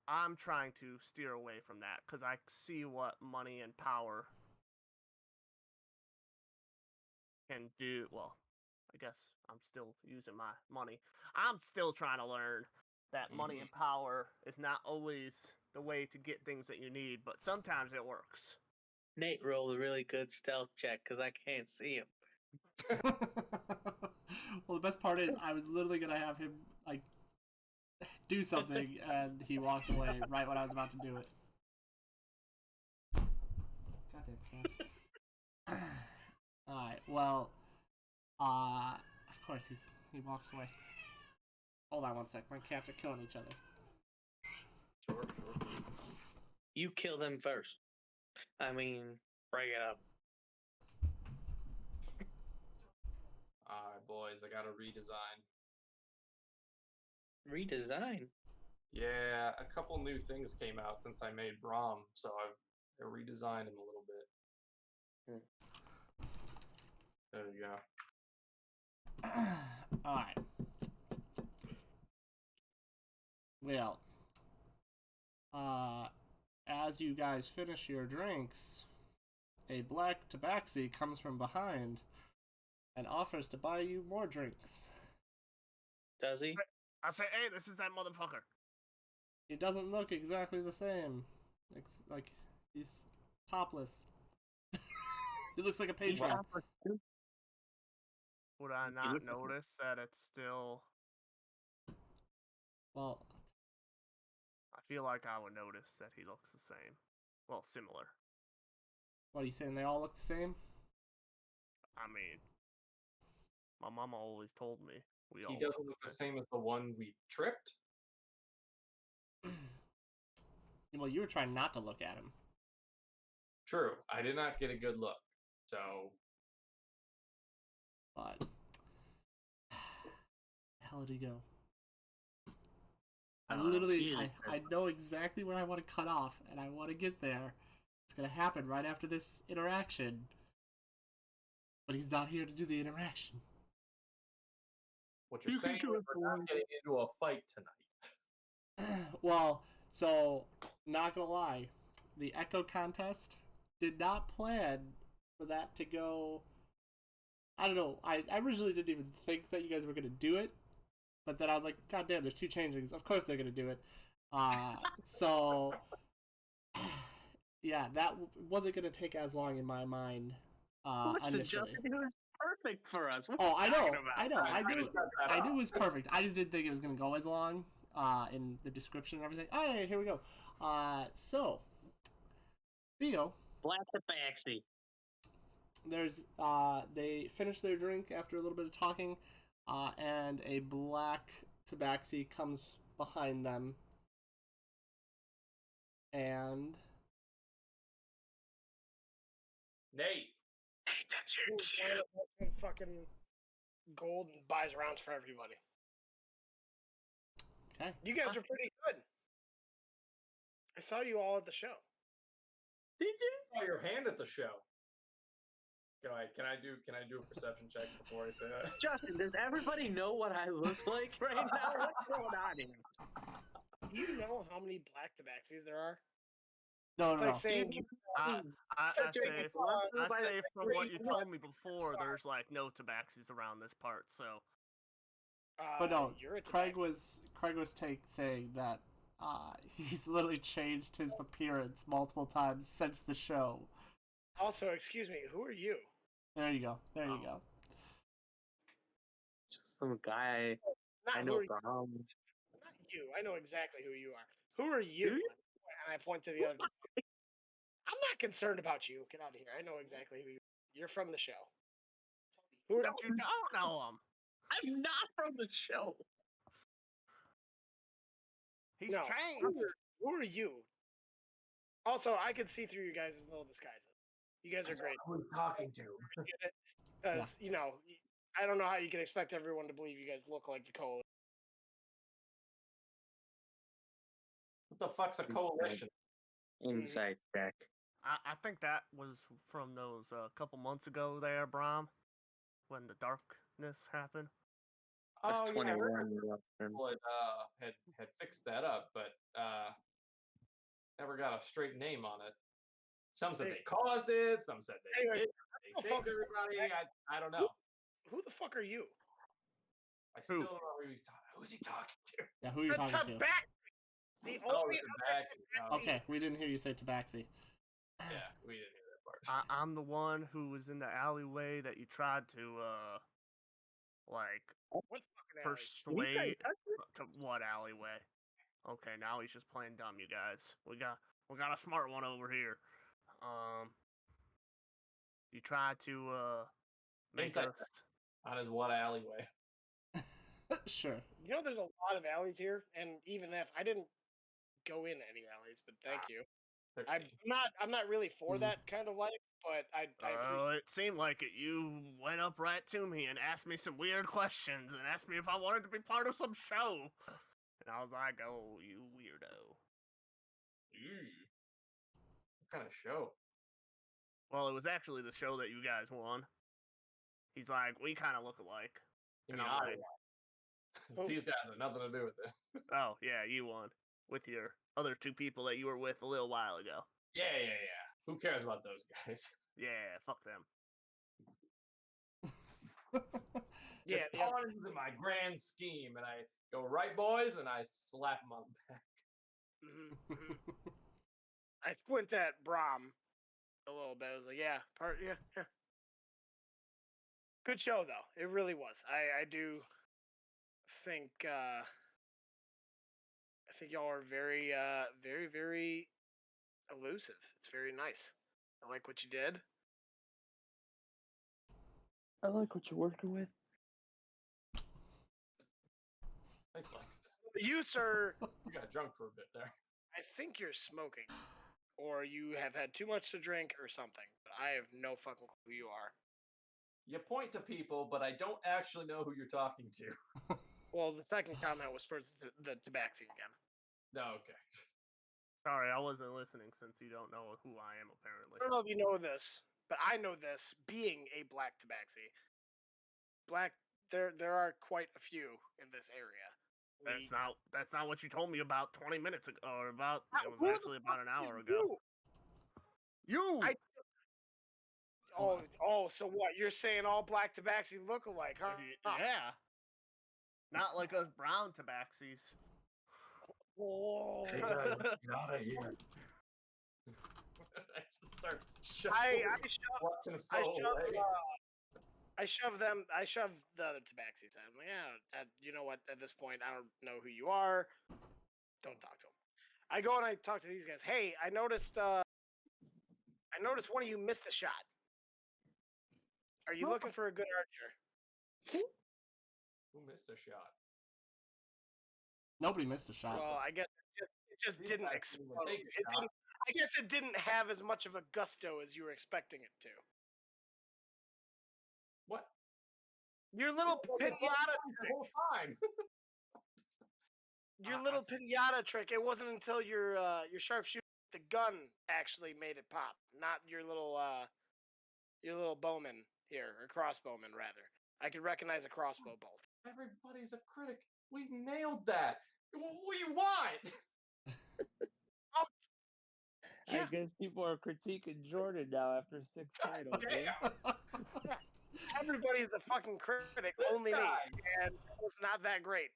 I'm trying to steer away from that, because I see what money and power can do. Well, I guess I'm still using my money. I'm still trying to learn that money and power is not always the way to get things that you need, but sometimes it works. Nate rolled a really good stealth check because I can't see him. Well, the best part is I was literally going to have him, like, do something, and he walked away right when I was about to do it. Goddamn cats. Alright, well, of course he walks away. Hold on one sec, my cats are killing each other. Sure. You kill them first. I mean, bring it up. Alright, boys, I got a redesign. Redesign? Yeah, a couple new things came out since I made Braum, so I redesigned him a little bit. There you go. Alright. Well, as you guys finish your drinks, a black tabaxi comes from behind and offers to buy you more drinks. Does he? I say, hey, this is that motherfucker. He doesn't look exactly the same. Like he's topless. He looks like a patron. Would I not notice that it's still... Well, I feel like I would notice that he looks the same. Well, similar. What are you saying? They all look the same? I mean, my mama always told me He doesn't look the same as the one we tricked? Well, you were trying not to look at him. True. I did not get a good look. So. But. How did he go? I know exactly where I want to cut off, and I want to get there. It's going to happen right after this interaction. But he's not here to do the interaction. What you're saying is we're not getting into a fight tonight. Well, so, not gonna lie, the Echo contest did not plan for that to go. I don't know. I originally didn't even think that you guys were gonna do it, but then I was like, God damn, there's 2 changelings. Of course they're gonna do it. So, yeah, that wasn't gonna take as long in my mind. Initially. It was perfect for us. I know. I knew it was perfect. I just didn't think it was gonna go as long. In the description and everything. Oh, yeah, here we go. So, Theo. Black Tabaxi. There's, they finish their drink after a little bit of talking, and a black Tabaxi comes behind them. And... Nate. That's your fucking gold and buys rounds for everybody. Okay. You guys are pretty good. I saw you all at the show. Did you? I saw your hand at the show. Can I do a perception check before I say that? Justin, does everybody know what I look like right now? What's going on here? Do you know how many black Tabaxis there are? No. Like saying I say from what you told me before, there's like no Tabaxis around this part, so. But no, Craig was saying that he's literally changed his appearance multiple times since the show. Also, excuse me, who are you? There you go. Just some guy. Not I know Not you. I know exactly who you are. Who are you? And I point to the other. I'm not concerned about you. Get out of here. I know exactly who you are. You're from the show. Who are you? Don't know him. I'm not from the show. He's changed. Who are you? Also, I could see through you guys' little disguises. You guys are great. Who are you talking to? Because, you know, I don't know how you can expect everyone to believe you guys look like the Coalition. What the fuck's a coalition? Inside check. I think that was from those couple months ago there, Brom, when the darkness happened. Oh, yeah, I heard 21. people had fixed that up, but never got a straight name on it. Some said they caused it. Some said they did. They saved everybody. I don't know. Who the fuck are you? I still don't know who he's talking. Who's he talking to? Yeah, who are you talking to? The only Tabaxi. Okay, we didn't hear you say Tabaxi. Yeah, we didn't hear that part. I'm the one who was in the alleyway that you tried to, what fucking persuade to what alleyway? Okay, now he's just playing dumb, you guys. We got a smart one over here. You tried to make Inside us on his what alleyway? Sure. You know, there's a lot of alleys here, and even if I didn't go in any alleys, but thank you. 13. I'm not really for that kind of life, but I it seemed like it. You went up right to me and asked me some weird questions and asked me if I wanted to be part of some show. And I was like, oh, you weirdo. What kind of show? Well, it was actually the show that you guys won. He's like, we kind of look alike. You And mean I'm I like, won. These guys have nothing to do with it. oh, yeah, you won. With your other 2 people that you were with a little while ago. Yeah. Who cares about those guys? Yeah, fuck them. Just pawns in my grand scheme, and I go, right, boys, and I slap them on the back. I squint at Brom a little bit. I was like, yeah. Good show, though. It really was. I do think y'all are very, very, very elusive. It's very nice. I like what you did. I like what you're working with. Thanks, Lex. You, sir. You got drunk for a bit there. I think you're smoking, or you have had too much to drink, or something. But I have no fucking clue who you are. You point to people, but I don't actually know who you're talking to. Well, the second comment was for the Tabaxi again. No, okay. Sorry, I wasn't listening since you don't know who I am, apparently. I don't know if you know this, but I know this, being a black Tabaxi. There are quite a few in this area. That's not what you told me about 20 minutes ago, or about, it was Who the actually about an fuck is hour ago. You! So what? You're saying all black Tabaxi look alike, huh? Yeah. Not like us brown Tabaxis. Oh. Hey guys, get out of here. I just start watching I shove the other Tabaxis. I'm like, yeah, you know what? At this point, I don't know who you are. Don't talk to them. I go and I talk to these guys. Hey, I noticed one of you missed a shot. Are you looking for a good archer? Who missed a shot? Nobody missed a shot. Well, I guess it just didn't explode. I guess it didn't have as much of a gusto as you were expecting it to. What? Your little pinata the whole time. Your little pinata trick. It wasn't until your sharpshooter with the gun actually made it pop, not your little bowman here, or crossbowman rather. I could recognize a crossbow bolt. Everybody's a critic. We nailed that. What do you want? I guess people are critiquing Jordan now after 6 titles. Yeah. Everybody's a fucking critic, only me, and it was not that great.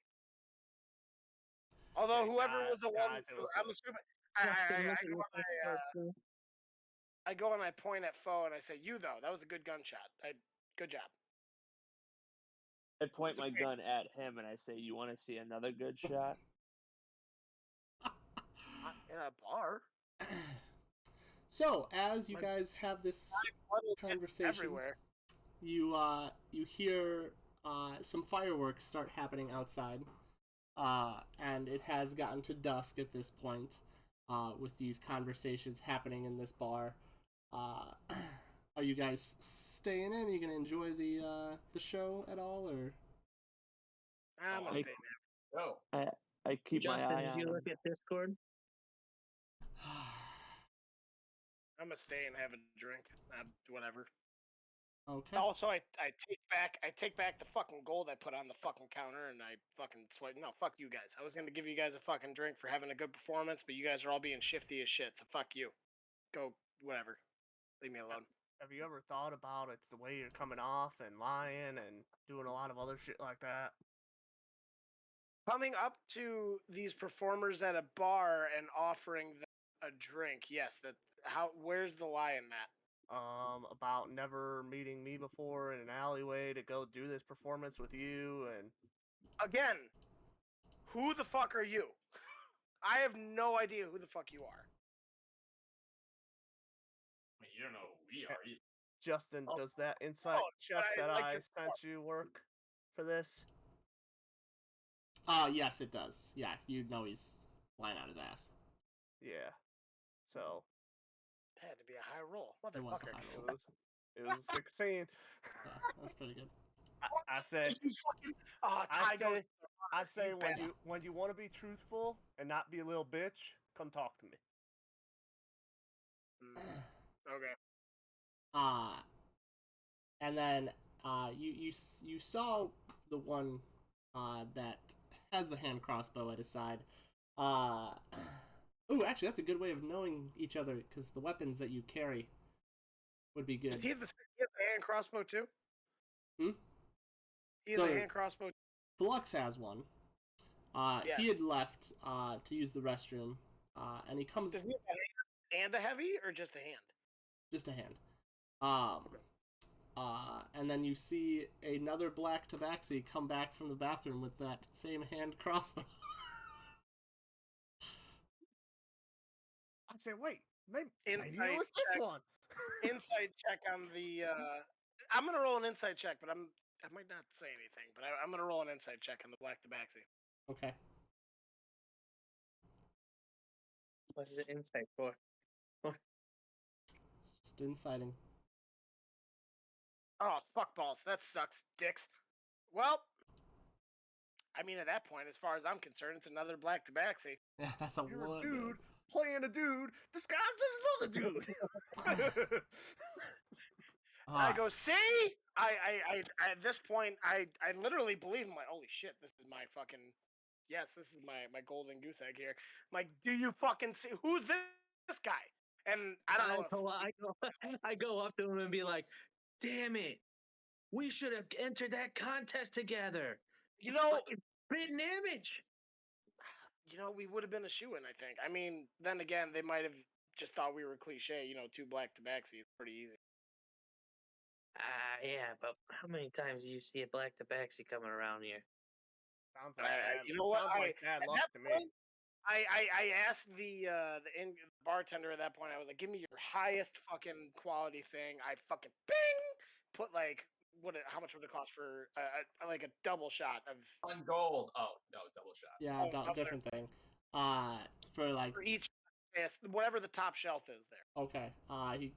Although whoever was the one, I'm assuming. I go and I point at Foe and I say, "You though, that was a good gunshot. Good job." I point my gun at him and I say, "You want to see another good shot?" In a bar. So, as you guys have this conversation, you hear some fireworks start happening outside, and it has gotten to dusk at this point, with these conversations happening in this bar. Are you guys staying in? Are you gonna enjoy the show at all, or? I'm gonna stay in. Oh. I keep Justin, my eye did on you him. look at Discord? I'm gonna stay and have a drink. Whatever. Okay. Also, I take back the fucking gold I put on the fucking counter, and I fucking sweat. No, fuck you guys. I was gonna give you guys a fucking drink for having a good performance, but you guys are all being shifty as shit. So fuck you. Go whatever. Leave me alone. Have you ever thought about it's the way you're coming off and lying and doing a lot of other shit like that? Coming up to these performers at a bar and offering them a drink, yes. Where's the lie in that? About never meeting me before in an alleyway to go do this performance with you, and again, who the fuck are you? I have no idea who the fuck you are. I mean, you don't know who we are either. Justin, does that insight check that I sent you work for this? Yes, it does. Yeah, you know he's lying out his ass. Yeah. So. It had to be a high roll, It was a motherfucker. high roll. It was 16. Yeah, that's pretty good. I said. I say when you want to be truthful and not be a little bitch, come talk to me. Okay. And then you saw the one that has the hand crossbow at his side. Ooh, actually, that's a good way of knowing each other, because the weapons that you carry would be good. Does he have the hand crossbow too? Hmm? He has a hand crossbow. Flux has one. Yes. He had left to use the restroom, and he comes. Does he have a hand and a heavy, or just a hand? Just a hand. And then you see another black Tabaxi come back from the bathroom with that same hand crossbow. I say, wait, maybe it was check, this one. Insight check on the. I'm gonna roll an insight check, but I might not say anything. But I'm gonna roll an insight check on the black Tabaxi. Okay. What is it insight for? Just inciting. Oh, fuck balls. That sucks, dicks. Well, I mean, at that point, as far as I'm concerned, it's another black tabaxi. Yeah, that's a You're one. a dude playing a dude disguised as another dude. I go, see? I at this point, I literally believe, I'm like, holy shit, this is my fucking, yes, this is my golden goose egg here. I'm like, do you fucking see, who's this guy? And I don't know I go up to him and be like, damn it, we should have entered that contest together. You know, fucking written image. You know, we would have been a shoo-in, I think. I mean, then again, they might have just thought we were cliche, you know, 2 black tabaxi. It's pretty easy. Yeah, but how many times do you see a black tabaxi coming around here? Sounds like bad. You know what? Sounds like bad luck to me. I asked the bartender at that point. I was like, "Give me your highest fucking quality thing." I fucking bing put like how much would it cost for like a double shot of 1 gold? Oh no, double shot. Yeah, different thing. For like for each, yes, whatever the top shelf is there. Okay.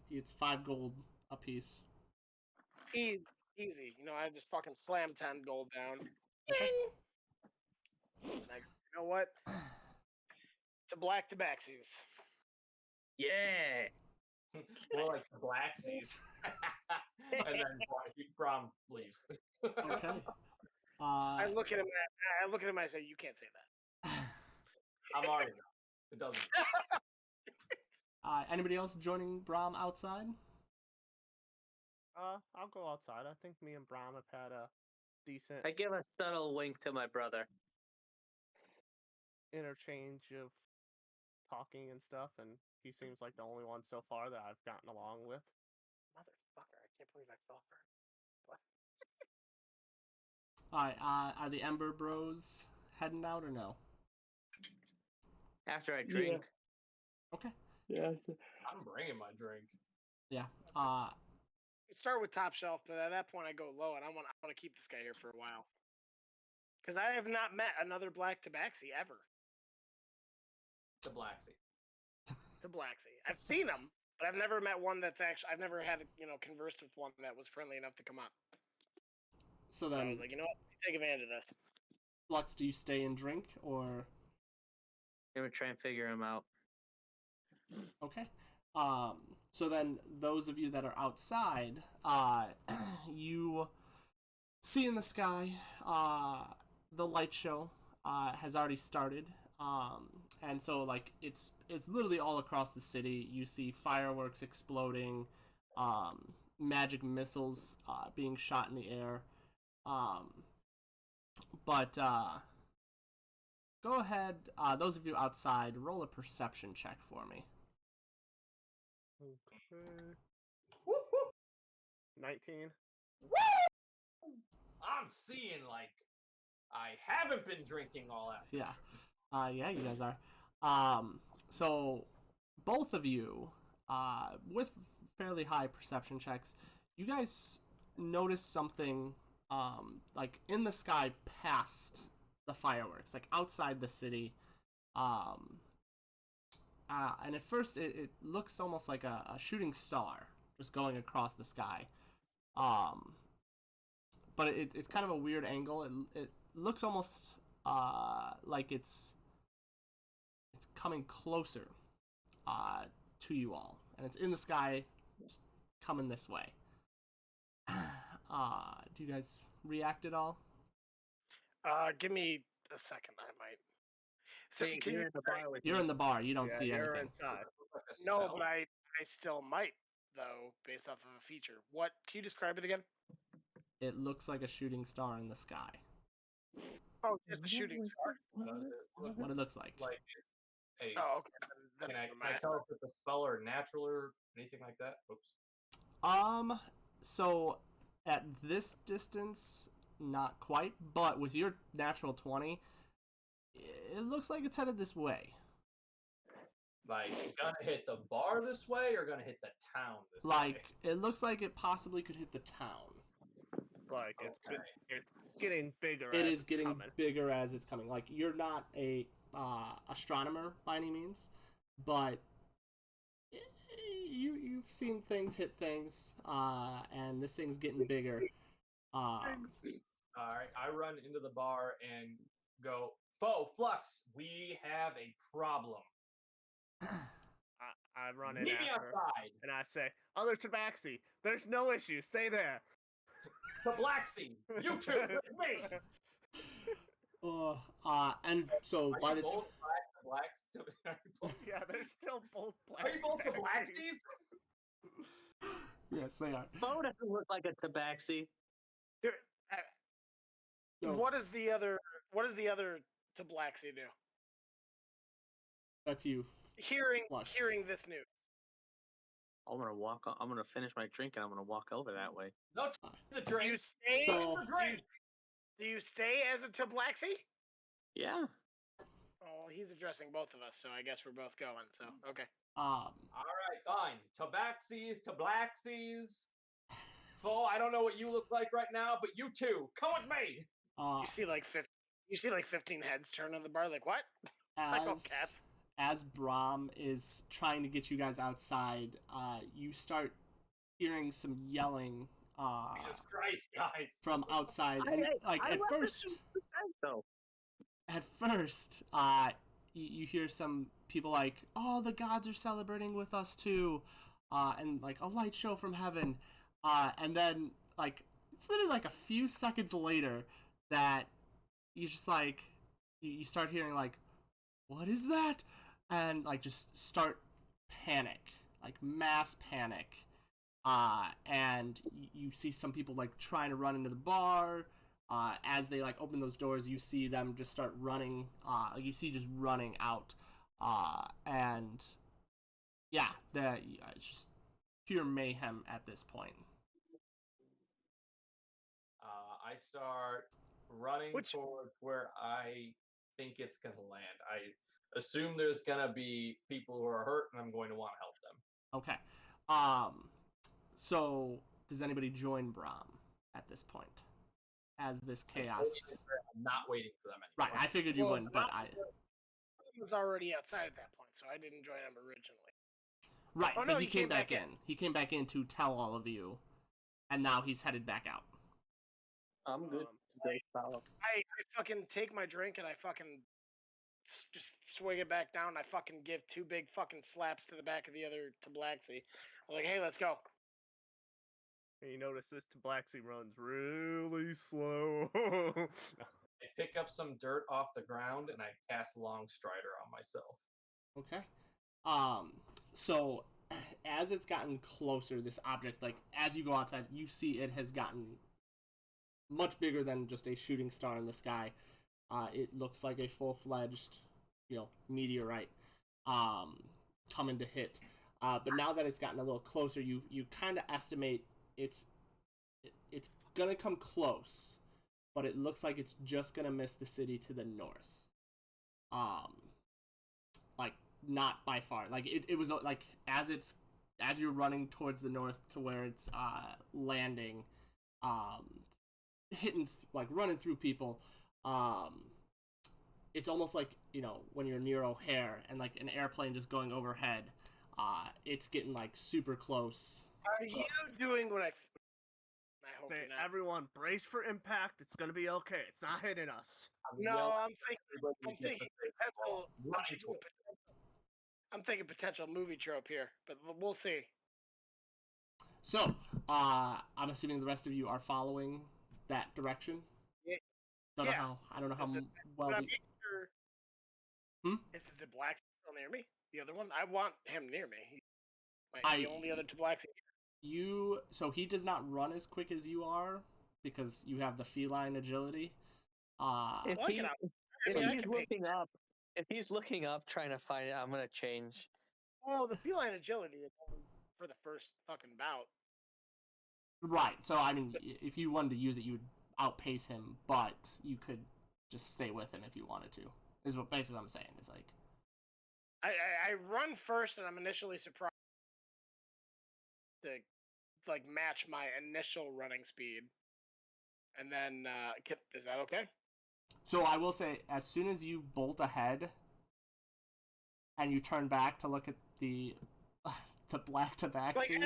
It's 5 gold a piece. Easy. You know, I just fucking slam 10 gold down. Okay. And you know what? It's a black tabaxis. Yeah. More like the Blacksies. And then Brom leaves. Okay. I look at him. I say, "You can't say that." I'm already know. It doesn't. Anybody else joining Brom outside? I'll go outside. I think me and Brom have had a decent I give a subtle wink to my brother. interchange of talking and stuff, and he seems like the only one so far that I've gotten along with. Motherfucker! I can't believe I fell for it. What? Alright, are the Ember Bros heading out or no? After I drink. Okay. Yeah. I'm bringing my drink. Yeah. We start with top shelf, but at that point I go low, and I want to keep this guy here for a while. Because I have not met another black tabaxi ever. The Blacksy. The blacksy. I've seen them, but I've never met one that's actually. I've never had conversed with one that was friendly enough to come up. So I then, was like, you know what? Take advantage of this. Flux, do you stay and drink or? Gonna try and figure him out. Okay. So then, those of you that are outside, you see in the sky, the light show has already started. And so like it's literally all across the city. You see fireworks exploding, magic missiles being shot in the air. But go ahead, those of you outside, roll a perception check for me. Okay. 19. I'm seeing like I haven't been drinking all that. Yeah. Yeah, you guys are. So both of you, with fairly high perception checks, you guys notice something, like in the sky past the fireworks, like outside the city. And at first it looks almost like a shooting star just going across the sky. But it's kind of a weird angle. It looks almost like it's coming closer to you all, and it's in the sky, just coming this way. Do you guys react at all? Give me a second. I might. So you're in the bar with You're in the bar. You don't see you're anything. inside. No, but I still might though, based off of a feature. What? Can you describe it again? It looks like a shooting star in the sky. Oh, just a shooting star. That's what it looks like. Like it's a. Oh, okay. Then Can never I mind. tell if it's a spell or natural or anything like that? Oops. So at this distance, not quite, but with your natural 20, it looks like it's headed this way. Like gonna hit the bar this way or gonna hit the town this way? Like it looks like it possibly could hit the town. Like Okay. it's getting bigger. It as is it's getting coming. bigger as it's coming. Like you're not a astronomer by any means, but you've seen things hit things, and this thing's getting bigger. All right, I run into the bar and go, Flux, we have a problem. I run in Meet me after, outside. and I say, "Other Tabaxi, there's no issue. Stay there." Tabaxi, you two with me. And so Are by you the time, both blacks? Yeah, they're still both black. Are you both the Tabaxis. blacksies? yes, they are. Bo doesn't look like a tabaxi. No, What does the other Tabaxi do? that's you. Hearing Flux. this news. I'm gonna finish my drink and I'm gonna walk over that way. No, the drink. Do you stay? So- the drink. Do you stay as a Tabaxi? Yeah. Oh, he's addressing both of us, so I guess we're both going. So okay. All right, fine. Tabaxis, Tablaxis. I don't know what you look like right now, but you two, come with me. You see like 15 heads turn on the bar. Like what? Like all cats. As Brahm is trying to get you guys outside, you start hearing some yelling Jesus Christ, guys. from outside. And at first, you hear some people like, "Oh, the gods are celebrating with us too," and like a light show from heaven. And then like it's literally like a few seconds later that you just like you start hearing like, "What is that?" And like just start panic, like mass panic. And you see some people like trying to run into the bar. As they like open those doors, you see them just start running. You see just running out. And yeah, it's just pure mayhem at this point. I start running toward where I think it's gonna land. I assume there's gonna be people who are hurt, and I'm going to want to help them. Okay. So does anybody join Brahm at this point? As this chaos. I'm not waiting for them anymore. Right, I figured you wouldn't, but I was already outside at that point, so I didn't join him originally. Right, Oh, but no, he he came came back back in. He came back in to tell all of you, and now he's headed back out. I'm good. I fucking take my drink and I fucking just swing it back down. I fucking give 2 big fucking slaps to the back of the other Tablaxi. I'm like, hey, let's go. And you notice this Tabaxi runs really slow. I pick up some dirt off the ground and I cast Long Strider on myself. Okay. So as it's gotten closer, this object, like as you go outside, you see it has gotten much bigger than just a shooting star in the sky. It looks like a full-fledged, meteorite coming to hit. But now that it's gotten a little closer, you kind of estimate it's gonna come close, but it looks like it's just gonna miss the city to the north. Like not by far. Like it was like as you're running towards the north to where it's landing, hitting like running through people. It's almost like when you're near O'Hare and like an airplane just going overhead. It's getting like super close. Are you doing what I hope Say, you're not. everyone, brace for impact. It's gonna be okay. It's not hitting us. No, I'm thinking potential movie trope here, but we'll see. So, I'm assuming the rest of you are following that direction. Yeah. I don't know how well. Is the Tablaxi still near me? The other one? I want him near me. The only other Tablaxi. So he does not run as quick as you are because you have the feline agility. If he's looking up, trying to find it, I'm gonna change. Oh, the feline agility is only for the first fucking bout. Right. So I mean, if you wanted to use it, you would outpace him, but you could just stay with him if you wanted to. Is what basically what I'm saying. Is like I run first, and I'm initially surprised to like match my initial running speed, and then is that okay? So I will say, as soon as you bolt ahead, and you turn back to look at the the black tabaxi.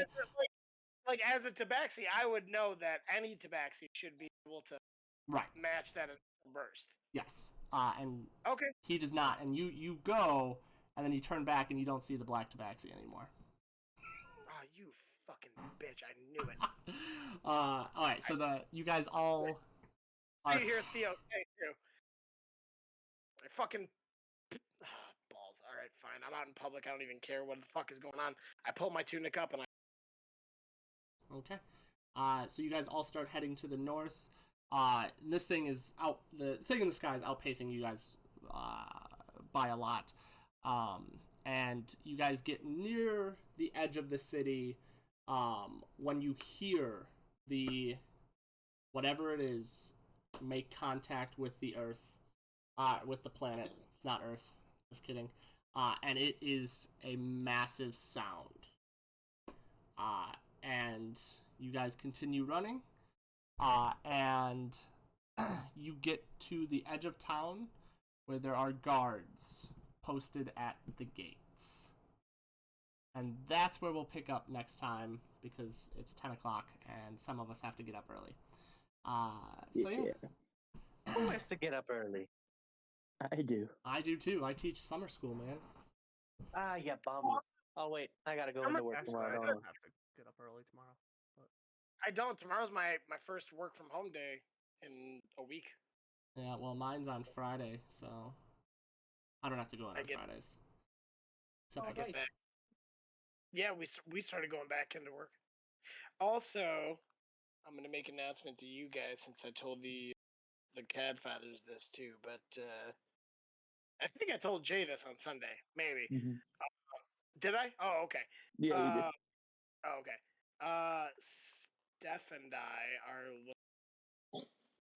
Like as a tabaxi, I would know that any tabaxi should be able to match that in burst. Yes. And okay, he does not. And you go, and then you turn back, and you don't see the black tabaxi anymore. Oh, you fucking bitch! I knew it. All right. So you guys all. You hear Theo say too. I fucking balls. All right, fine. I'm out in public. I don't even care what the fuck is going on. I pull my tunic up and Okay. So you guys all start heading to the north. This thing is out. The thing in the sky is outpacing you guys by a lot. And you guys get near the edge of the city when you hear the whatever it is make contact with the Earth, with the planet. It's not Earth. Just kidding. And it is a massive sound. And you guys continue running, and you get to the edge of town where there are guards posted at the gates. And that's where we'll pick up next time, because it's 10 o'clock and some of us have to get up early. So yeah. Who has to get up early? I do. I do too. I teach summer school, man. Yeah, bums. Oh wait, I gotta go into work tomorrow. I don't have to get up early tomorrow. But... I don't. Tomorrow's my first work from home day in a week. Yeah, well, mine's on Friday, so I don't have to go on Fridays. Except I get that. Yeah, we started going back into work. Also, I'm gonna make an announcement to you guys since I told the Cadfathers this too, but I think I told Jay this on Sunday. Maybe. Mm-hmm. Did I? Oh, okay. Yeah, you did. Oh, okay. Steph and I are looking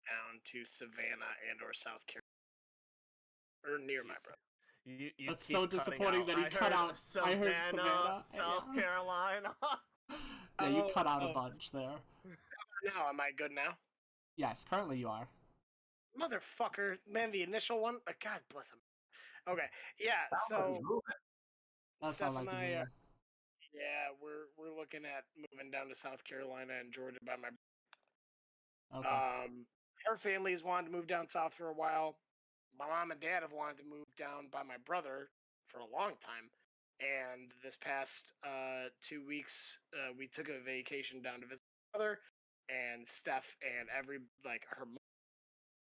down to Savannah and or South Carolina, or near my brother. You That's so disappointing that he cut out. I heard Savannah, South Carolina. Yeah, you cut out a bunch there. Now, am I good now? Yes, currently you are. Motherfucker, man, the initial one. God bless him. Okay, yeah. So Steph and I, yeah, we're looking at moving down to South Carolina and Georgia by my. Okay. Her family's wanted to move down south for a while. My mom and dad have wanted to move down by my brother for a long time. And this past 2 weeks, we took a vacation down to visit my brother, and Steph and her